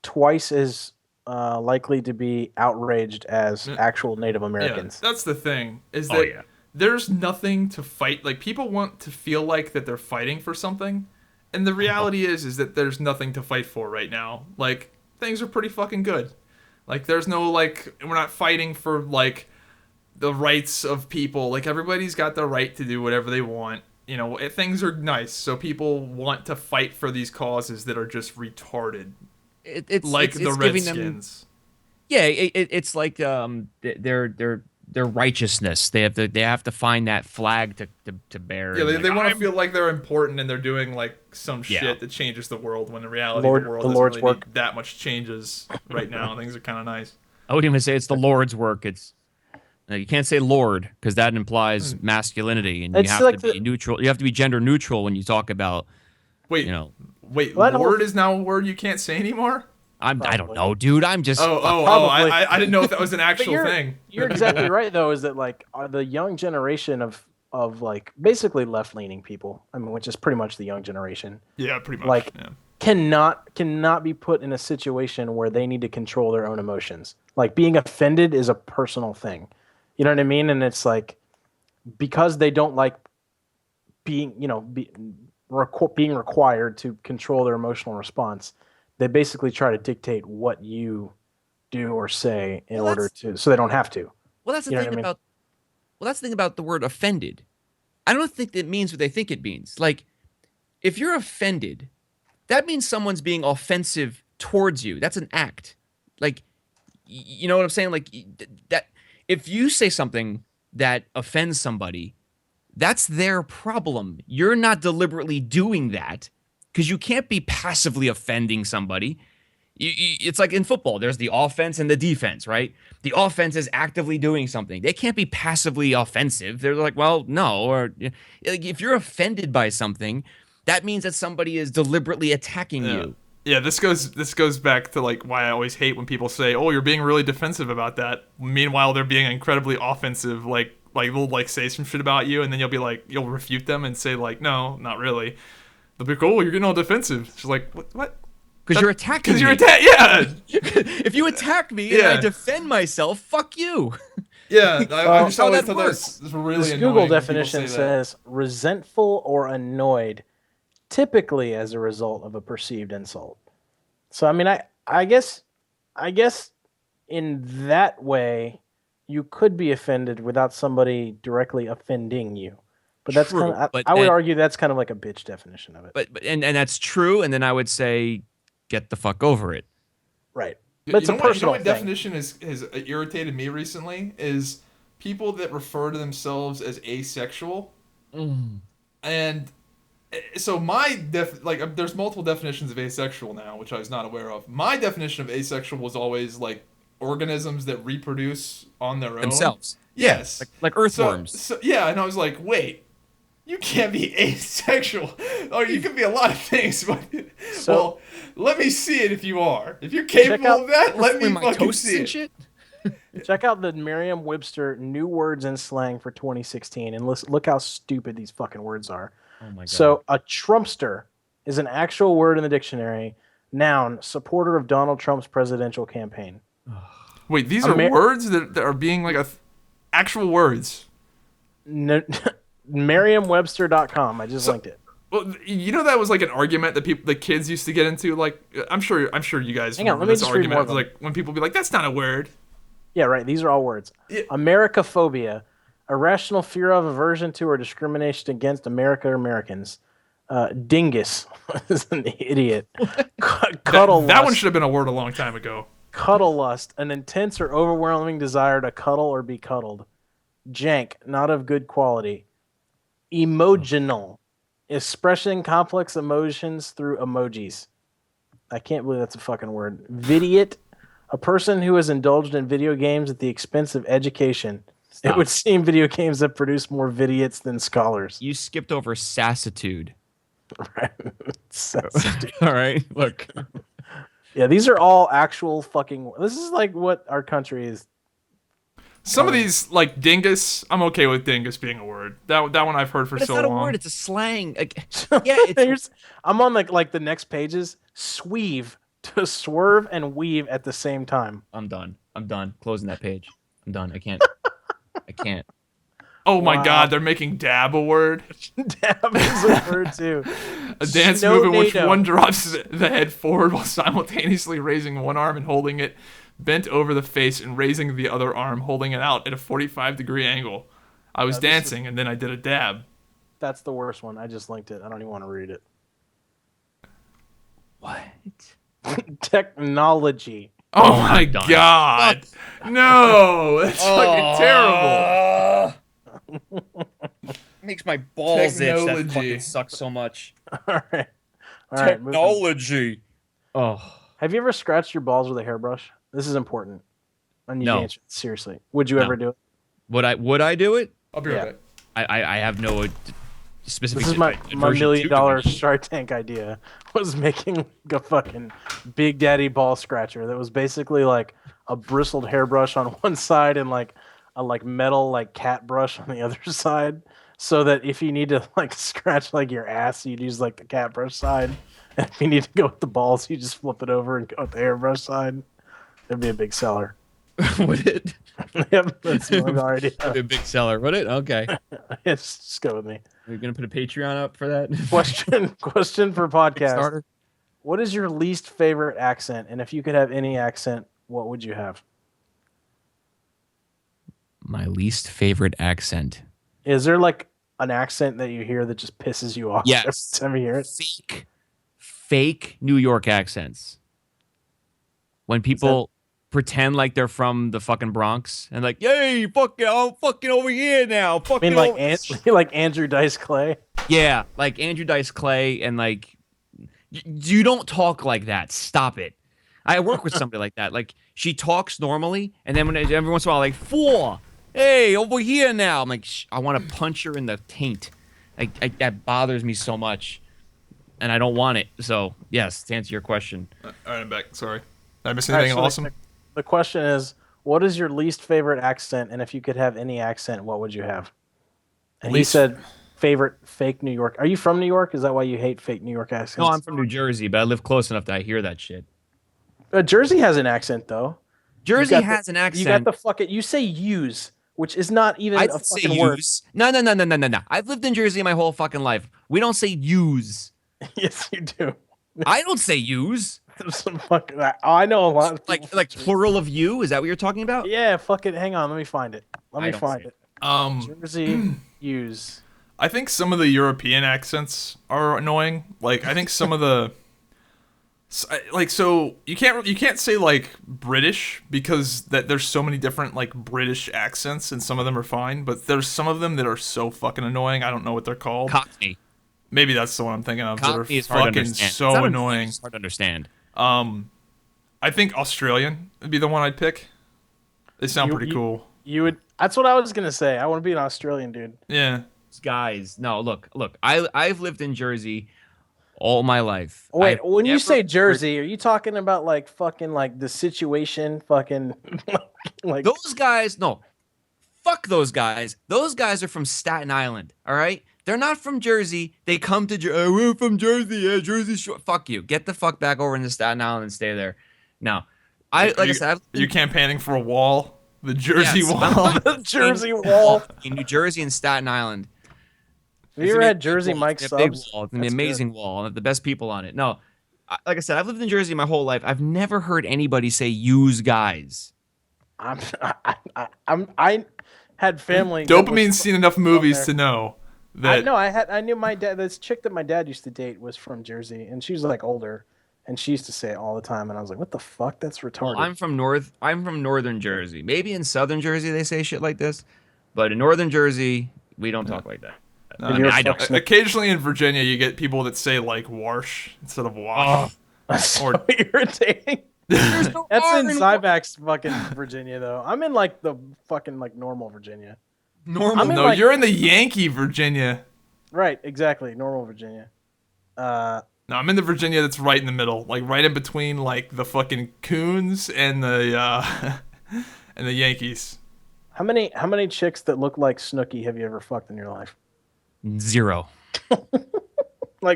twice as likely to be outraged as Yeah, actual Native yeah, Americans. that's the thing. Is Oh that yeah. there's nothing to fight. Like people want to feel like that they're fighting for something, and the reality is that there's nothing to fight for right now. Like things are pretty fucking good. Like there's no like we're not fighting for like the rights of people. Like everybody's got the right to do whatever they want. You know, things are nice, so people want to fight for these causes that are just retarded, like the It's giving them. Redskins. Yeah, it's like their righteousness. They have to find that flag to bear. Yeah, And they like, want to feel like they're important and they're doing like some Yeah. shit that changes the world. When in reality, Lord- the world the doesn't Lord's really work. need that much changes right now. Things are kind of nice. I wouldn't even say it's the Lord's work. It's you can't say Lord because that implies masculinity, and you It's have like to be neutral. You have to be gender neutral when you talk about, Wait, you know. wait, Well, I don't- Lord is now a word you can't say anymore. I don't Probably. know, dude. I'm just. Probably. I didn't know if that was an But actual thing. you're exactly right though. Is that like the young generation of like basically left leaning people? I mean, which is pretty much the young generation. Yeah, pretty much. Like yeah. cannot be put in a situation where they need to control their own emotions. Like being offended is a personal thing. You know what I mean? And it's like because they don't like being, being required to control their emotional response, they basically try to dictate what you do or say in Well, order to, so they don't have to. Well, that's the You know thing what I mean? about. Well, that's the thing about the word offended. I don't think it means what they think it means. Like, if you're offended, that means someone's being offensive towards you. That's an act. Like, you know what I'm saying? Like that. If you say something that offends somebody, that's their problem. You're not deliberately doing that because you can't be passively offending somebody. It's like in football, there's the offense and the defense, right? The offense is actively doing something. They can't be passively offensive. They're like, well, no. Or like, if you're offended by something, that means that somebody is deliberately attacking Yeah. you. Yeah, this goes back to like why I always hate when people say, "Oh, you're being really defensive about that." Meanwhile, they're being incredibly offensive. Like they'll like say some shit about you, and then you'll refute them and say like, "No, not really." They'll be like, "Oh, you're getting all defensive." She's like, "What? What?" Because you're attacking me. Yeah, If you attack me and Yeah. I defend myself, fuck you. yeah. I just how always that thought works. that's really This annoying. Google when people definition say that. says resentful or annoyed, typically as a result of a perceived insult. So I mean, I guess in that way, you could be offended without somebody directly offending you. But that's True, kind of but I would then- argue that's kind of like a bitch definition of it. But and that's true. And then I would say, get the fuck over it. Right. You But it's a know what- personal what thing. definition has irritated me recently is people that refer to themselves as asexual. And so there's multiple definitions of asexual now, which I was not aware of. My definition of asexual was always like organisms that reproduce on their own Themselves. Yes, Like earthworms. So yeah, and I was like, wait, you can't be asexual, or you can be a lot of things. But So- well, let me see it if you are. If you're capable out- of that, let me With fucking mitosis see and it. shit. Check out the Merriam-Webster new words and slang for 2016 and look how stupid these fucking words are. Oh my god. So a Trumpster is an actual word in the dictionary. Noun, supporter of Donald Trump's presidential campaign. Wait, these are words that are being like actual words. Merriam-Webster.com. I just linked it. Well, you know that was like an argument that the kids used to get into. Like, I'm sure you guys Hang on, remember let me this just read argument. more of them. Like when people be like, "That's not a word." Yeah, right. These are all words. Yeah. Americaphobia, irrational fear of, aversion to, or discrimination against America or Americans. Dingus is an idiot. Cuddle That one lust. should have been a word a long time ago. Cuddle lust, an intense or overwhelming desire to cuddle or be cuddled. Jank, not of good quality. Emotional, expressing complex emotions through emojis. I can't believe that's a fucking word. Vidiot, a person who has indulged in video games at the expense of education. Stop. It would seem video games have produced more vidiots than scholars. You skipped over sassitude. Right. All right, look. Yeah, these are all actual fucking. This is like what our country is. Some of these, like dingus, I'm okay with dingus being a word. That one I've heard for But it's so not a long. word. It's a slang. Like, yeah, it's I'm on like the next pages. Sweeve, to swerve and weave at the same time. I'm done. I'm done. Closing that page. I'm done. I can't. I can't. Oh my Wow. god, they're making dab a word. Dab is a word too. A dance move in which Snow-nado. one drops the head forward while simultaneously raising one arm and holding it bent over the face and raising the other arm, holding it out at a 45-degree angle. I was dancing and then I did a dab. That's the worst one. I just linked it. I don't even want to read it. What? Technology. Oh my done. god. No, that's fucking terrible. Makes my balls itch. That Technology. fucking sucks so much. All right. All right. moving on. Technology. Oh. Have you ever scratched your balls with a hairbrush? This is important. I need you No. to answer it seriously. Would you No. ever do it? Would I do it? I'll be right Yeah. back. I have no specific. This is my aversion $1 to million them. Shark Tank idea. Was making a fucking Big Daddy ball scratcher that was basically like a bristled hairbrush on one side and like a metal cat brush on the other side, so that if you need to scratch your ass, you'd use the cat brush side, and if you need to go with the balls, you just flip it over and go with the hairbrush side. It'd be a big seller. Would it? Yep, that's my idea. Would be a big seller. Would it? Okay. Just go with me. Are you gonna put a Patreon up for that? Question for podcast. Starter. What is your least favorite accent? And if you could have any accent, what would you have? My least favorite accent. Is there an accent that you hear that just pisses you off Yes. every time you hear it? Fake New York accents. When people pretend like they're from the fucking Bronx and yay, fucking, I'm fucking over here now. I Fucking mean, like Andrew Dice Clay. yeah, like Andrew Dice Clay, and you don't talk like that. Stop it. I work with somebody like that. She talks normally, and then every once in a while, four, hey, over here now. I'm like, I want to punch her in the taint. That bothers me so much, and I don't want it. So yes, to answer your question. All right, I'm back. Sorry. Did I miss anything awesome? The question is, what is your least favorite accent? And if you could have any accent, what would you have? And he said favorite fake New York. Are you from New York? Is that why you hate fake New York accents? No, I'm from New Jersey, but I live close enough that I hear that shit. Jersey has an accent, though. Jersey has an accent. You got the fucking. You say use, which is not even I a don't say fucking word. use. No. I've lived in Jersey my whole fucking life. We don't say use. Yes, you do. I don't say use. There's some fucking. I know a lot of people. Like plural of you. Is that what you're talking about? Yeah, fucking. Hang on, let me find it. Let me don't find see it. Jersey use. I think some of the European accents are annoying. I think some of the so you can't say British because there's so many different British accents and some of them are fine, but there's some of them that are so fucking annoying. I don't know what they're called. Cockney. Maybe that's the one I'm thinking of. Cockney is that are hard to fucking understand. so It's not annoying. It's hard to understand. I think Australian would be the one I'd pick. They sound pretty cool. You would. That's what I was gonna say. I want to be an Australian dude. Yeah. Guys, no, look. I've lived in Jersey all my life. Wait, I've when you never say Jersey, are you talking about fucking the situation, fucking those guys, no. Fuck those guys. Those guys are from Staten Island, all right? They're not from Jersey. They come to Jersey. We're from Jersey. Yeah, Jersey Shore. Fuck you. Get the fuck back over into Staten Island and stay there. No. I said, are you campaigning for a wall? The Jersey Yes, wall? the Jersey wall? in New Jersey and Staten Island. Have you ever had Jersey Mike It's a big subs? wall. It's an That's amazing wall. And the best people on it. No, like I said, I've lived in Jersey my whole life. I've never heard anybody say "use guys." I had family. Dopamine's seen enough movies to know that. I knew my dad. This chick that my dad used to date was from Jersey, and she was older, and she used to say it all the time, and I was like, "What the fuck? That's retarded." Well, I'm from northern Jersey. Maybe in southern Jersey they say shit like this, but in northern Jersey we don't talk like that. I don't. Occasionally in Virginia, you get people that say "warsh" instead of "wash." That's so irritating. There's no That's R in in Zybak's fucking Virginia, though. I'm in the fucking normal Virginia. normal. I'm in, No, you're in the Yankee Virginia. Right, exactly, normal Virginia. No, I'm in the Virginia that's right in the middle, right in between the fucking Coons and the and the Yankees. How many chicks that look like Snooki have you ever fucked in your life? 0.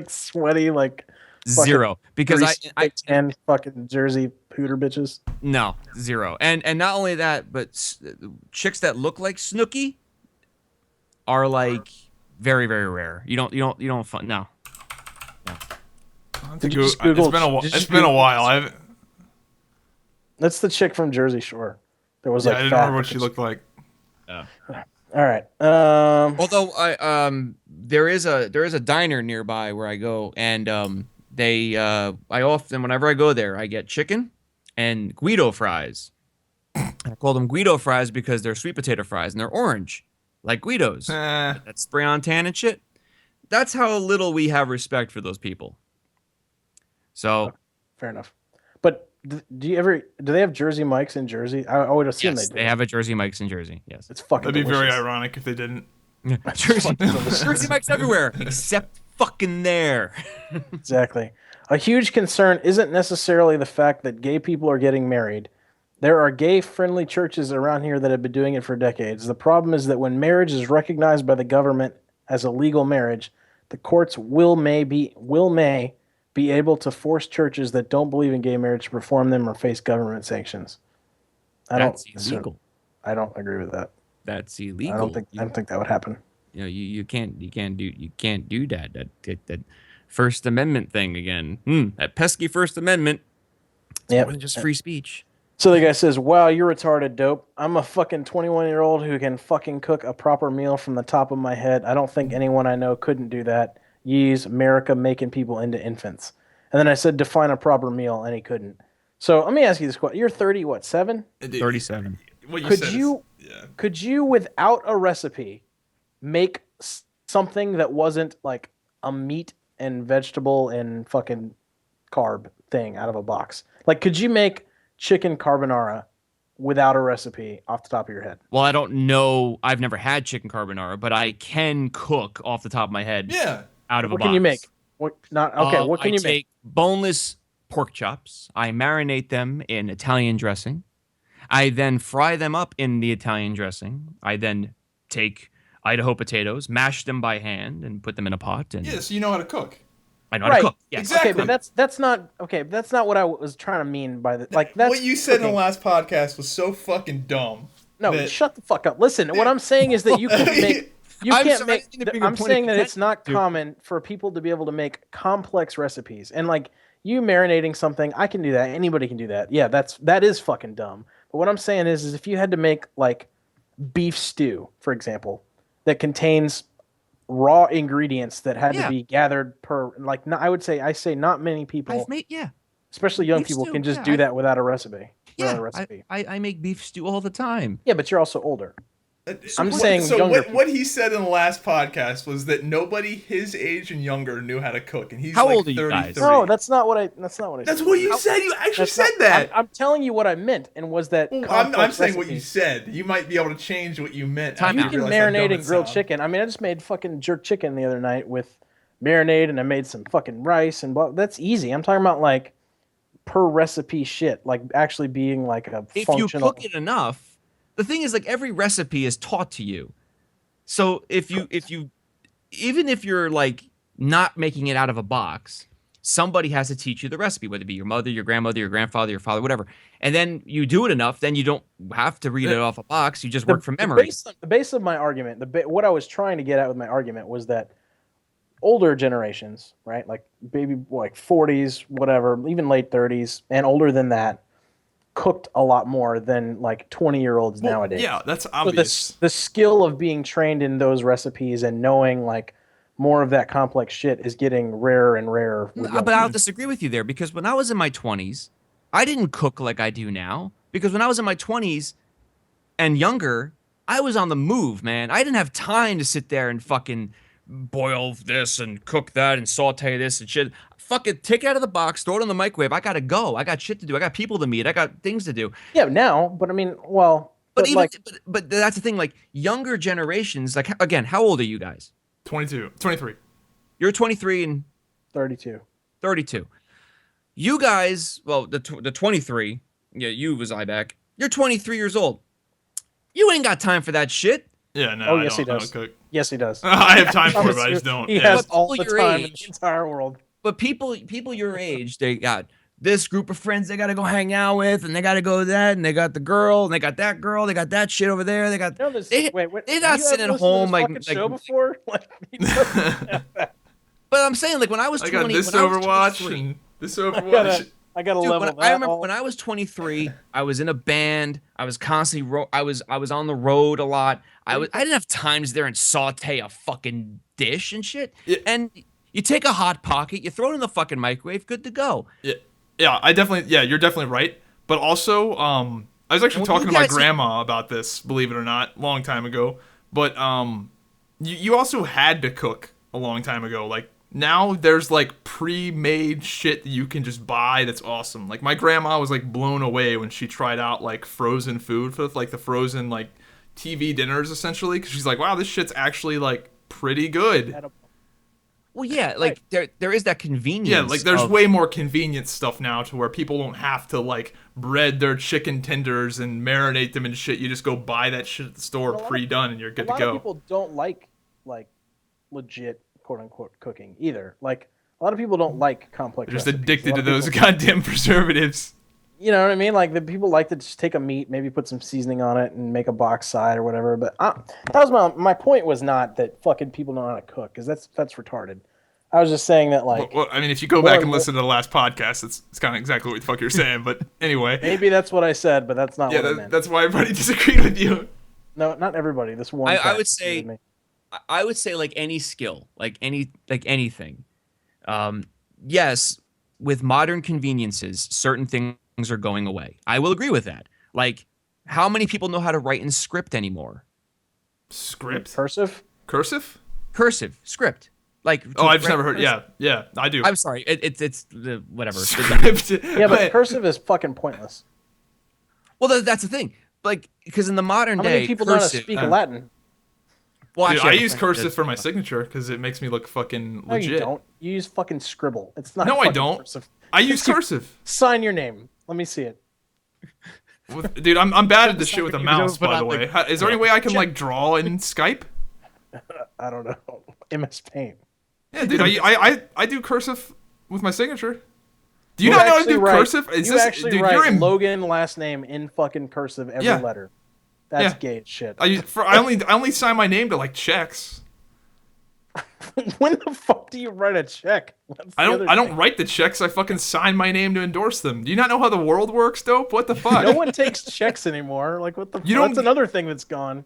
Sweaty, Zero. Because I and fucking Jersey hooter bitches. no, zero. And not only that, but chicks that look like Snooki are like very, very rare. You don't find no. Did you just Google? It's been a while. That's the chick from Jersey Shore. There was I like didn't fat remember what she looked like. All right. Although there is a diner nearby where I go, and I often, whenever I go there, I get chicken and Guido fries. I call them Guido fries because they're sweet potato fries and they're orange, like Guido's. That spray on tan and shit. That's how little we have respect for those people. So fair enough. But do they have Jersey Mike's in Jersey? I would assume yes, they do. They have a Jersey Mike's in Jersey. Yes, it's fucking. That'd be delicious. very ironic if they didn't. Jersey Mike's everywhere except fucking there. Exactly. A huge concern isn't necessarily the fact that gay people are getting married. There are gay-friendly churches around here that have been doing it for decades. The problem is that when marriage is recognized by the government as a legal marriage, the courts may be able to force churches that don't believe in gay marriage to perform them or face government sanctions. That's illegal. I don't agree with that. That's illegal. I don't think that would happen. You know, you can't do that. That First Amendment thing again. That pesky First Amendment. It's more than just free speech. So the guy says, "Wow, you're retarded, dope. I'm a fucking 21-year-old who can fucking cook a proper meal from the top of my head. I don't think anyone I know couldn't do that. Yeez, America making people into infants." And then I said, "Define a proper meal," and he couldn't. So let me ask you this question: you're 30, what, 7? 37. Could you, without a recipe, make something that wasn't like a meat and vegetable and fucking carb thing out of a box? Like, could you make chicken carbonara without a recipe off the top of your head? Well, I don't know. I've never had chicken carbonara, but I can cook off the top of my head. Yeah. Out of a box. What can you make? What can you make? I take boneless pork chops. I marinate them in Italian dressing. I then fry them up in the Italian dressing. I then take Idaho potatoes, mash them by hand, and put them in a pot. And so you know how to cook. I know how to cook. Yes. Exactly. Okay, but that's not what I was trying to mean by the like. That's what you said in the last podcast was so fucking dumb. No, shut the fuck up. Listen, what I'm saying is that you can make. I'm saying that it's not common for people to be able to make complex recipes, and like you marinating something, I can do that. Anybody can do that. Yeah, that is fucking dumb. But what I'm saying is if you had to make like beef stew, for example, that contains raw ingredients that had to be gathered I say not many people. Especially young people can just do that without a recipe. Yeah, I make beef stew all the time. Yeah, but you're also older. I'm saying what he said in the last podcast was that nobody his age and younger knew how to cook, and he's how like old are you guys? No, that's not what I said. That's what you said. You actually said that. I'm telling you what I meant, and was that. Well, I'm saying what you said. You might be able to change what you meant. You can marinate and grilled chicken. I mean, I just made fucking jerk chicken the other night with marinade, and I made some fucking rice and that's easy. I'm talking about like per recipe shit, like actually being like a functional. If you cook it enough. The thing is, like, every recipe is taught to you. So if you even if you're like not making it out of a box, somebody has to teach you the recipe, whether it be your mother, your grandmother, your grandfather, your father, whatever. And then you do it enough, then you don't have to read it off a box. You just work from memory. The base of my argument, what I was trying to get at with my argument was that older generations, right, like maybe like 40s, whatever, even late 30s, and older than that, cooked a lot more than like 20-year-olds nowadays. Yeah, that's obvious. So the skill of being trained in those recipes and knowing like more of that complex shit is getting rarer and rarer. But I'll disagree with you there, because when I was in my 20s, I didn't cook like I do now. Because when I was in my 20s and younger, I was on the move, man. I didn't have time to sit there and fucking boil this and cook that and saute this and shit. Fuck it, take it out of the box, throw it in the microwave. I gotta go. I got shit to do. I got people to meet. I got things to do. Yeah, now, but I mean, well, but that's the thing. Like younger generations, like again, how old are you guys? 23. You're 23 and 32. 32. You guys, well, the 23. Yeah, you was Zybak. You're 23 years old. You ain't got time for that shit. Yeah, no. Oh, yes, he does. Cook. Yes, he does. I have time for it, but I just don't. He has all the time in the entire world. But people your age, they got this group of friends they got to go hang out with, and they got to go to that, and they got the girl, and they got that girl, they got that shit over there. They got wait. they're not sitting at home like show before. Like, but I'm saying like when I was 20, I got this when I was Overwatch 23, and this Overwatch. I got to dude, level. I remember when I was 23, I was in a band. I was constantly I was on the road a lot. I didn't have time to sit there and saute a fucking dish and shit. Yeah. And you take a hot pocket, you throw it in the fucking microwave, good to go. Yeah, you're definitely right. But also, I was actually talking to my grandma about this, believe it or not, long time ago. But you also had to cook a long time ago. Like now, there's like pre-made shit that you can just buy. That's awesome. Like my grandma was like blown away when she tried out like frozen food for like the frozen like TV dinners essentially, because she's like, wow, this shit's actually like pretty good. Well, yeah, like there is that convenience. Yeah, like there's way more convenient stuff now to where people don't have to like bread their chicken tenders and marinate them and shit. You just go buy that shit at the store pre-done and you're good to go. A lot of people don't like legit quote unquote cooking either. Like a lot of people don't like complex. They're just addicted to those goddamn preservatives. You know what I mean? Like the people like to just take a meat, maybe put some seasoning on it, and make a box side or whatever. But that was my point. Was not that fucking people know how to cook, because that's retarded. I was just saying that like. Well, I mean, if you go back and listen to the last podcast, it's kind of exactly what the fuck you're saying. But anyway, maybe that's what I said, but that's not. what I meant. That's why everybody disagreed with you. No, not everybody. This one. I would say like any skill, like anything. Yes, with modern conveniences, certain things are going away. I will agree with that. Like, how many people know how to write in script anymore? Script? Cursive? Cursive script. Like, I've just never heard. Yeah, I do. I'm sorry. It's the whatever. Script. Yeah, but cursive is fucking pointless. Well, that's the thing. Like, because in the modern day, how many people know how to speak Latin? Well, dude, I use cursive for my signature because it makes me look fucking legit. No, you don't. You use fucking scribble. It's not. No, I don't. Cursive. I use cursive. Sign your name. Let me see it. Dude, I'm bad at this shit with a mouse, by the way. Is there any way I can like draw in Skype? I don't know. MS Paint. Yeah, dude, I do cursive with my signature. Do you not know how to do cursive? You actually write Logan last name in fucking cursive every letter. That's gay as shit. I only sign my name to like checks. When the fuck do you write a check? I don't write the checks. I fucking sign my name to endorse them. Do you not know how the world works, Dope? What the fuck? No one takes checks anymore. Like what the fuck? That's another thing that's gone.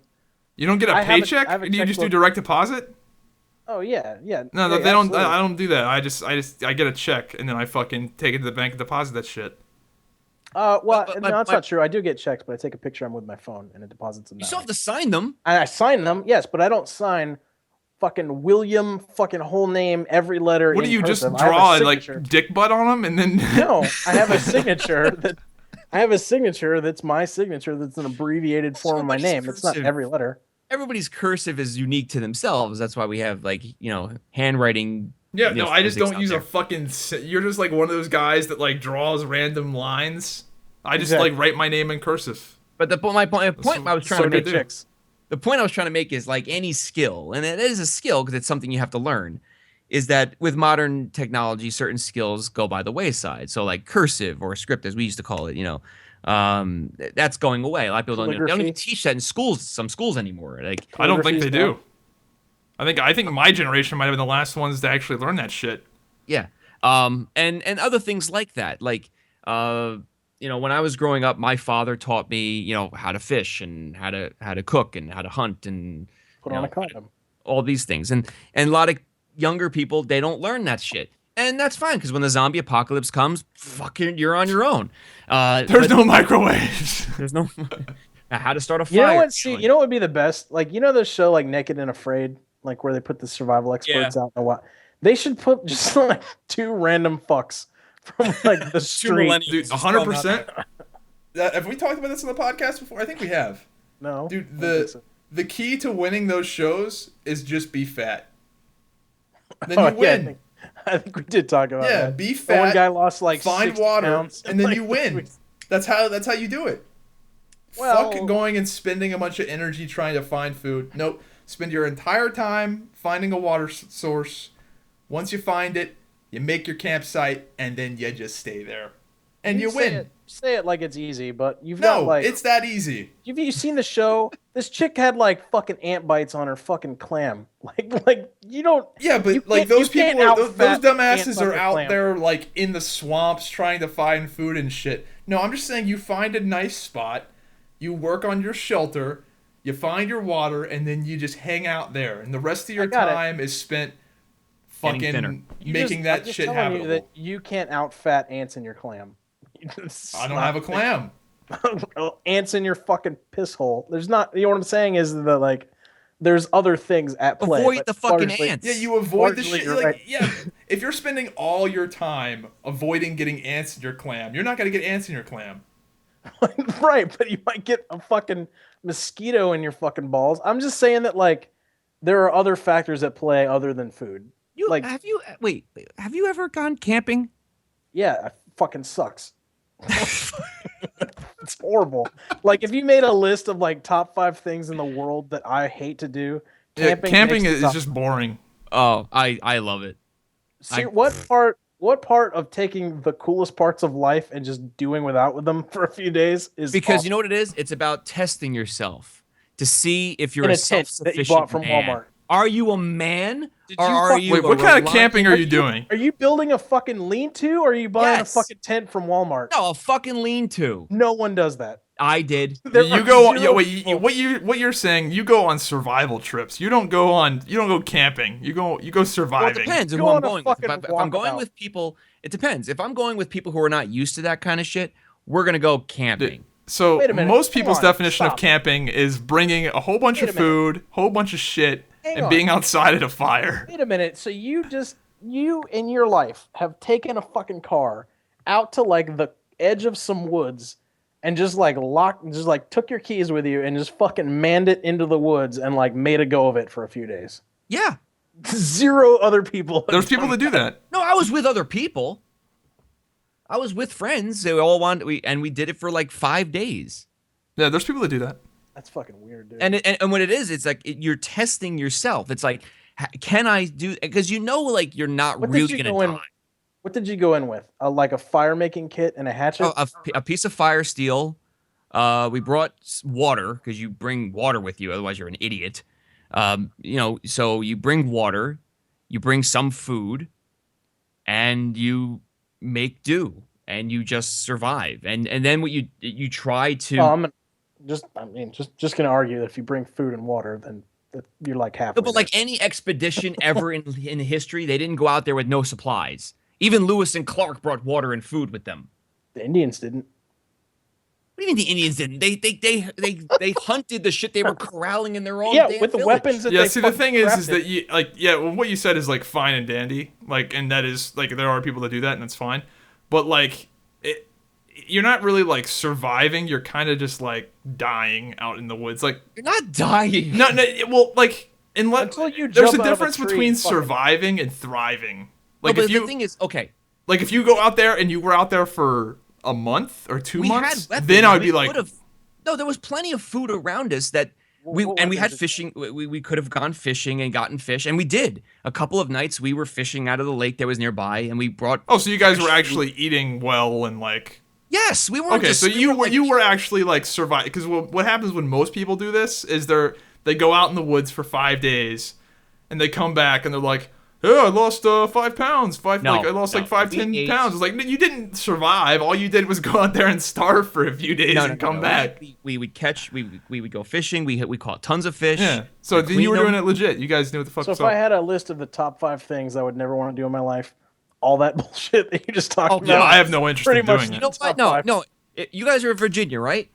You don't get a paycheck? You just do direct deposit? Oh yeah. No, they don't. I don't do that. I get a check and then I fucking take it to the bank and deposit that shit. No, that's not true. I do get checks, but I take a picture of them with my phone and it deposits them. You still have to sign them. I sign them, yes, but I don't sign fucking William fucking whole name, every letter. What do you just draw like dick butt on them and then? No, I have a signature that's my signature. That's an abbreviated form of my name. It's not every letter. Everybody's cursive is unique to themselves. That's why we have like handwriting. Yeah, no, I just don't use a fucking. You're just like one of those guys that like draws random lines. I just like write my name in cursive. But the point I was trying to make. Chicks. The point I was trying to make is like any skill, and it is a skill because it's something you have to learn. Is that with modern technology, certain skills go by the wayside. So like cursive or script, as we used to call it, that's going away. A lot of people don't even teach that in schools. Some schools anymore. Like I don't think they do. I think my generation might have been the last ones to actually learn that shit. Yeah. And other things like that. Like when I was growing up, my father taught me, how to fish and how to cook and how to hunt and put on a condom. All these things. And a lot of younger people, they don't learn that shit. And that's fine, because when the zombie apocalypse comes, fucking, you're on your own. There's no microwaves. There's no how to start a fire. You know what would be the best? Like, the show like Naked and Afraid, like where they put the survival experts out in the wild. They should put just like two random fucks from like the street. Dude, 100%. Have we talked about this on the podcast before? I think we have. No. Dude, the key to winning those shows is just be fat. Then you win. Yeah, I think we did talk about that. Yeah, be fat. One guy lost like find 60 water, pounds, and then you win. That's how you do it. Well, fuck going and spending a bunch of energy trying to find food. Nope. Spend your entire time finding a water source. Once you find it, you make your campsite, and then you just stay there. And you win. Say it like it's easy, but you've No, got like it's that easy. have you seen the show? This chick had like fucking ant bites on her fucking clam. Like you don't. Yeah, but you like can't- those you can't people, those out-fat dumbasses ants on are your out clam. there like in the swamps trying to find food and shit. No, I'm just saying you find a nice spot, you work on your shelter, you find your water, and then you just hang out there. And the rest of your time is spent Getting thinner. fucking making that shit telling habitable. you that you can't out-fat ants in your clam. I don't have a clam. Ants in your fucking piss hole. There's not. You know what I'm saying is that like there's other things at play. Avoid but the fucking largely- ants. Yeah, you avoid the Largely, shit. you're Like, right. yeah, if you're spending all your time avoiding getting ants in your clam, you're not gonna get ants in your clam. Right, but you might get a fucking mosquito in your fucking balls. I'm just saying that like there are other factors at play other than food. Like- have you ever gone camping? Yeah, it fucking sucks. It's horrible. Like if you made a list of like top 5 things in the world that I hate to do, Camping makes the is top. just boring. Oh, I love it. See, what part of taking the coolest parts of life and just doing without them for a few days is Because you know what it is? It's about testing yourself to see if you're In a a tent that you self-sufficient bought from man. Walmart. Are you a man? Did Or you are fuck- you Wait, a what kind of reliant- camping are you doing? Are you building a fucking lean-to or are you buying Yes. a fucking tent from Walmart? No, a fucking lean-to. No one does that. I did. There You are go on. zero Wait, people- what you're saying? You go on survival trips. You don't go camping. You go Well, it surviving. depends on Go who I'm on a going with. fucking If I'm going walkabout. with people, it depends. If I'm going with people who are not used to that kind of shit, we're gonna go camping. So Wait a minute, most hold people's on, definition of stop. camping is bringing a whole bunch Wait of a minute. food, whole bunch of shit, Hang and on. being outside at a fire. Wait a minute. So you in your life have taken a fucking car out to like the edge of some woods and just took your keys with you and just fucking manned it into the woods and like made a go of it for a few days. Yeah. Zero other people. have There's people done that do that. No, I was with other people. I was with friends. They all wanted. We did it for like 5 days. Yeah, there's people that do that. That's fucking weird, dude. And what it is, it's like you're testing yourself. It's like, can I do? Because like you're not What did really you gonna go in? die. What did you go in with? Like a fire making kit and a hatchet? Oh, a piece of fire steel. We brought water because you bring water with you, otherwise you're an idiot. So you bring water, you bring some food, and you make do, and you just survive. And then what you try to. I'm just gonna argue that if you bring food and water, then that you're like half. No, but like any expedition ever in history, they didn't go out there with no supplies. Even Lewis and Clark brought water and food with them. the Indians didn't. What do you mean the Indians didn't? They hunted the shit they were corralling in their own Yeah, damn with the village. weapons that Yeah, they see, the fucking thing is crafted. that you well, what you said is like fine and dandy, like, and that is like there are people that do that, and that's fine, but like you're not really like surviving. You're kind of just like dying out in the woods, like You're not dying. no, well, like Until you there's jump a out of a difference tree between and fucking- surviving and thriving. No, Like but if you the thing is, okay. like if you go out there and you were out there for a month or 2 We months, had weapons. then I would We be like, could've- no, there was plenty of food around us that we What and we had weapons? fishing. We could have gone fishing and gotten fish, and we did. A couple of nights we were fishing out of the lake that was nearby, and we brought. oh, so you guys were actually eating well and like. Yes, we weren't. Okay, just, so we you like- were actually like survive because what happens when most people do this is they go out in the woods for 5 days, and they come back and they're like, "Oh, I lost 5 pounds. I lost like 10 we ate- pounds." It's like no, you didn't survive. All you did was go out there and starve for a few days and come back. We would catch. We would go fishing. We caught tons of fish. Yeah. So we then you were cleaned doing them. it legit. You guys knew what the fuck So was if I up. had a list of the top 5 things I would never want to do in my life, all that bullshit that you just talked Oh, about. Yeah, I have no interest Pretty in much doing you it. You know Top what? No, five. you guys are in Virginia, right?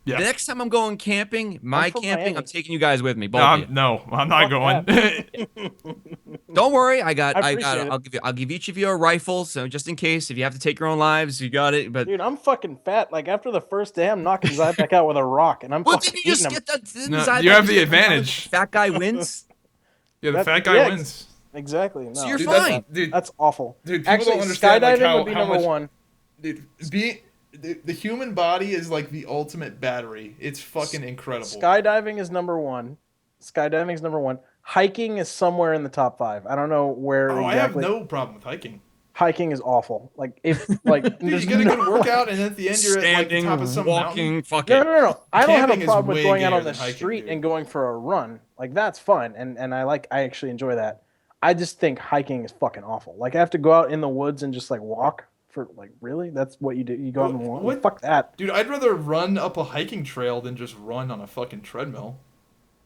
Yeah. The next time I'm going camping, I'm from camping, Miami. I'm taking you guys with me. Both No, of you. I'm not Fuck going. Don't worry, I got. appreciate it. I'll give each of you a rifle, so just in case if you have to take your own lives, you got it. But Dude, I'm fucking fat. Like after the first day, I'm knocking Zybak out with a rock, and I'm well, fucking didn't you eating just him. get that? didn't No, Zybak you have just the get advantage. Fat guy wins. Yeah, the That- fat guy yeah, wins. Exactly. No, So you're Dude, fine. That's awful. Dude, people Actually, don't understand like, skydiving would be how number much, one. Dude, the human body is like the ultimate battery. It's fucking incredible. Skydiving is number one. Skydiving is number one. Hiking is somewhere in the top 5. I don't know where Oh, I have exactly. no problem with hiking. hiking is awful. Like if like Dude, there's you get a no good workout, and at the end you're at like the Standing, top of some mountain. walking, fuck no, it. no, no, no. I don't have a Camping is problem with way going out gayer on the than hiking, street dude. and going for a run. Like that's fun, and I actually enjoy that. I just think hiking is fucking awful. Like I have to go out in the woods and just like walk for like really? That's what you do? You go out and walk? What? Fuck that. Dude, I'd rather run up a hiking trail than just run on a fucking treadmill.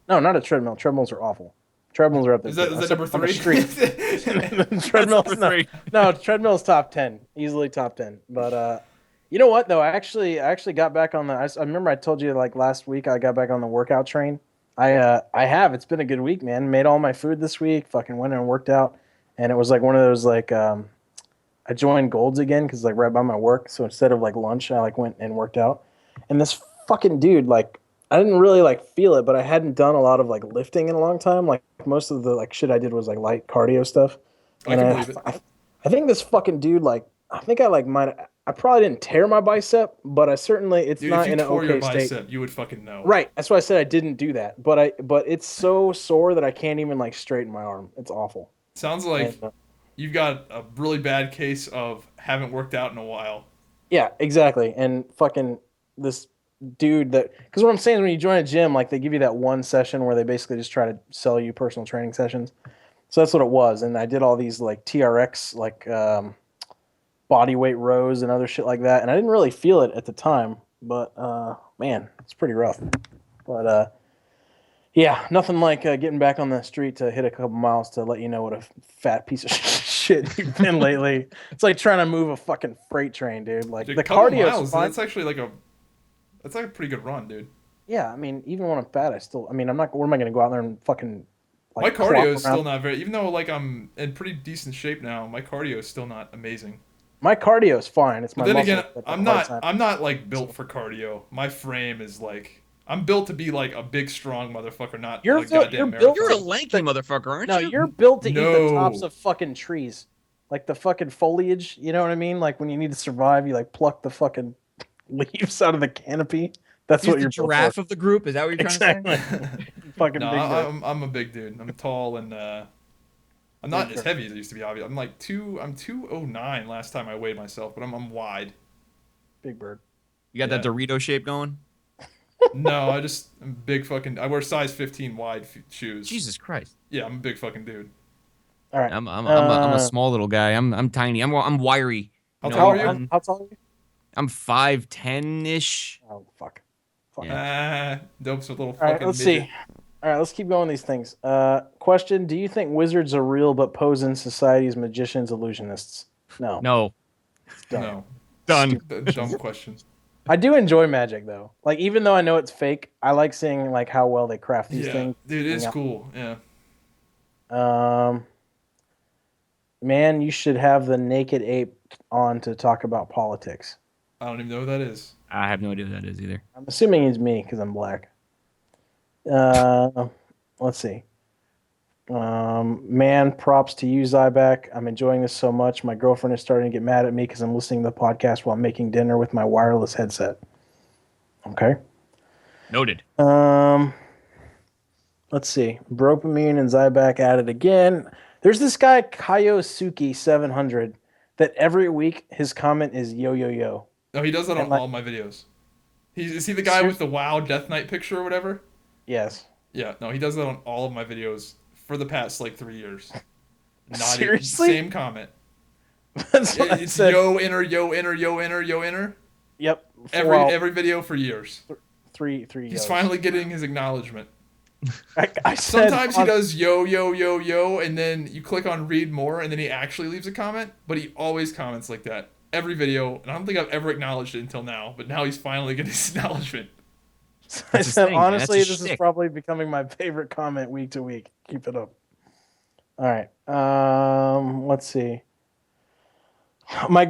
No, not a treadmill. Treadmills are awful. Treadmills are up there. Is that too. is I that said number on the 3? street. Treadmills, number no, 3. no, treadmill's top 10, easily top 10. But you know what though? I actually got back on the. I remember I told you like last week I got back on the workout train. I have. It's been a good week, man. Made all my food this week. Fucking went and worked out, and it was like one of those like I joined Golds again because like right by my work. So instead of like lunch, I like went and worked out, and this fucking dude like. I didn't really like feel it, but I hadn't done a lot of like lifting in a long time. Like most of the like shit I did was like light cardio stuff. I And can believe it. I think this fucking dude like I think I like might I probably didn't tear my bicep, but I certainly it's Dude, not if you in an tore your okay bicep, state. you would fucking know. Right. That's why I said I didn't do that. But it's so sore that I can't even like straighten my arm. It's awful. Sounds like And, you've got a really bad case of haven't worked out in a while. yeah, exactly. And fucking this dude that because what I'm saying is when you join a gym, like they give you that one session where they basically just try to sell you personal training sessions. So that's what it was. And I did all these like TRX like body weight rows and other shit like that. And I didn't really feel it at the time, but man, it's pretty rough. But yeah, nothing like getting back on the street to hit a couple miles to let you know what a fat piece of shit you've been lately. It's like trying to move a fucking freight train, dude. Like Dude, the couple cardio's miles, fine. that's actually like a pretty good run, dude. Yeah, I mean, even when I'm fat, I mean, I'm not. Where am I going to go out there and fucking like My clop cardio is around? still not very, even though like I'm in pretty decent shape now. My cardio is still not amazing. My cardio is fine. It's my But then muscles again, that have a I'm hard not time. I'm not like built for cardio. My frame is like I'm built to be like a big strong motherfucker, not You're a built- goddamn you're built You're a marathon. lanky motherfucker, aren't No, you? you're built to eat the tops No. of fucking trees, like the fucking foliage. You know what I mean? Like when you need to survive, you like pluck the fucking leaves out of the canopy. That's He's what the you're built giraffe for. of the group. Is that what you're trying to Exactly. say? Fucking No, big dude. I'm a big dude. I'm tall and I'm not Big as bird. heavy as I used to be. Obviously, I'm 209 last time I weighed myself, but I'm wide. Big bird. You got that Yeah. Dorito shape going? No, I'm big fucking. I wear size 15 wide shoes. Jesus Christ! Yeah, I'm a big fucking dude. All right. I'm a small little guy. I'm tiny. I'm wiry. How You tall know, are you? How tall are you? I'm 5'10" ish. Oh fuck. Fuck. Yeah. Dope's a little All fucking right, let's midget. see. All right, let's keep going with these things. Question: do you think wizards are real but pose in society as magicians, illusionists? No. No, Done. No, done. dumb question. I do enjoy magic though. Like even though I know it's fake, I like seeing like how well they craft these Yeah, things. dude, it's Yeah. cool. Yeah. Man, you should have the naked ape on to talk about politics. I don't even know who that is. I have no idea what that is either. I'm assuming it's me because I'm black. Let's see. Man, props to you, Zybak. I'm enjoying this so much. My girlfriend is starting to get mad at me because I'm listening to the podcast while making dinner with my wireless headset. Okay. Noted. Let's see. Dopamean and Zybak at it again. There's this guy, Kayosuke 700, that every week his comment is yo, yo, yo. No, he does that on And, like- all my videos. Is he the guy with the WoW Death Knight picture or whatever? Yes. Yeah, no, he does that on all of my videos for the past like 3 years. Not even- Seriously? same comment. That's what I It's said. yo enter, yo enter, yo enter, yo enter. Yep. Every video for years. Three He's yos. finally getting his acknowledgement. I said Sometimes he on- does yo, yo, yo, yo, and then you click on read more, and then he actually leaves a comment, but he always comments like that. Every video, and I don't think I've ever acknowledged it until now, but now he's finally getting his acknowledgement. I That's his said, thing, man. That's honestly, his this is shtick. probably becoming my favorite comment week to week. Keep it up. All right. Let's see. My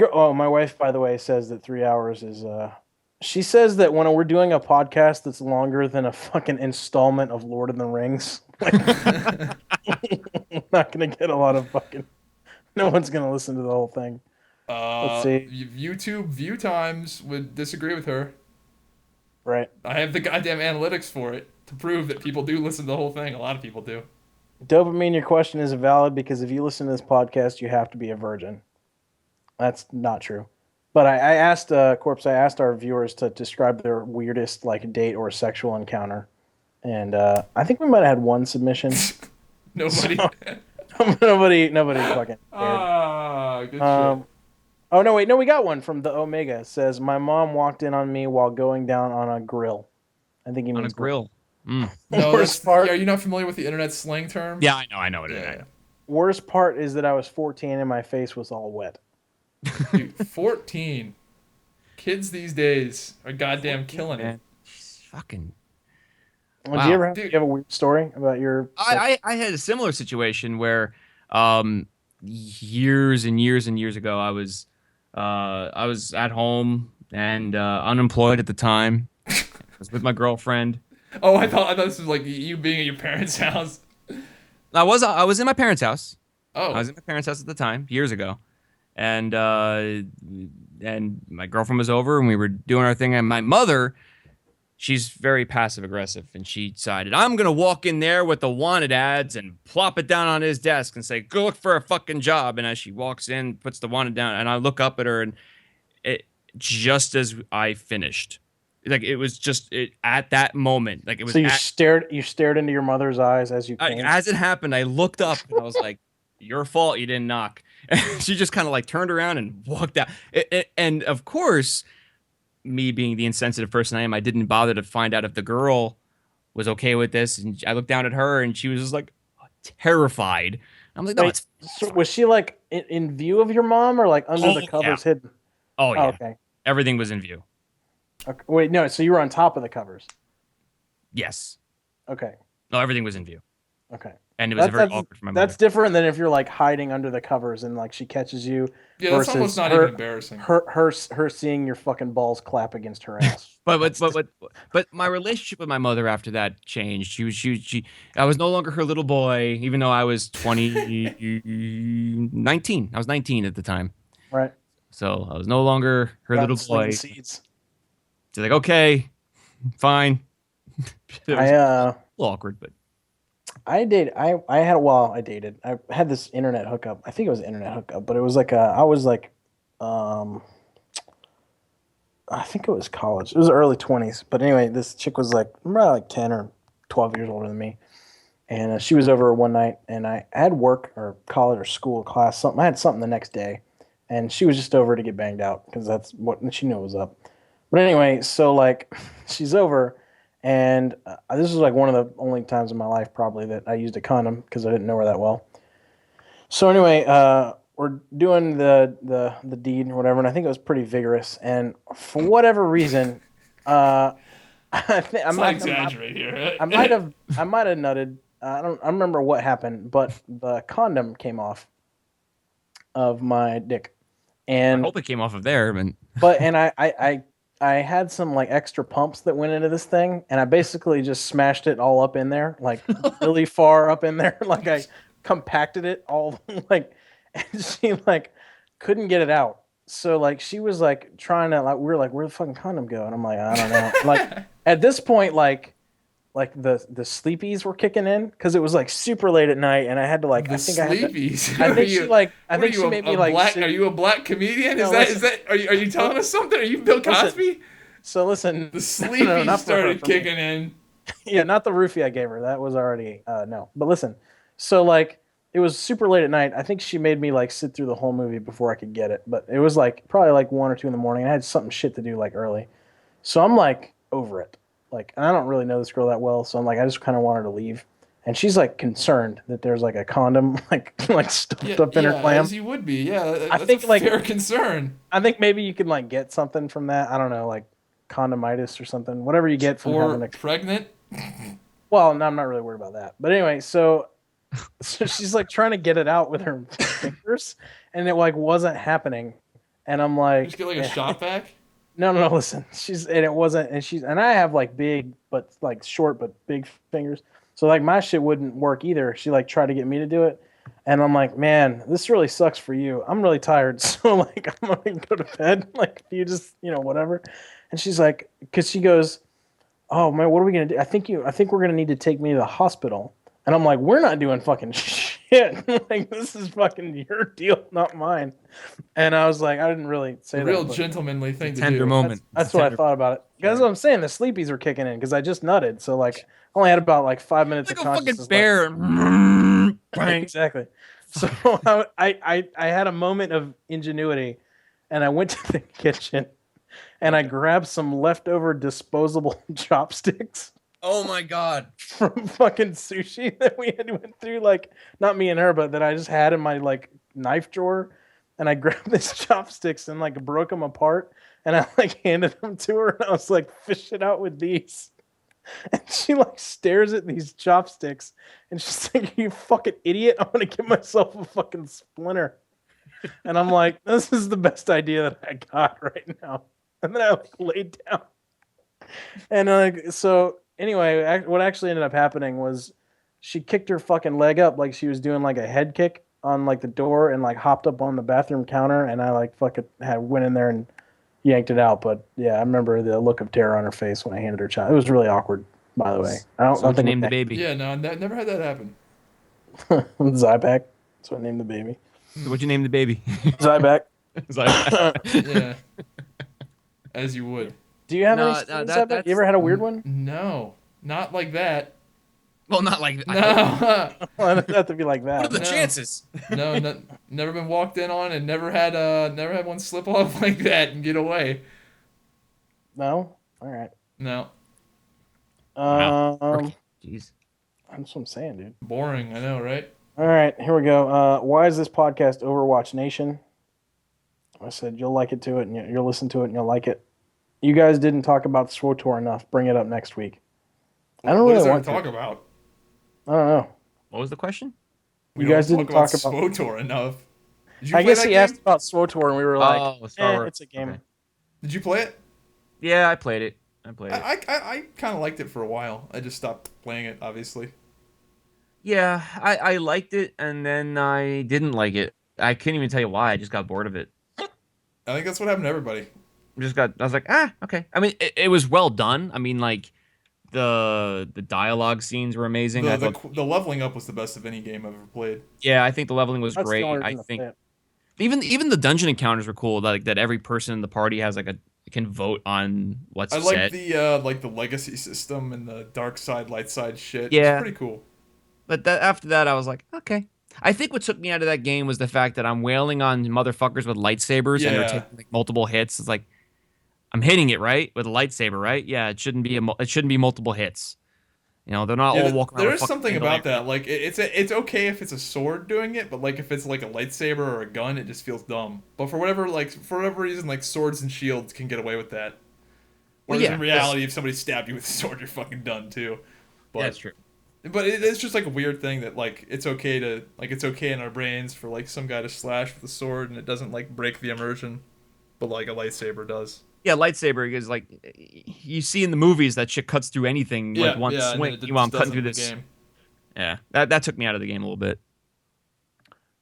wife, by the way, says that 3 hours is. She says that when we're doing a podcast that's longer than a fucking installment of Lord of the Rings, like, I'm not gonna get a lot of fucking. No one's gonna listen to the whole thing. Let's see. YouTube view times would disagree with her. Right. I have the goddamn analytics for it to prove that people do listen to the whole thing. A lot of people do. Dopamine, your question is valid because if you listen to this podcast, you have to be a virgin. That's not true. But I asked Corpse. I asked our viewers to describe their weirdest like date or sexual encounter, and I think we might have had one submission. So Nobody. nobody fucking cared. Ah, good shit. Um, oh no, wait, no, we got one from the Omega. It says my mom walked in on me while going down on a grill. I think he On a means grill. Mm. No, worst that's. Yeah, part. are you not familiar with the internet slang term? Yeah, I know what it Yeah. is. Worst part is that I was 14 and my face was all wet. Dude, 14. Kids these days are goddamn killing it. Man. Fucking. Well, Wow. do you ever Dude. you have a weird story about your? I had a similar situation where years and years and years ago I was at home and unemployed at the time. I was with my girlfriend. Oh, I thought this was like you being at your parents' house. I was in my parents' house. Oh. I was in my parents' house at the time, years ago. And my girlfriend was over and we were doing our thing, and my mother, she's very passive aggressive, and she decided, I'm gonna walk in there with the wanted ads and plop it down on his desk and say, go look for a fucking job. And as she walks in, puts the wanted down, and I look up at her, and it just as I finished, like it was just at that moment, like it was So you stared into your mother's eyes as you came. as it happened. I looked up and I was like, your fault, you didn't knock. And she just kind of like turned around and walked out. And of course, me being the insensitive person I am, I didn't bother to find out if the girl was okay with this. And I looked down at her and she was just like terrified. I'm like, no, Wait, it's so was she like in view of your mom or like under Oh, the covers hidden? oh yeah, Okay. everything was in view. Okay. Wait, no. So you were on top of the covers. Yes, Okay. no, everything was in view, Okay. and it was very awkward for my mother. That's different than if you're like hiding under the covers and like she catches you. Yeah, that's versus almost not her, even embarrassing. Her seeing your fucking balls clap against her ass. But my relationship with my mother after that changed. She I was no longer her little boy, even though I was 19. I was 19 at the time. Right. So I was no longer her little boy. Slinging seeds. She's like, okay, fine. It was a I little awkward, but I dated. I had I dated. I had this internet hookup. I think it was an internet hookup, but it was like I was like, I think it was college. It was early 20s. But anyway, this chick was like probably like 10 or 12 years older than me, and she was over one night, and I had work or college or school class something. I had something the next day, and she was just over to get banged out because that's what she knew was up. But anyway, so like she's over. And this was like one of the only times in my life probably that I used a condom because I didn't know her that well. So anyway, we're doing the deed or whatever, and I think it was pretty vigorous. And for whatever reason, I think Let's not exaggerate here. I might have nutted. I don't remember what happened, but the condom came off of my dick, I and hope it came off of there. and I had some like extra pumps that went into this thing, and I basically just smashed it all up in there, like really far up in there. Like I compacted it all, like, and she like couldn't get it out. So like she was like trying to like we were like, where'd the fucking condom go? And I'm like, I don't know. Like at this point, like the sleepies were kicking in because it was like super late at night, and I had to like The I think sleepies. I think she like I think she a, made a me like black, sit- Are you a black comedian? No, Is that are you telling us something? Are you Bill Cosby? So listen, The sleepies not for her, started for me. kicking in. Yeah, not the roofie I gave her. That was already no. But listen, so like it was super late at night. I think she made me like sit through the whole movie before I could get it. But it was like probably like 1 or 2 in the morning. I had something shit to do like early, so I'm like over it. Like, and I don't really know this girl that well, so I'm like I just kind of want her to leave. And she's like concerned that there's like a condom like stuffed up in her clam. As you would be. Yeah, that's think, a like- fair concern. I think maybe you could like get something from that. I don't know, like condomitis or something. Whatever you get from Or having a pregnant. Well, no, I'm not really worried about that. But anyway, so she's like trying to get it out with her fingers, and it like wasn't happening. And I'm like, Just get like a shot vac. no, listen. And I have like big but like short but big fingers. So like my shit wouldn't work either. She like tried to get me to do it. And I'm like, man, this really sucks for you. I'm really tired. So like I'm gonna go to bed. Like you just, whatever. And she's like, because she goes, oh man, what are we gonna do? I think we're gonna need to take me to the hospital. And I'm like, we're not doing fucking shit. shit. Like, this is fucking your deal, not mine. And I was like, I didn't really say A that. real but gentlemanly thing to Tender do. moment. That's what I thought about it. That's what I'm saying. The sleepies were kicking in because I just nutted. So like, I only had about like 5 minutes Like of a fucking consciousness bear. left. Bang. Exactly. So I had a moment of ingenuity, and I went to the kitchen, and I grabbed some leftover disposable chopsticks Oh my god. from fucking sushi that we had went through, like, not me and her, but that I just had in my like knife drawer. And I grabbed these chopsticks and like broke them apart, and I like handed them to her, and I was like, fish it out with these. And she like stares at these chopsticks, and she's like, "You fucking idiot! I'm gonna give myself a fucking splinter." And I'm like, "This is the best idea that I got right now." And then I like laid down, and so anyway, what actually ended up happening was she kicked her fucking leg up like she was doing like a head kick on like the door, and like hopped up on the bathroom counter, and I like fucking went in there and yanked it out. But yeah, I remember the look of terror on her face when I handed her child. It was really awkward, by the way. I don't So what'd you think name the baby? Yeah, no, never had that happen. Zybak. That's what I named the baby. So what'd you name the baby? Zybak. Yeah, as you would. Do you have No, any no, stories, that- Zybak? that's- You ever had a weird one? No, not like that. Well, not like No, Well, it doesn't have to be like that. What are the No. chances? no, never been walked in on, and never had one slip off like that and get away. No? All right. No, Wow. Um, Jeez. that's what I'm saying, dude. boring. I know, right? All right, here we go. Why is this podcast Overwatch Nation? I said you'll like it to it, and you'll listen to it, and you'll like it. You guys didn't talk about SWTOR enough. Bring it up next week. I don't What is really there want to talk about? I don't know. What was the question? We You don't guys didn't talk about. SWTOR enough. Did you I play guess that he game? asked about SWTOR, and we were like, Oh, Star Wars. it's a game. Okay. Did you play it? Yeah, I played it. I kind of liked it for a while. I just stopped playing it, obviously. Yeah, I liked it, and then I didn't like it. I couldn't even tell you why. I just got bored of it. I think that's what happened to everybody. I was like, okay. I mean, it was well done. I mean, like, the dialogue scenes were amazing. I thought, The leveling up was the best of any game I've ever played. yeah, I think the leveling was That's the great. only I reason to think play it. even the dungeon encounters were cool. That every person in the party has like can vote on what's I said. like the legacy system and the dark side, light side shit. Yeah. It's pretty cool. But after that, I was like, okay. I think what took me out of that game was the fact that I'm wailing on motherfuckers with lightsabers and they're Yeah. taking like multiple hits. It's like, I'm hitting it right with a lightsaber, right? Yeah, it shouldn't be it shouldn't be multiple hits. You know, they're not all walking around. There with is fucking something handle about everything. that. Like it's okay if it's a sword doing it, but like if it's like a lightsaber or a gun, it just feels dumb. But for whatever reason, like swords and shields can get away with that. Well, Whereas yeah, in reality, if somebody stabbed you with a sword, you're fucking done too. But, Yeah, that's true. But it's just like a weird thing that like it's okay in our brains for like some guy to slash with a sword and it doesn't like break the immersion, but like a lightsaber does. Yeah, lightsaber is like you see in the movies that shit cuts through anything like one and then swing. it Meanwhile, I'm just cutting doesn't through in the this. game. Yeah, that took me out of the game a little bit.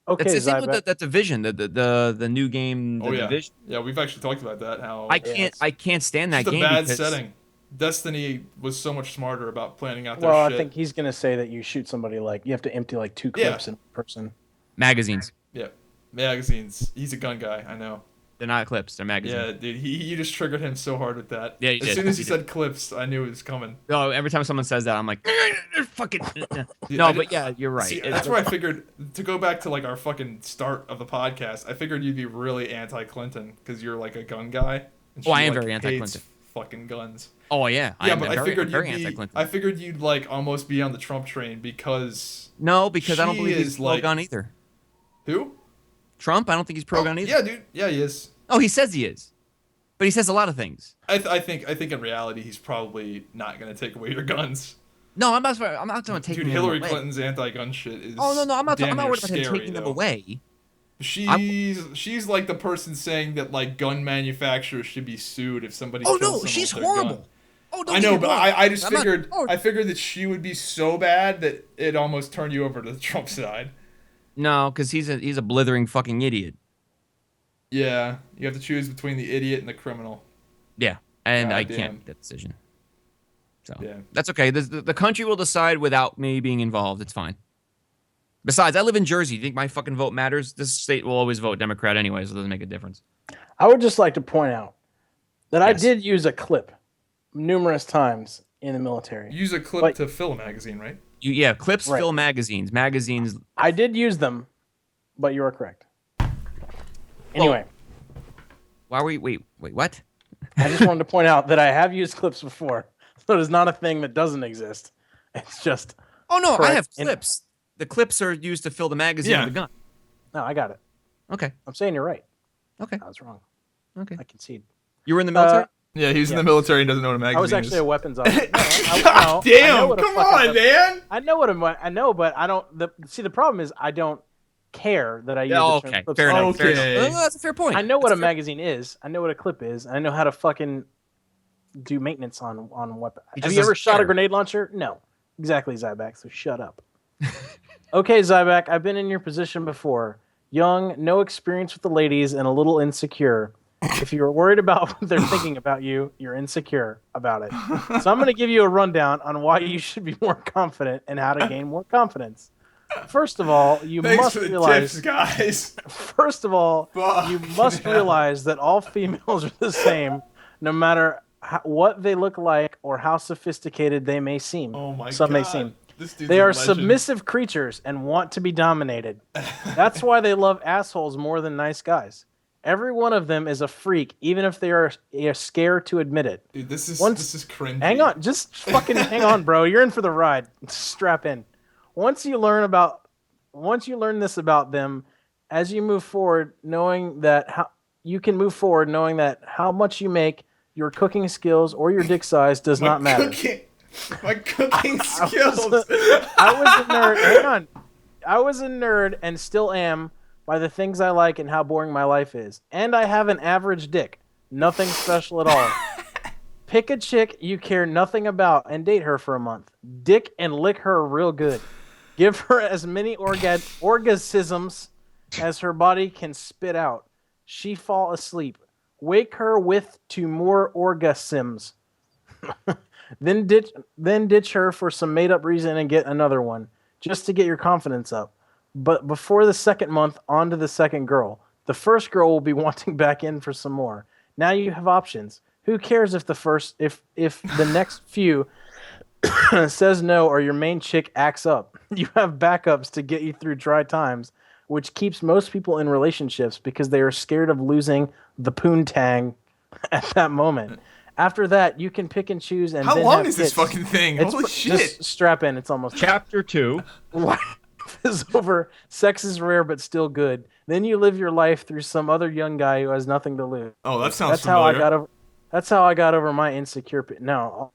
Okay, It's the same with Zybak. that division, the new game, the Oh yeah, division. yeah. We've actually talked about that. How I can't stand that just a game bad because setting. Destiny was so much smarter about planning out their Well, shit. I think he's gonna say that you shoot somebody like you have to empty like 2 clips in person. magazines. Yeah, magazines. He's a gun guy. I know. They're not clips, they're magazines. Yeah, dude. You just triggered him so hard with that. Yeah, you as did. soon as he You said clips, I knew it was coming. No, every time someone says that, I'm like, fucking. Dude, No, I but did- yeah, you're right. See, It's- that's where I figured to go back to like our fucking start of the podcast. I figured you'd be really anti-Clinton because you're like a gun guy. And Oh, I she, am like, very hates anti-Clinton. Fucking guns. Oh yeah, Yeah, I'm but I very, figured I'm very you'd be. anti-Clinton. I figured you'd like almost be on the Trump train because No, because I don't she believe he's is, pro-gun like- either. who? Trump, I don't think he's pro-gun either. Yeah, dude. Yeah, he is. Oh, he says he is, but he says a lot of things. I think in reality he's probably not gonna take away your guns. No, I'm not going to take Dude, them Hillary away. Clinton's anti-gun shit is. Oh no, I'm not damn near worried about him scary, taking them though. away. She's like the person saying that like gun manufacturers should be sued if somebody. Oh kills no, someone she's with their gun. horrible. Oh, don't I get know, me but wrong. I just I'm not- figured oh, I figured that she would be so bad that it almost turned you over to the Trump side. No, because he's a blithering fucking idiot. Yeah, you have to choose between the idiot and the criminal. Yeah, and God I damn. can't make that decision. So Yeah. that's okay. The country will decide without me being involved. It's fine. Besides, I live in Jersey. You think my fucking vote matters? This state will always vote Democrat anyway, so it doesn't make a difference. I would just like to point out that I Yes. did use a clip numerous times in the military. Use a clip But- to fill a magazine, right? Yeah, clips Right. fill magazines. Magazines. I did use them, but you are correct. Anyway, Why were you? Wait, what? I just wanted to point out that I have used clips before, so it is not a thing that doesn't exist. It's just Oh no, I Correct. have clips. The clips are used to fill the magazine Yeah. of the gun. no, I got it. Okay. I'm saying you're right. Okay. I was wrong. Okay. I concede. You were in the military? Yeah, he's in Yeah. the military and doesn't know what a magazine I was actually is. a weapons officer. No, God I damn! know what a Come fucking- on, man! I know what I know, but I don't. See, the problem is I don't care that I use. Yeah, the okay. term clips. Fair enough. Fair Okay. enough. That's a fair point. I know what a That's fair. magazine is. I know what a clip is. I know how to fucking do maintenance on weapon. He Have just you ever doesn't shot a care. grenade launcher? No. Exactly, Zybak. So shut up. Okay, Zybak. I've been in your position before. Young, no experience with the ladies, and a little insecure. If you're worried about what they're thinking about you, you're insecure about it. So I'm going to give you a rundown on why you should be more confident and how to gain more confidence. First of all, you Thanks must for the realize. tips, guys. First of all, you Fucking must hell. realize that all females are the same, no matter what they look like or how sophisticated they may seem. Oh my Some god. may seem. This dude's They a are legend. submissive creatures and want to be dominated. That's why they love assholes more than nice guys. Every one of them is a freak, even if they are scared to admit it. Dude, this is cringy. Hang on, just fucking hang on, bro. You're in for the ride. Strap in. Once you learn this about them, as you move forward, knowing that how much you make, your cooking skills or your dick size does not matter. My cooking skills. I was a nerd. Hang on. I was a nerd and still am by the things I like and how boring my life is. And I have an average dick. Nothing special at all. Pick a chick you care nothing about and date her for a month. Dick and lick her real good. Give her as many orgasms as her body can spit out. She fall asleep. Wake her with 2 more orgasms. Then ditch her for some made-up reason and get another one, just to get your confidence up. But before the second month, on to the second girl. The first girl will be wanting back in for some more. Now you have options. Who cares if the next few says no or your main chick acts up? You have backups to get you through dry times, which keeps most people in relationships because they are scared of losing the poontang at that moment. After that, you can pick and choose. And How then long have is this kids. fucking thing? It's Holy shit. Just strap in. It's almost Chapter 2. life is over. Sex is rare, but still good. Then you live your life through some other young guy who has nothing to lose. Oh, that sounds That's familiar. how I got over. That's how I got over my insecure. No,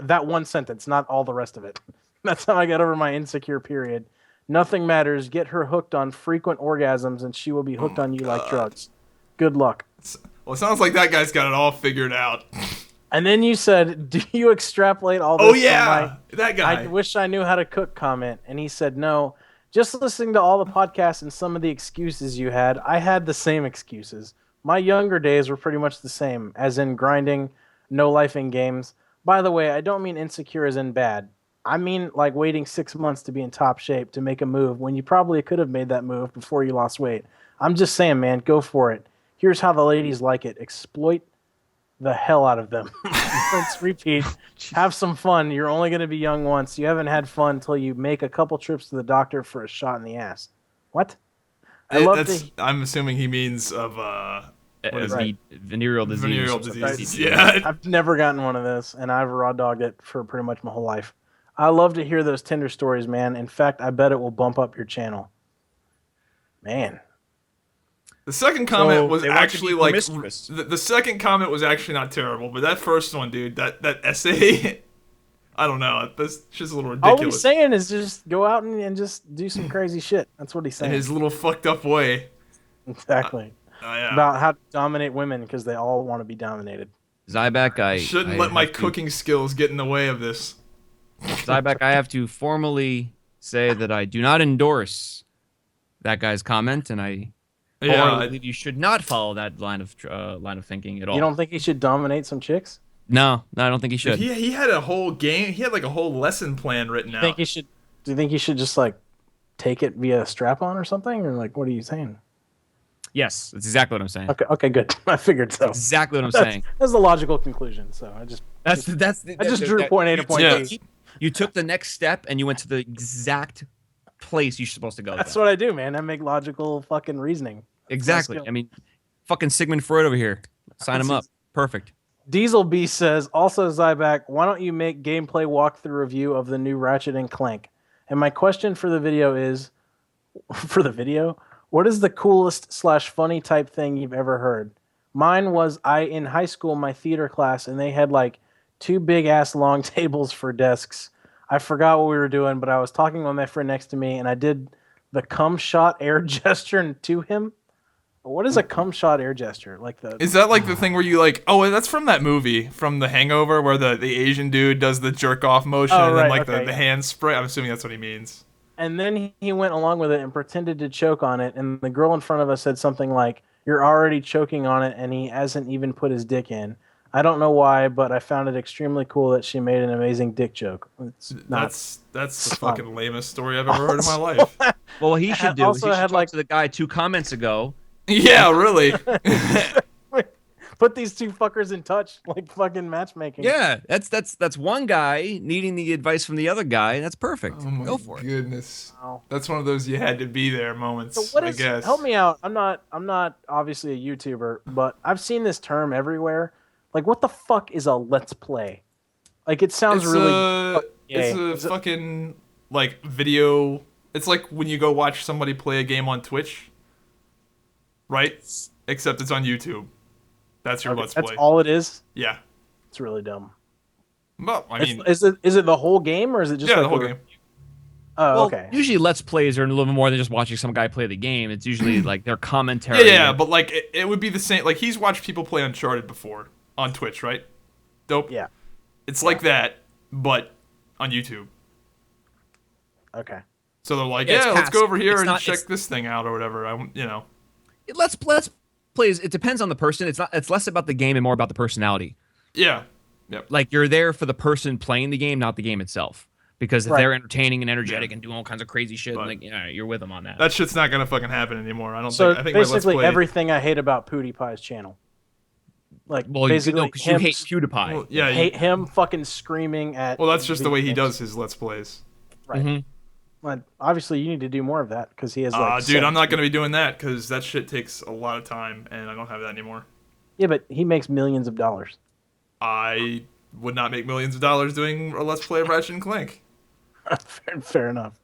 that one sentence, not all the rest of it. That's how I got over my insecure period. Nothing matters. Get her hooked on frequent orgasms, and she will be hooked on you like drugs. Good luck. Well, it sounds like that guy's got it all figured out. And then you said, "Do you extrapolate all this?" Oh from yeah, that guy. I wish I knew how to cook comment. And he said, no, just listening to all the podcasts and some of the excuses you had, I had the same excuses. My younger days were pretty much the same, as in grinding, no life in games. By the way, I don't mean insecure as in bad. I mean like waiting 6 months to be in top shape to make a move when you probably could have made that move before you lost weight. I'm just saying, man, go for it. Here's how the ladies like it. Exploit the hell out of them. Let's repeat. Have some fun. You're only going to be young once. You haven't had fun until you make a couple trips to the doctor for a shot in the ass. What? I'm assuming he means of What is it? Venereal disease. venereal Something disease. like Yeah. I've never gotten one of this, and I've raw dogged it for pretty much my whole life. I love to hear those Tinder stories, man. In fact, I bet it will bump up your channel. Man. The second comment was they want to actually be like promiscuous. the second comment was actually not terrible, but that first one, dude, that essay, I don't know, that's just a little All ridiculous. he's saying is just go out and just do some crazy shit. That's what he's In saying. his little fucked up way. Exactly. Yeah. About how to dominate women because they all want to be dominated. Zybak, I Shouldn't I let my have to- cooking skills get in the way of this. Zybak, I have to formally say that I do not endorse that guy's comment, and I wholeheartedly believe you should not follow that line of thinking at all. You don't think he should dominate some chicks? No, I don't think he should. He had a whole game. He had like a whole lesson plan written out. Do you think he should just like take it via strap-on or something, or like what are you saying? Yes, that's exactly what I'm saying. Okay, good. I figured so. Exactly what I'm saying. That's the logical conclusion. So I just drew point A to point B. You took the next step and you went to the exact place you're supposed to go. That's what I do, man. I make logical fucking reasoning. Exactly. I mean, fucking Sigmund Freud over here. Sign him up. Perfect. Diesel Beast says, also Zybak, why don't you make gameplay walkthrough review of the new Ratchet and Clank? And my question for the video is, what is the coolest / funny type thing you've ever heard? Mine was in high school, my theater class, and they had like 2 big ass long tables for desks. I forgot what we were doing, but I was talking with my friend next to me, and I did the cum shot air gesture to him. What is a cum shot air gesture? Is that like the thing where you like? Oh, that's from that movie from The Hangover, where the Asian dude does the jerk off motion and then like the hand spray. I'm assuming that's what he means. And then he went along with it and pretended to choke on it. And the girl in front of us said something like, "You're already choking on it," and he hasn't even put his dick in. I don't know why, but I found it extremely cool that she made an amazing dick joke. That's the fucking lamest story I've ever heard in my life. Well, what he should do is he should talk to the guy 2 comments ago. Yeah, really. Put these 2 fuckers in touch, like fucking matchmaking. Yeah, that's one guy needing the advice from the other guy, and that's perfect. Oh my Go for goodness. it. Wow. That's one of those you had to be there moments. So I guess. Help me out. I'm not obviously a YouTuber, but I've seen this term everywhere. Like, what the fuck is a let's play? Like, it sounds it's a fucking like video. It's like when you go watch somebody play a game on Twitch. Right? Except it's on YouTube. That's your Let's Play. That's all it is? Yeah. It's really dumb. Well, I mean... Is it the whole game, or is it just the whole game. Oh, okay. Usually Let's Plays are a little more than just watching some guy play the game. It's usually like their commentary. Yeah, but like it would be the same. Like he's watched people play Uncharted before on Twitch, right? Dope. Yeah. It's like that, but on YouTube. Okay. So they're like, let's go over here and check this thing out or whatever. Let's Plays. It depends on the person. It's less about the game and more about the personality. Yeah. Yep. Like you're there for the person playing the game, not the game itself. Because if they're entertaining and energetic and doing all kinds of crazy shit, like you're with them on that. That shit's not gonna fucking happen anymore. I think basically everything I hate about PewDiePie's channel. Like basically because you hate PewDiePie. Well, yeah, hate him fucking screaming at. Well, that's just the way he does his Let's Plays. Right. Mm-hmm. Well, obviously, you need to do more of that because he has. Dude, I'm not gonna be doing that because that shit takes a lot of time, and I don't have that anymore. Yeah, but he makes millions of dollars. I would not make millions of dollars doing a Let's Play of Ratchet and Clank. Fair enough.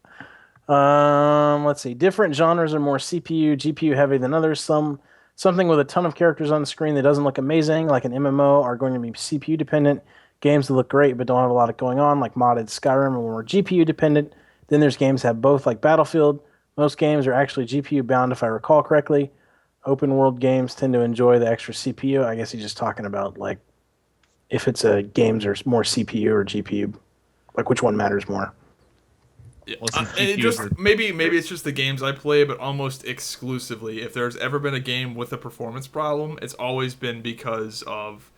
Let's see. Different genres are more CPU, GPU heavy than others. Something with a ton of characters on the screen that doesn't look amazing, like an MMO, are going to be CPU dependent. Games that look great but don't have a lot going on, like modded Skyrim, are more GPU dependent. Then there's games that have both, like Battlefield. Most games are actually GPU bound, if I recall correctly. Open world games tend to enjoy the extra CPU. I guess he's just talking about like if it's games are more CPU or GPU, like which one matters more. Yeah. Maybe it's just the games I play, but almost exclusively, if there's ever been a game with a performance problem, it's always been because of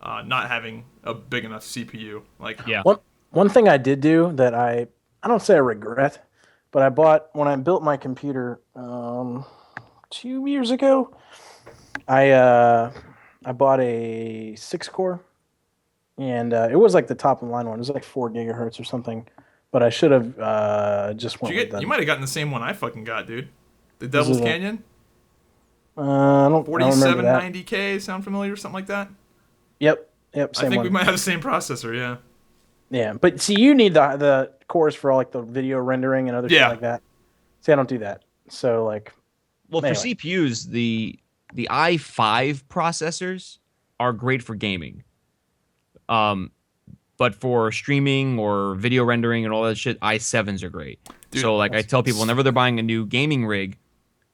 not having a big enough CPU. Like, yeah. One thing I did do that I don't say I regret, but I bought when I built my computer 2 years ago. I bought a 6-core, and it was like the top of the line one. It was like 4 gigahertz or something. But I should have just went with that. You might have gotten the same one I fucking got, dude. The Devil's Canyon? I don't 4790K, sound familiar or something like that? Yep, same I think one. we might have the same processor, yeah. Yeah, but see, you need the cores for all like the video rendering and other shit like that. See, I don't do that. So like, for CPUs, the i5 processors are great for gaming. But for streaming or video rendering and all that shit, i7s are great. Dude, so like I tell people whenever they're buying a new gaming rig,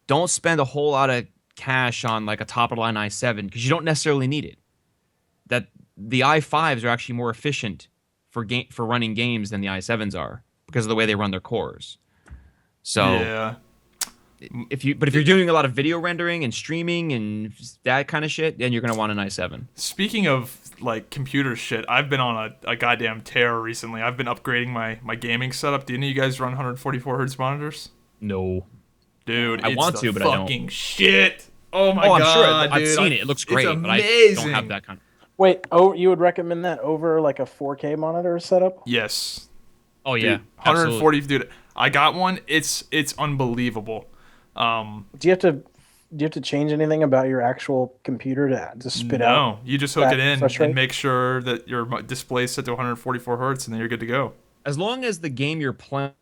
don't spend a whole lot of cash on like a top of the line i7 because you don't necessarily need it. That the i5s are actually more efficient for running games than the i7s are because of the way they run their cores. So yeah. If you're doing a lot of video rendering and streaming and that kind of shit, then you're gonna want an i7. Speaking of like computer shit, I've been on a goddamn tear recently. I've been upgrading my gaming setup. Do any of you guys run 144 hertz monitors? No. Dude, I it's want the to, but I don't. fucking shit. Oh my I'm god, sure. I've dude. seen it. It looks great, it's but I amazing. don't have that kind. Wait, oh, you would recommend that over like a 4K monitor setup? Yes. Oh yeah, Dude, absolutely. 140, dude. I got one. It's unbelievable. Do you have to change anything about your actual computer to spit out No, you just hook that it in refresh and rate? make sure that your display is set to 144 hertz, and then you're good to go. As long as the game you're playing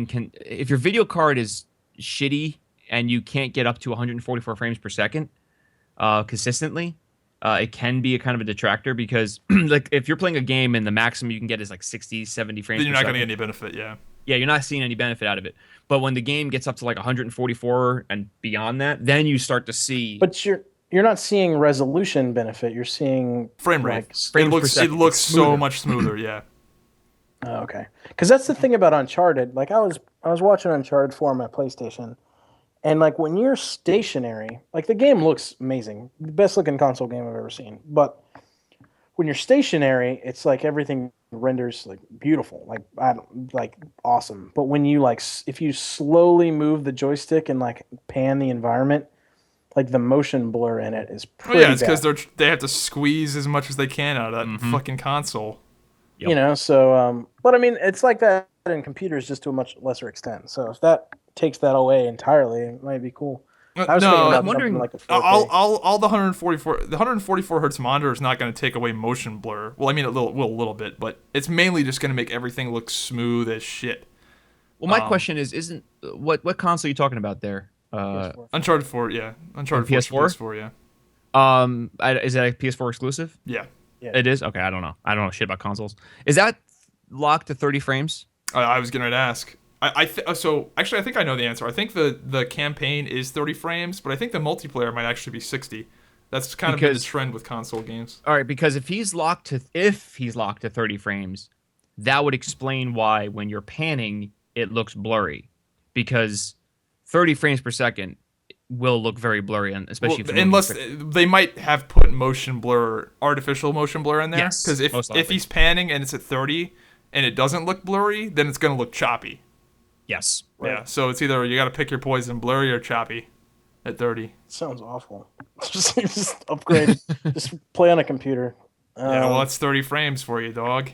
can, if your video card is shitty and you can't get up to 144 frames per second consistently, it can be a kind of a detractor because like if you're playing a game and the maximum you can get is like 60, 70 frames Then you're per not second, gonna get any benefit. Yeah. yeah, you're not seeing any benefit out of it. But when the game gets up to like 144 and beyond that, then you start to see But you're not seeing resolution benefit. You're seeing Frame rate. like It frames per looks second. looks It's so smoother. much smoother. Yeah. oh, okay. Because that's the thing about Uncharted. Like I was watching Uncharted 4 on my PlayStation, and like when you're stationary, like the game looks amazing, the best looking console game I've ever seen. But when you're stationary, it's like everything renders like beautiful, like like awesome. But when you like if you slowly move the joystick and like pan the environment, like the motion blur in it is Oh pretty yeah, it's bad. because they have to squeeze as much as they can out of that Mhm. fucking console. Yep. You know, so but I mean, it's like that in computers, just to a much lesser extent. So if that takes that away entirely, it might be cool. I was thinking No, about I'm wondering- something like a 4K. all the 144 hertz monitor is not going to take away motion blur. Well, I mean a little bit, but it's mainly just going to make everything look smooth as shit. Well, my question is, isn't what console are you talking about there? PS4. Uncharted 4, yeah. Uncharted 4 is for PS4? PS4, yeah. Is that a PS4 exclusive? Yeah. Yeah. It is. Okay, I don't know shit about consoles. Is that locked to 30 frames? I was going to ask. So actually I think I know the answer. I think the campaign is 30 frames, but I think the multiplayer might actually be 60. That's kind of been the Because- trend with console games. All right, because if he's locked to 30 frames, that would explain why when you're panning it looks blurry, because 30 frames per second will look very blurry, and especially if Well, you're moving unless quick. they might have put motion blur, artificial motion blur in there. Yes, Because most if likely. he's panning and it's at 30 and it doesn't look blurry, then it's gonna look choppy. Yes. Yeah. So it's either you got to pick your poison, blurry or choppy, at 30. Sounds awful. just upgrade. Just play on a computer. Yeah. Well, that's 30 frames for you, dog.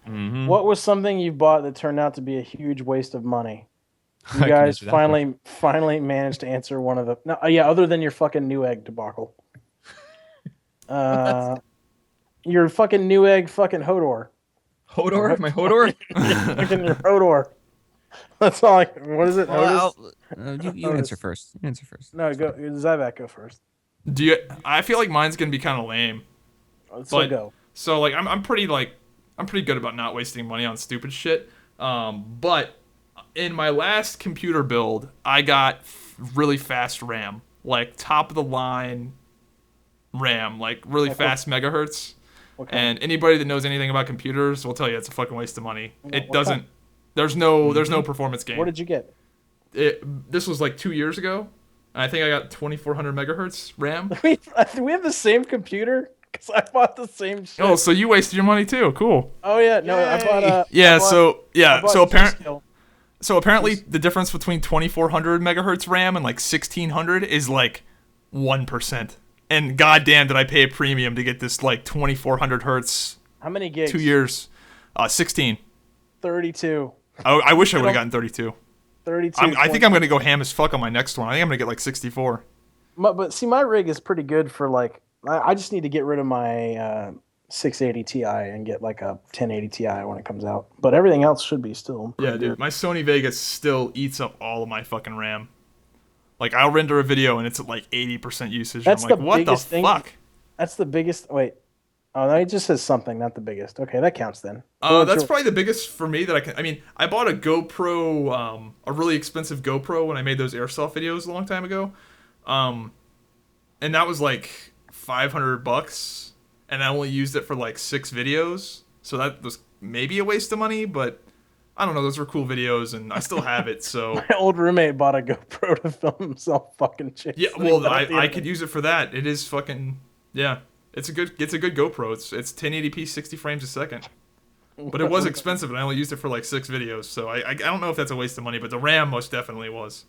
Mm-hmm. What was something you bought that turned out to be a huge waste of money? I You can guys answer that finally managed to answer one of the. No, yeah, other than your fucking Newegg debacle. Your fucking Newegg fucking Hodor. Hodor, my Hodor. Fucking your Hodor. That's all. What is it? Hodor? You answer first. You answer first. No, go. Zybak, go first. Do you? I feel like mine's gonna be kind of lame. So But- go. So like I'm pretty good about not wasting money on stupid shit. But in my last computer build, I got really fast RAM, like top of the line RAM, like really Like fast megahertz. Okay. And anybody that knows anything about computers will tell you it's a fucking waste of money. It what doesn't. kind? There's no performance gain. What did you get? This was like 2 years ago, and I think I got 2400 megahertz RAM. We have the same computer because I bought the same shit. Oh, so you wasted your money too? Cool. Oh yeah, no, I bought. Yeah. I bought- So I yeah. bought So G-Skill. apparently the difference between 2400 megahertz RAM and like 1600 is like 1%. And goddamn, did I pay a premium to get this like 2400 hertz? How many gigs? 2 years. 16. 32. I wish I would have gotten 32. 32. I think I'm gonna go ham as fuck on my next one. I think I'm gonna get like 64. But see, my rig is pretty good for like. I just need to get rid of my 680 Ti and get like a 1080 Ti when it comes out. But everything else should be still. Yeah, pretty dude. good. My Sony Vegas still eats up all of my fucking RAM. Like I'll render a video and it's at like 80% usage. That's I'm like, the what the biggest thing. fuck? That's the biggest. Wait. Oh, no, it just says something, not the biggest. Okay, that counts then. That's probably the biggest for me that I can. I mean, I bought a GoPro, a really expensive GoPro when I made those airsoft videos a long time ago, and that was like $500, and I only used it for like 6 videos, so that was maybe a waste of money, but I don't know. Those were cool videos, and I still have it. So My old roommate bought a GoPro to film himself fucking chasing. yeah, well, I could use it for that. It is fucking yeah. It's a good GoPro. It's 1080p 60 frames a second. But it was expensive and I only used it for like 6 videos. So I don't know if that's a waste of money, but the RAM most definitely was.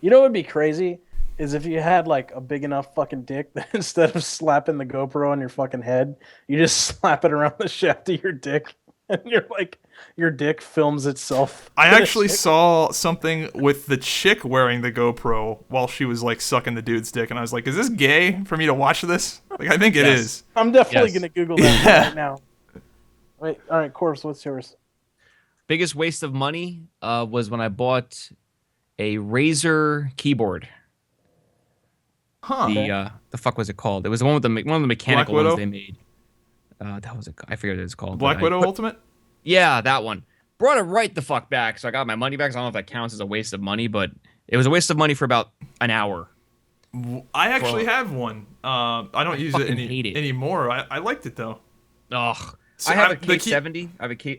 You know what would be crazy is if you had like a big enough fucking dick that instead of slapping the GoPro on your fucking head, you just slap it around the shaft of your dick, and you're like, your dick films itself. I actually saw something with the chick wearing the GoPro while she was like sucking the dude's dick, and I was like, "Is this gay for me to watch this?" Like, I think it Yes. is. I'm definitely Yes. gonna Google that right now. Wait, all right, Corpse, what's yours? Biggest waste of money was when I bought a Razer keyboard. Huh? The fuck was it called? It was the one with one of the mechanical Black ones Widow? they made. That was I forget what it was called. Black but Widow Ultimate? Yeah, that one. Brought it right the fuck back, so I got my money back. So I don't know if that counts as a waste of money, but it was a waste of money for about an hour. I actually have one. I don't use it, hate it. anymore. I liked it though. Ugh. So I have a the K70.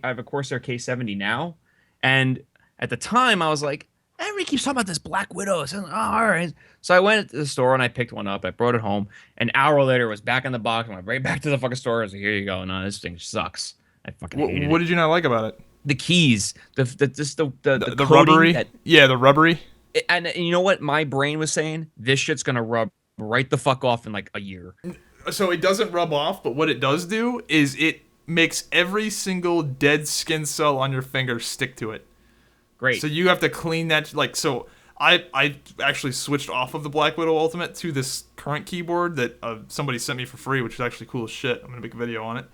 I have a Corsair K70 now, and at the time I was like, everybody keeps talking about this Black Widow. So, oh, all right. So I went to the store and I picked one up. I brought it home. An hour later, it was back in the box. I went right back to the fucking store. I was like, here you go. No, this thing sucks. I fucking hated What it. did you not like about it? The keys, the The coating rubbery? that- Yeah, the rubbery. and you know what my brain was saying? This shit's gonna rub right the fuck off in like a year. So it doesn't rub off, but what it does do is it makes every single dead skin cell on your finger stick to it. Great. So you have to clean that. Like, so I actually switched off of the Black Widow Ultimate to this current keyboard that somebody sent me for free, which is actually cool as shit. I'm gonna make a video on it.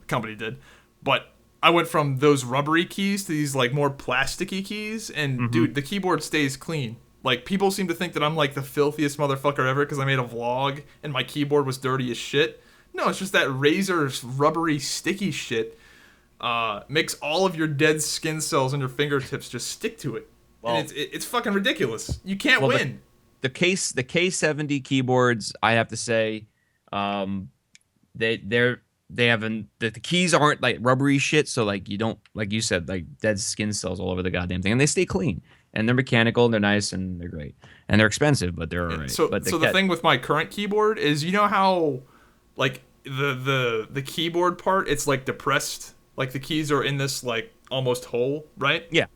Company did, but I went from those rubbery keys to these like more plasticky keys, and dude, the keyboard stays clean. Like, people seem to think that I'm like the filthiest motherfucker ever because I made a vlog and my keyboard was dirty as shit. No, it's just that Razer's rubbery sticky shit makes all of your dead skin cells on your fingertips just stick to it. Well, And it's fucking ridiculous. You can't well, win. The K70 keyboards, I have to say, they haven't the keys aren't like rubbery shit, so like you don't, like you said, like dead skin cells all over the goddamn thing, and they stay clean, and they're mechanical, and they're nice, and they're great, and they're expensive, but they're alright. So, but the thing with my current keyboard is, you know how, like, the keyboard part, it's like depressed, like the keys are in this like almost hole, right? Yeah.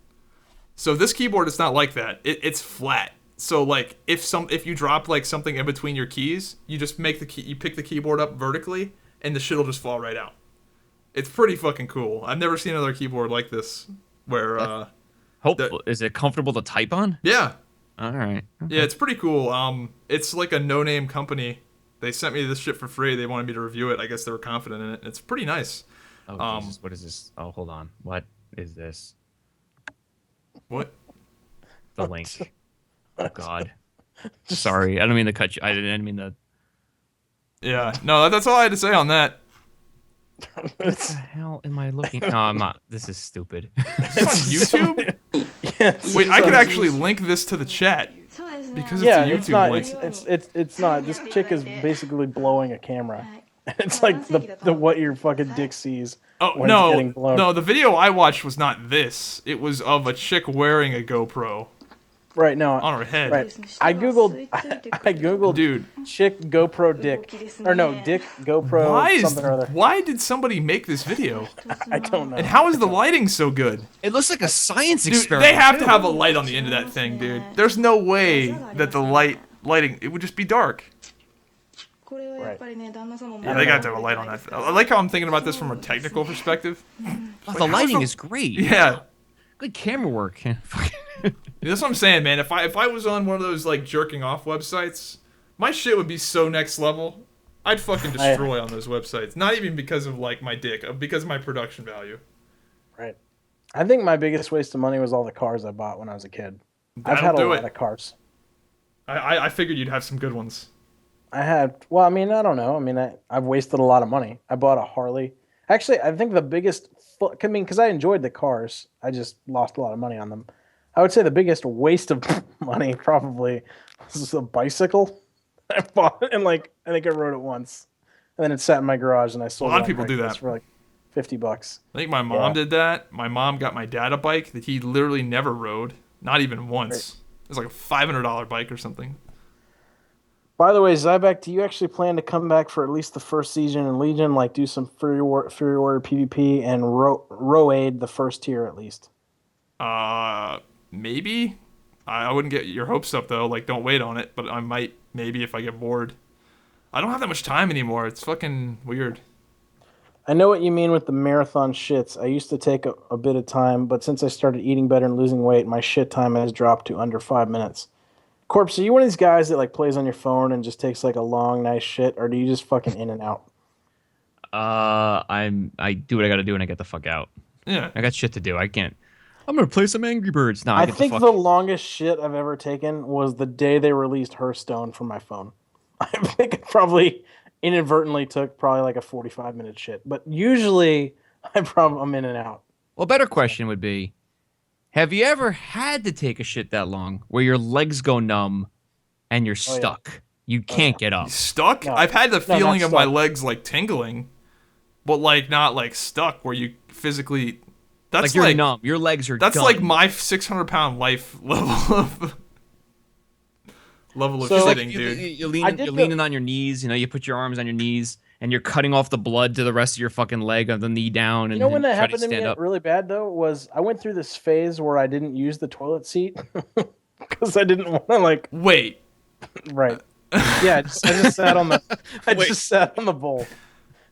So this keyboard is not like that. It's flat. So like if you drop like something in between your keys, you just make you pick the keyboard up vertically, and the shit'll just fall right out. It's pretty fucking cool. I've never seen another keyboard like this where is it comfortable to type on? yeah. All right. Yeah, it's pretty cool. It's like a no-name company. They sent me this shit for free. They wanted me to review it. I guess they were confident in it. It's pretty nice. Oh, Jesus, what is this? Oh, hold on. What is this? What? The link. Oh God. Sorry, I don't mean to cut you. I didn't mean to. Yeah. No, that's all I had to say on that. What the hell am I looking? No, I'm not. This is stupid. It's on YouTube? Yes. Wait, I could actually link this to the chat because Yeah, it's a YouTube it's not. link. It's not. This chick is basically blowing a camera. It's like the what your fucking dick sees. Oh when it's getting no, blown. no! The video I watched was not this. It was of a chick wearing a GoPro Right now, on her head. right. I googled Dude, chick GoPro dick, or no, dick GoPro something or other. why did somebody make this video? I don't know. And how is the lighting so good? It looks like a science Dude, experiment. they have to have a light on the end of that thing, dude. There's no way that the lighting, it would just be dark. Right. Yeah, they got to have a light on that. I like how I'm thinking about this from a technical perspective. Oh, the lighting is great. Yeah. Good camera work. That's what I'm saying, man. If I was on one of those like jerking off websites, my shit would be so next level. I'd fucking destroy on those websites. Not even because of like my dick, because of my production value. Right. I think my biggest waste of money was all the cars I bought when I was a kid. I've That'll had a do lot it. of cars. I figured you'd have some good ones. I had, well, I mean, I don't know. I mean, I've wasted a lot of money. I bought a Harley. Actually, I think the biggest, I mean, because I enjoyed the cars, I just lost a lot of money on them. I would say the biggest waste of money probably was a bicycle I bought, and like, I think I rode it once. And then it sat in my garage, and I sold it. A lot of on people do Craigslist that. for like $50. I think my mom did that. My mom got my dad a bike that he literally never rode, not even once. Right. It was like a $500 bike or something. By the way, Zybak, do you actually plan to come back for at least the first season in Legion, like do some Fury Order PvP and Roaid the first tier at least? maybe. I wouldn't get your hopes up though. Like, don't wait on it. But I might, maybe, if I get bored. I don't have that much time anymore. It's fucking weird. I know what you mean with the marathon shits. I used to take a bit of time, but since I started eating better and losing weight, my shit time has dropped to under 5 minutes. Corpse, are you one of these guys that like plays on your phone and just takes like a long, nice shit, or do you just fucking in and out? I do what I gotta do and I get the fuck out. Yeah. I got shit to do. I can't. I'm gonna play some Angry Birds. No, I get think the the fuck. longest shit I've ever taken was the day they released Hearthstone from my phone. I think I probably inadvertently took probably like a 45-minute shit, but usually I'm in and out. Well, a better question would be, have you ever had to take a shit that long where your legs go numb and you're Oh, yeah. stuck? You can't get up. Stuck? No. I've had the No, feeling not of my stuck. legs like tingling, but like not like stuck where you physically. That's Like you're like numb. Your legs are that's done. like my 600-pound life level of So, like, sitting, dude. You're I did you're leaning on your knees. You know, you put your arms on your knees and you're cutting off the blood to the rest of your fucking leg of the knee down. And You know when that try happened to me stand up. really bad though was I went through this phase where I didn't use the toilet seat because I didn't want to like Wait, right. Yeah, I just sat on the Wait. just sat on the bowl.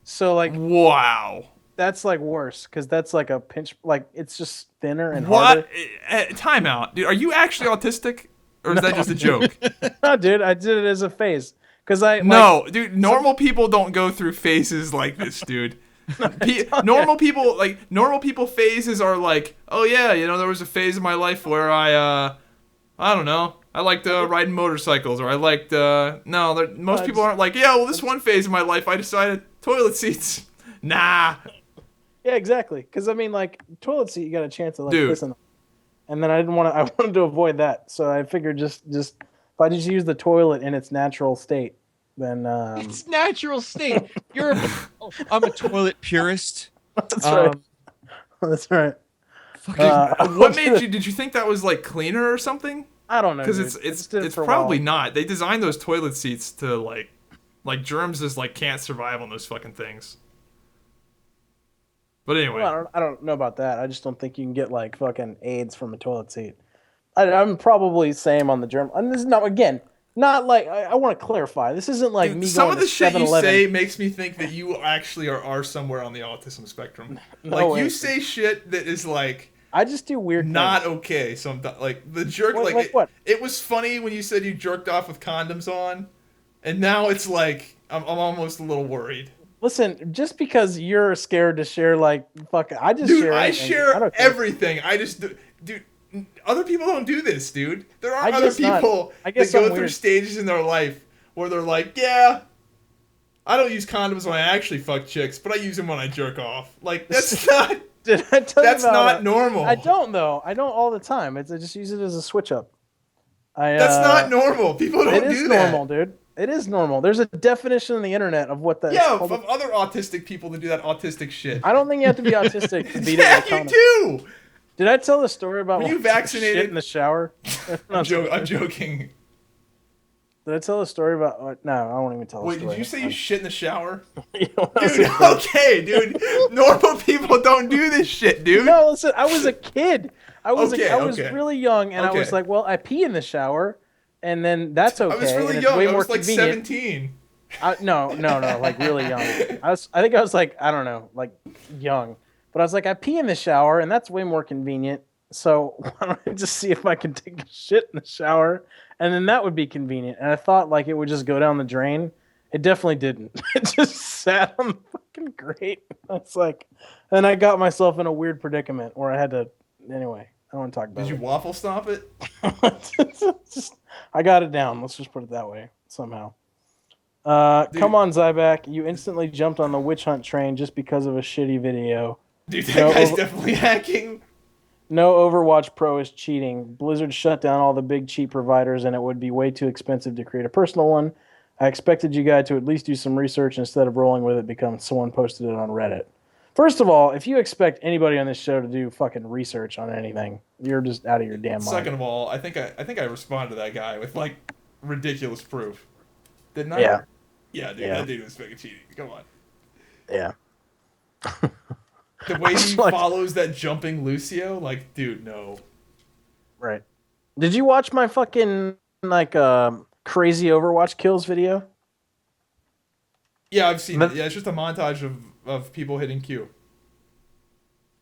So like wow. that's like worse because that's like a pinch, like it's just thinner and harder. What? Time out, dude. Are you actually autistic, or is that just a joke? No, dude, I did it as a phase because I No, dude. Normal people don't go through phases like this, dude. Normal people phases are like, oh yeah, you know, there was a phase of my life where I don't know, I liked riding motorcycles, or I liked most people aren't like, yeah, well, this one phase of my life I decided toilet seats. Nah. Yeah, exactly. Because I mean, like toilet seat, you got a chance to like Dude. listen, and then I didn't want to. I wanted to avoid that, so I figured just if I just use the toilet in its natural state, then It's natural state. I'm a toilet purist. that's right. That's right. What made you? Did you think that was like cleaner or something? I don't know. Because dude. I it's just did it it's for a probably while. not. They designed those toilet seats to like germs just like can't survive on those fucking things. But anyway, Well, I don't know about that. I just don't think you can get like fucking AIDS from a toilet seat. I'm probably same on the germ. And this is not again. Not like I want to clarify. This isn't like dude, me some going of the to shit you 7-Eleven. say makes me think that you actually are somewhere on the autism spectrum. No Like way. you say shit that is like I just do weird. not things. okay. Sometimes like the jerk, What- like like what? it was funny when you said you jerked off with condoms on, and now it's like I'm almost a little worried. Listen, just because you're scared to share, like, fuck, I just Dude, share. I anything. share I don't care. everything. I just dude. Other people don't do this, dude. There are I other guess not. people I that guess go I'm through weird. stages in their life where they're like, yeah, I don't use condoms when I actually fuck chicks, but I use them when I jerk off. Like that's not Did I tell that's you about not normal. I don't though. I don't all the time. I just use it as a switch up. That's not normal. People don't It do is that. normal, dude. It is normal. There's a definition on the internet of what that. Yeah, it's called. of other autistic people that do that autistic shit. I don't think you have to be autistic to beat Yeah, it with a you condom. do. Did I tell the story about Were you when I took a vaccinated? shit in the shower? I'm joking. Did I tell the story about? No, I won't even tell the Wait, story. did you say you shit in the shower? You know, I was Dude, a kid. okay, dude. Normal people don't do this shit, dude. No, listen. I was a kid. I was Okay, okay. really young, and I was Okay. like, well, I pee in the shower, and then that's okay. I was really and it's young. way I more was like convenient. 17. No, like really young. I think I was like, I don't know, like young. But I was like, I pee in the shower, and that's way more convenient. So why don't I just see if I can take a shit in the shower, and then that would be convenient. And I thought like it would just go down the drain. It definitely didn't. It just sat on the fucking grate. It's like, and I got myself in a weird predicament where I had to. Anyway, I don't want to talk about Did you it. waffle stomp it? I got it down. Let's just put it that way somehow. Dude. Come on, Zybak. You instantly jumped on the witch hunt train just because of a shitty video. Dude, that No, guy's over- definitely hacking. No Overwatch Pro is cheating. Blizzard shut down all the big cheat providers, and it would be way too expensive to create a personal one. I expected you guys to at least do some research instead of rolling with it because someone posted it on Reddit. First of all, if you expect anybody on this show to do fucking research on anything, you're just out of your damn mind. Second of all, I think I responded to that guy with like ridiculous proof. Didn't I? Yeah. Yeah, dude, Yeah. that dude was fucking cheating. Come on. Yeah. The way he Like- follows that jumping Lucio, like, dude, no. Right. Did you watch my fucking like crazy Overwatch kills video? Yeah, I've seen it. The Yeah, it's just a montage of people hitting Q.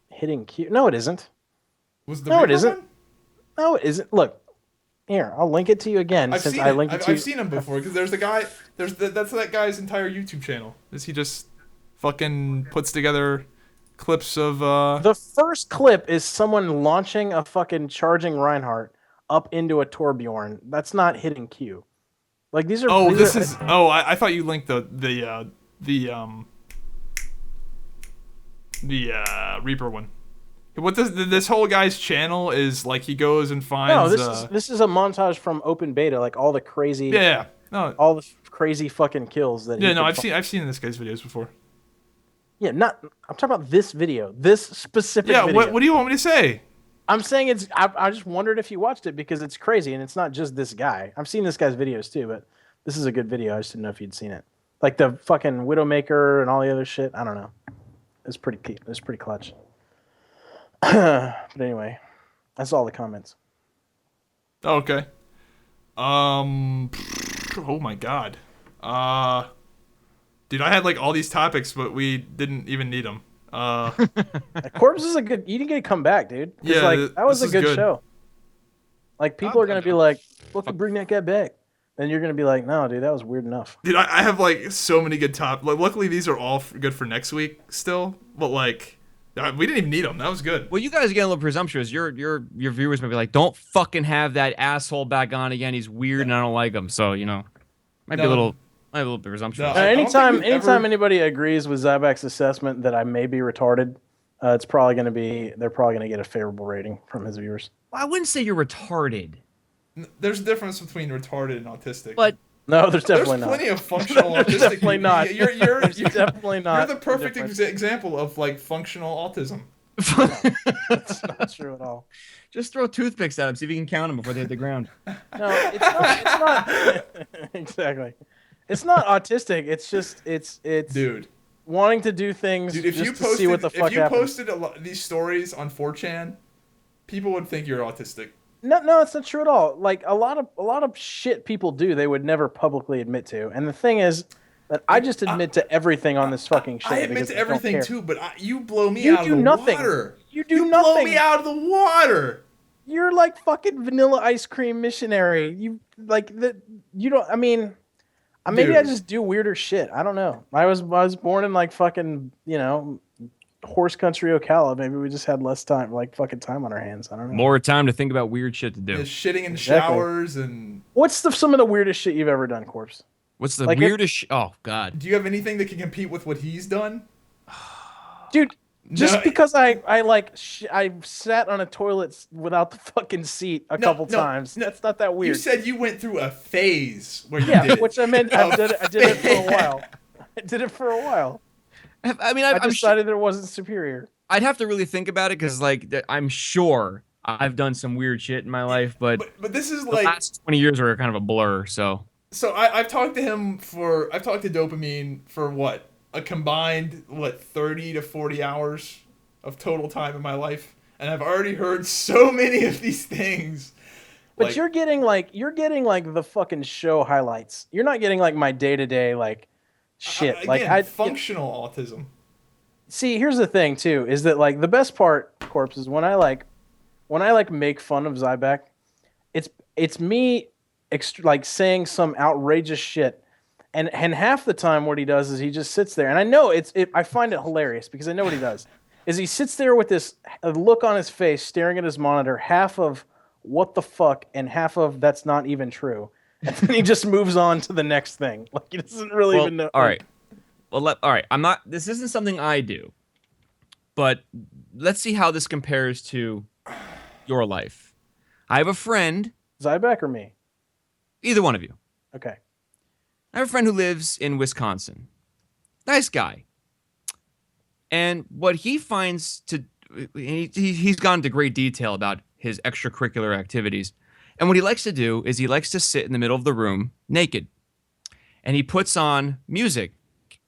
hitting Q. No, it isn't. Was the No, it Reaper isn't. one? No, it isn't. Look, here, I'll link it to you again I've since seen I it. linked it to I've you. seen him before because there's the guy. That's that guy's entire YouTube channel. Is he just fucking puts together clips of The first clip is someone launching a fucking charging Reinhardt up into a Torbjorn. That's not hitting Q. Like these are. Oh, these this are, is. Oh, I thought you linked the Reaper one. What this whole guy's channel is like? He goes and finds. No, this is a montage from open beta, like all the crazy, Yeah. No. all the crazy fucking kills that. Yeah. he No. could I've seen this guy's videos before. Yeah, not. I'm talking about this video, this specific. Yeah. video. What do you want me to say? I'm saying it's. I just wondered if you watched it because it's crazy and it's not just this guy. I've seen this guy's videos too, but this is a good video. I just didn't know if you'd seen it, like the fucking Widowmaker and all the other shit. I don't know. It's pretty. It's pretty clutch. But anyway, that's all the comments. Okay. Oh my god. Dude, I had like all these topics, but we didn't even need them. Corpse is a good. You didn't get to come back, dude. 'Cause, Yeah, like that was a this is good good. show. Like people are gonna be like, "Fucking bring that guy back," then you're gonna be like, "No, dude, that was weird enough." Dude, I have like so many good Like, luckily, these are all good for next week still. But like, we didn't even need them. That was good. Well, you guys are getting a little presumptuous. Your viewers might be like, "Don't fucking have that asshole back on again. He's weird and I don't like him." So might be a little presumptuous. No, I don't Anytime think we've ever- anybody agrees with Zybak's assessment that I may be retarded, it's probably gonna be they're probably gonna get a favorable rating from his viewers. I wouldn't say you're retarded, There's a difference between retarded and autistic. but No, there's definitely there's not. plenty of functional There's autistic. definitely people. not. You're There's definitely not. You're the perfect difference. example of like functional autism. That's not true at all. just throw toothpicks at him. See if you can count them before they hit the ground. No, it's not. Exactly. It's not autistic. It's just it's Dude, wanting to do things if just you to posted see what the fuck if you happens. posted these stories on 4chan, people would think you're autistic. No, it's not true at all. Like a lot of shit people do, they would never publicly admit to. And the thing is that I just admit to everything on this fucking shit. I admit because to I don't everything care. too, but you blow me You out do of the nothing. water. You do You nothing. blow me out of the water. You're like fucking vanilla ice cream missionary. You like that. You don't. I mean, maybe I Dude. just do weirder shit. I don't know. I was born in like fucking horse country Ocala. Maybe we just had less time, like fucking time on our hands. I don't know. More time to think about weird shit to do. There's shitting in Exactly. showers and. What's some of the weirdest shit you've ever done, Corpse? What's the Like weirdest? Oh God. Do you have anything that can compete with what he's done? Dude, just No. because I sat on a toilet without the fucking seat a couple times. no. That's not that You weird. said you went through a phase where you Yeah, did it. which I meant I did it for a while. I did it for a while. I mean, I I'm sure, decided that it wasn't superior. I'd have to really think about it because, like, I'm sure I've done some weird shit in my life, but But this is the like last 20 years were kind of a blur. So I've talked to Dopamean for what? A combined 30 to 40 hours of total time in my life, and I've already heard so many of these things. But Like, you're getting like the fucking show highlights. You're not getting like my day-to-day like shit. again, Like functional autism. see, here's the thing too, is that like the best part, Corpse, is when I make fun of Zybak, it's me like saying some outrageous shit, and half the time what he does is he just sits there, and I know I find it hilarious because I know what he does is he sits there with this look on his face, staring at his monitor, half of what the fuck and half of that's not even true, and then he just moves on to the next thing. Like he doesn't really even know. all right. Well, all right. I'm not. This isn't something I do, but let's see how this compares to your life. I have a friend. Zybak or me? Either one of you. Okay. I have a friend who lives in Wisconsin. Nice guy. And what he finds to he's gone into great detail about his extracurricular activities. And what he likes to do is he likes to sit in the middle of the room naked. And he puts on music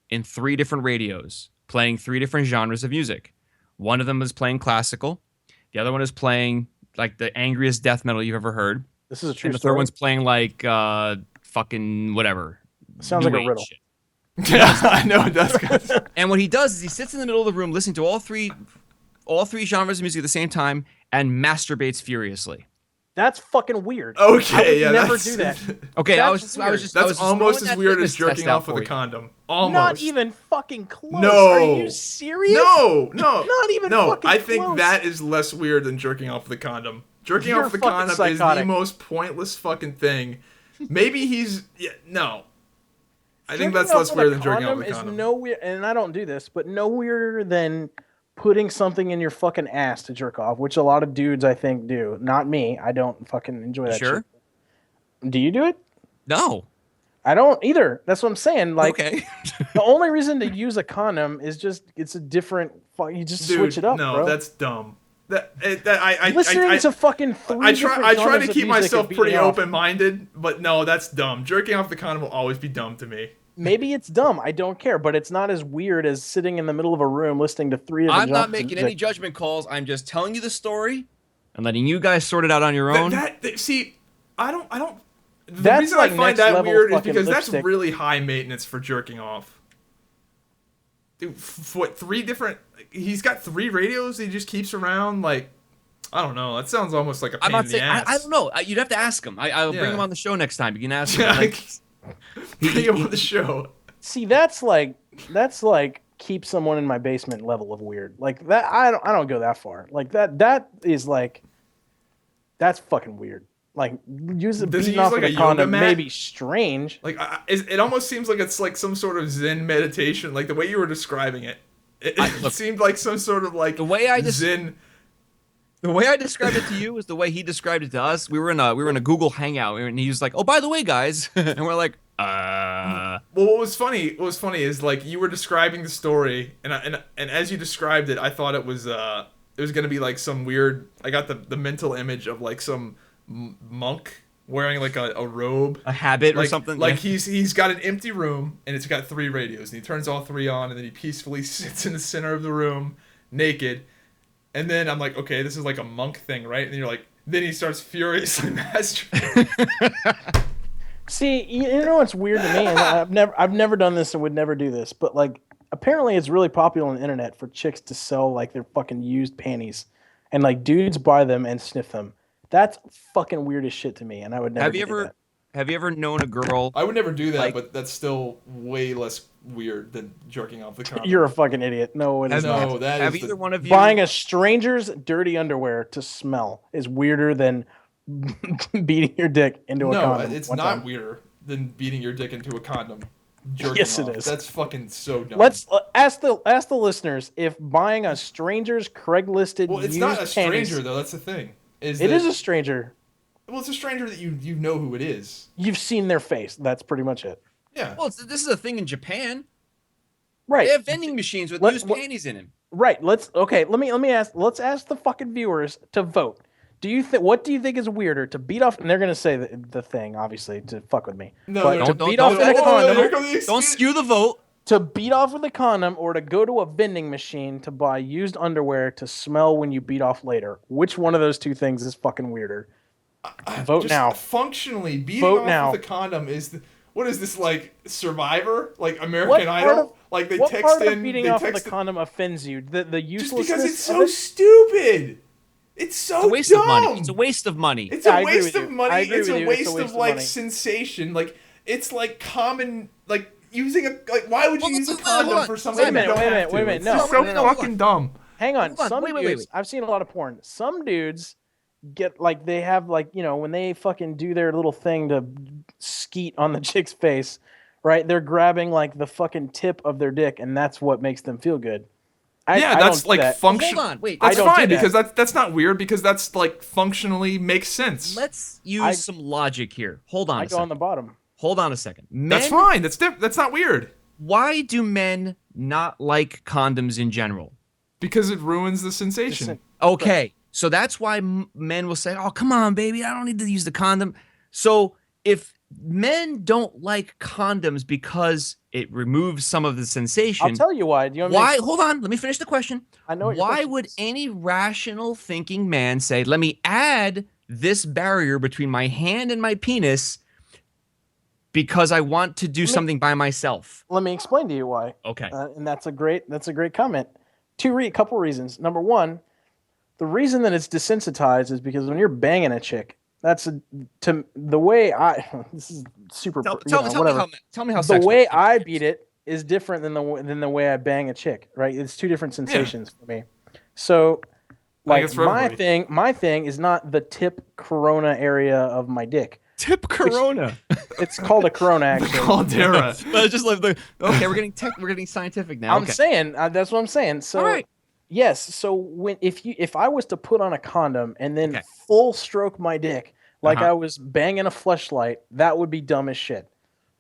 in 3 different radios, playing 3 different genres of music. One of them is playing classical. The other one is playing like the angriest death metal you've ever heard. This is a true And the story. third one's playing like fucking whatever. Sounds New like a age riddle. shit. Yeah, I know it does. And what he does is he sits in the middle of the room listening to all three genres of music at the same time and masturbates furiously. That's fucking weird. Okay, I would yeah, never that's- do that. Okay, I was That's just That's almost throwing as that weird as litmus jerking test out off with for a you. condom. Almost. Not even fucking close. No. Are you serious? No. Not even No, fucking I think close. that is less weird than jerking off with a condom. Jerking You're off with a fucking condom is the psychotic. most pointless fucking thing. Maybe he's no. I think Jerking that's off less with weird a than jerking off condom with a is condom. no weird, and I don't do this, but no weirder than putting something in your fucking ass to jerk off, which a lot of dudes I think do. Not me. I don't fucking enjoy that Sure? shit. Do you do it? No. I don't either. That's what I'm saying. Like, Okay. the only reason to use a condom is just it's a different. You just Dude, switch it up, no, bro. that's dumb. I Listening to fucking three I different try to genres of keep music myself and beating pretty off. open-minded, but no, that's dumb. Jerking off the condom will always be dumb to me. Maybe it's dumb. I don't care, but it's not as weird as sitting in the middle of a room listening to three different I'm not genres of making music. any judgment calls. I'm just telling you the story and letting you guys sort it out on your own. See, I don't. The That's reason like I find next that level weird is fucking because lipstick. that's really high maintenance for jerking off. Dude, what, 3 different? He's got 3 radios he just keeps around. Like, I don't know. That sounds almost like a I'm pain not in the saying. ass. I don't know. You'd have to ask him. I'll bring Yeah. him on the show next time. You can ask him. Yeah, Like, bring him on the show. See, that's like keep someone in my basement level of weird. Like that, I don't go that far. Like that is like that's fucking weird. Like Does he beating use, off like, with a a condom yoga may mat? be strange. Like, it almost seems like it's like some sort of Zen meditation. Like the way you were describing it, it look, seemed like some sort of like the way I just Zen. the way I described it to you is the way he described it to us. We were in a Google Hangout, and he was like, "Oh, by the way, guys," and we're like, Well, what was funny is like you were describing the story, and as you described it, I thought it was gonna be like some weird. I got the mental image of like some monk wearing like a robe, a habit like, or something. Like Yeah. he's got an empty room and it's got 3 radios, and he turns all 3 on, and then he peacefully sits in the center of the room naked. And then I'm like, okay, this is like a monk thing, right? And you're like, then he starts furiously masturbating. See, you know what's weird to me, and I've never done this and would never do this, but like apparently it's really popular on the internet for chicks to sell like their fucking used panties, and like dudes buy them and sniff them. That's fucking weird as shit to me, and I would never. Have you ever known a girl? I would never do that, Like- but that's still way less weird than jerking off the condom. You're a fucking idiot. No, it is not. No, that Have is either the, one of you Buying a stranger's dirty underwear to smell is weirder than beating your dick into a no, condom. it's one not time. weirder than beating your dick into a condom. Jerking Yes, it off. is. That's fucking so dumb. Let's ask the listeners if buying a stranger's Craiglisted Well, it's used not a stranger panties, though. That's the thing. It is a stranger. Well, it's a stranger that you know who it is. You've seen their face. That's pretty much it. Yeah. Well, this is a thing in Japan. Right. They have vending machines with used panties in them. Right. Let's ask the fucking viewers to vote. What do you think is weirder, to beat off? And they're gonna say the thing, obviously, to fuck with me. No, but no, to don't- beat don't- off with a don't- condom, Here comes the Don't excuse. skew the vote. to beat off with a condom, or to go to a vending machine to buy used underwear to smell when you beat off later. Which one of those two things is fucking weirder? Vote Just now. Functionally, beating Vote off now. with a condom is what is this, like Survivor, like What American part Idol? of- Like they What text part in. of beating they off with text a condom offends you? The just uselessness. because it's of so it? stupid. It's so It's a waste dumb. of money. It's a waste of money. It's Yeah, I a agree waste with of you. I money. agree It's with a you. waste of like money. sensation. Like it's like common, like using a, like why would you Well, use a hold condom on. for something Wait a minute, you don't wait a have minute, to? wait a minute. It's No, just so no, no, fucking dumb. Hang on. Hold on, Some wait, dudes, wait. I've seen a lot of porn. Some dudes get like they have like, when they fucking do their little thing to skeet on the chick's face, right? They're grabbing like the fucking tip of their dick, and that's what makes them feel good. I That's don't do like that. function. Hold on, wait. That's I don't do fine that. because that's not weird because that's like functionally makes sense. Let's use some logic here. Hold on I a go on second. the bottom. Hold on a second. Men, That's fine. That's not weird Why do men not like condoms in general? because it ruins the sensation. Okay, so that's why men will say, "Oh, come on, baby, I don't need to use the condom." So if men don't like condoms because it removes some of the sensation. I'll tell you why. Do you want me to Why? Hold on. Let me finish the question. I know what your Why question would is. any rational thinking man say, let me add this barrier between my hand and my penis because I want to do something by myself? Let me explain to you why. Okay. And that's a great comment. Couple reasons. Number one, the reason that it's desensitized is because when you're banging a chick, the way I this is super Tell me how the sex way works. I beat it is different than the way I bang a chick, right? It's two different sensations for me. So like my thing is not the tip corona area of my dick. Tip corona. It's called a corona actually. Caldera. But it's just like okay, we're getting scientific now. I'm saying that's what I'm saying. So all right. yes, so if I was to put on a condom and then full stroke my dick like I was banging a fleshlight, that would be dumb as shit.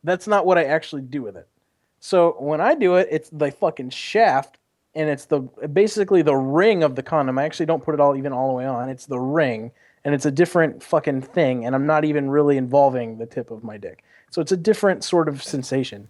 That's not what I actually do with it. So when I do it, it's the fucking shaft and it's basically the ring of the condom. I actually don't put it all the way on. It's the ring and it's a different fucking thing and I'm not even really involving the tip of my dick. So it's a different sort of sensation.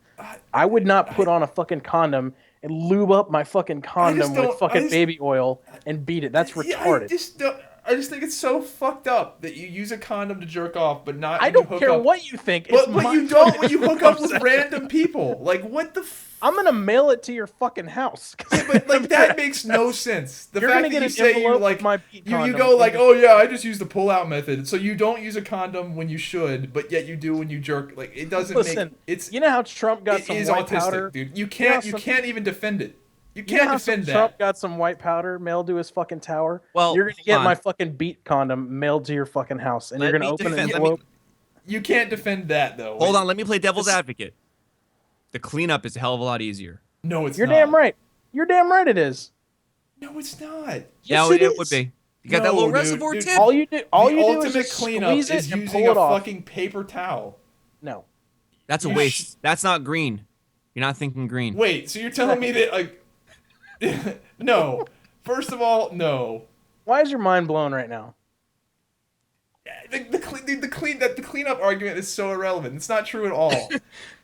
I would not put on a fucking condom and lube up my fucking condom with fucking baby oil and beat it. That's retarded. I just think it's so fucked up that you use a condom to jerk off, but not. I don't care what you think. But you don't when you hook up with random people. Like what the? I'm gonna mail it to your fucking house. Yeah, but like that makes no sense. The fact that you say you like you go like, oh yeah, I just use the pull-out method. So you don't use a condom when you should, but yet you do when you jerk. Like it doesn't make. It's you know how Trump got some white autistic, powder, dude. You can't even defend it. You can't defend that. Trump got some white powder mailed to his fucking tower. Well, you're gonna get my fucking beat condom mailed to your fucking house, and you're gonna open an envelope. You can't defend that though. Hold on, let me play devil's advocate. The cleanup is a hell of a lot easier. No, it's You're not. damn right. You're damn right. It is. No, it's not. Yeah, it would be. You got that little reservoir tip. All you do ultimate is just cleanup squeeze it is and using pull it a off. fucking paper towel. No. That's a waste. That's not green. You're not thinking green. Wait, so you're telling me that like no. First of all, no. Why is your mind blown right now? The cleanup argument is so irrelevant. It's not true at all.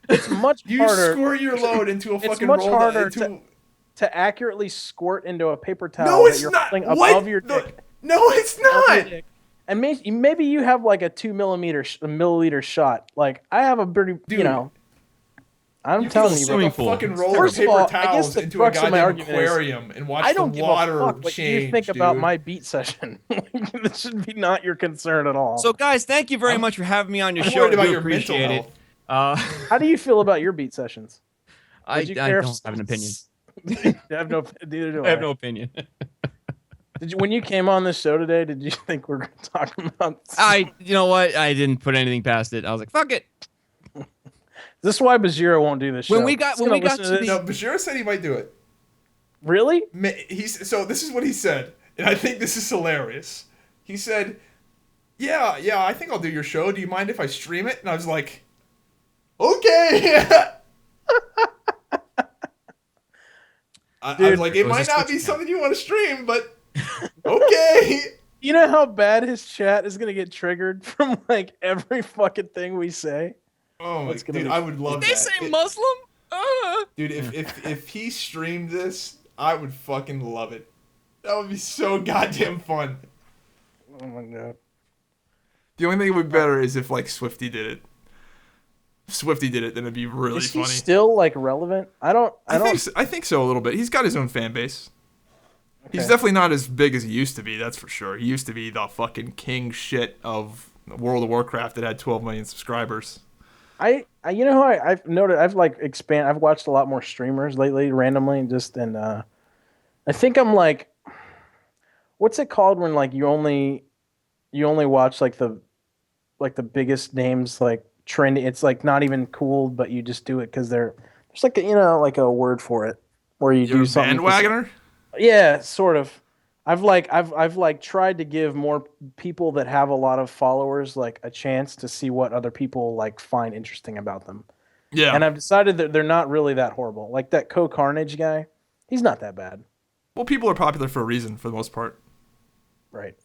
It's much you harder. Squirt your load into a fucking it's much roll harder to accurately squirt into a paper towel no, it's that you're not. holding What? above your dick. No, it's not. And maybe you have like a 2 milliliter shot. Like I have a pretty, Dude, I'm telling you, bro. Fucking roll of paper towels into a goddamn aquarium and watch the water change. What you think about my beat session? This should be not your concern at all. So, guys, thank you very much for having me on your I'm show. worried about I do your mental appreciate it. health. How do you feel about your beat sessions? I don't have an opinion. I have no opinion. When you came on this show today, did you think we're going to talk about? You know what? I didn't put anything past it. I was like, fuck it. This is why Bajiro won't do this show. When we got to no, Bajiro said he might do it. Really? So this is what he said, and I think this is hilarious. He said, "Yeah, I think I'll do your show. Do you mind if I stream it?" And I was like, "Okay." I was like, "It might not be something you want to stream, but okay." You know how bad his chat is gonna get triggered from like every fucking thing we say. Oh my dude, I would love that. They say Muslim? Dude, if he streamed this, I would fucking love it. That would be so goddamn fun. Oh my god. The only thing that would be better is if like Swifty did it. If Swifty did it, then it'd be really funny. Is he still like relevant? I think so a little bit. He's got his own fan base. Okay. He's definitely not as big as he used to be, that's for sure. He used to be the fucking king shit of World of Warcraft that had 12 million subscribers. You know how I've noted I've watched a lot more streamers lately randomly and I think I'm like, what's it called when like you only watch like the biggest names like trendy. It's like not even cool, but you just do it because there's like like a word for it where you do something. Bandwagoner? Yeah, sort of. I've tried to give more people that have a lot of followers like a chance to see what other people like find interesting about them. Yeah. And I've decided that they're not really that horrible. Like that Carnage guy, he's not that bad. Well, people are popular for a reason for the most part. Right.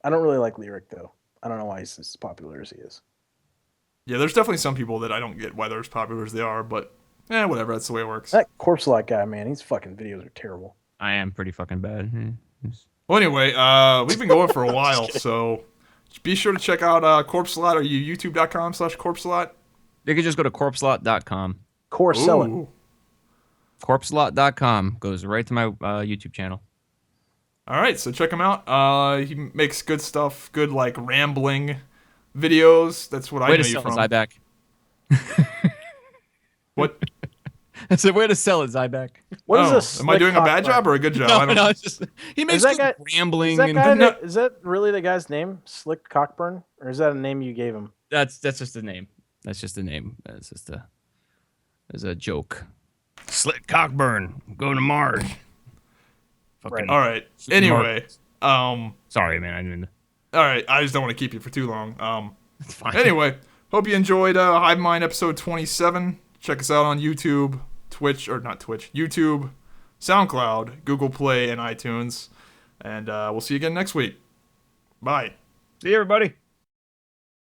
I don't really like Lyric though. I don't know why he's as popular as he is. Yeah, there's definitely some people that I don't get why they're as popular as they are, but whatever. That's the way it works. That Corpsealot guy, man, his fucking videos are terrible. I am pretty fucking bad. Well, anyway, we've been going for a while, so be sure to check out Corpsealot. Are you youtube.com/Corpsealot? You can just go to corpsealot.com. Corpsealot. Ooh. Corpsealot.com goes right to my YouTube channel. All right, so check him out. He makes good stuff, good like rambling videos. That's what I know you from. Zybak. What? I said, way to sell it, Zybak. What is this? Am I doing a bad job or a good job? I don't No, it's just he makes that good guy- rambling. Is that really the guy's name? Slick Cockburn? Or is that a name you gave him? That's just the name. That's just the name. That's just a joke. Slick Cockburn, going to Mars. Right. All right. Anyway, sorry, man. I didn't. all right. I just don't want to keep you for too long. It's fine. Anyway, hope you enjoyed Hive Mind episode 27. Check us out on YouTube, YouTube, SoundCloud, Google Play, and iTunes. And we'll see you again next week. Bye. See you, everybody.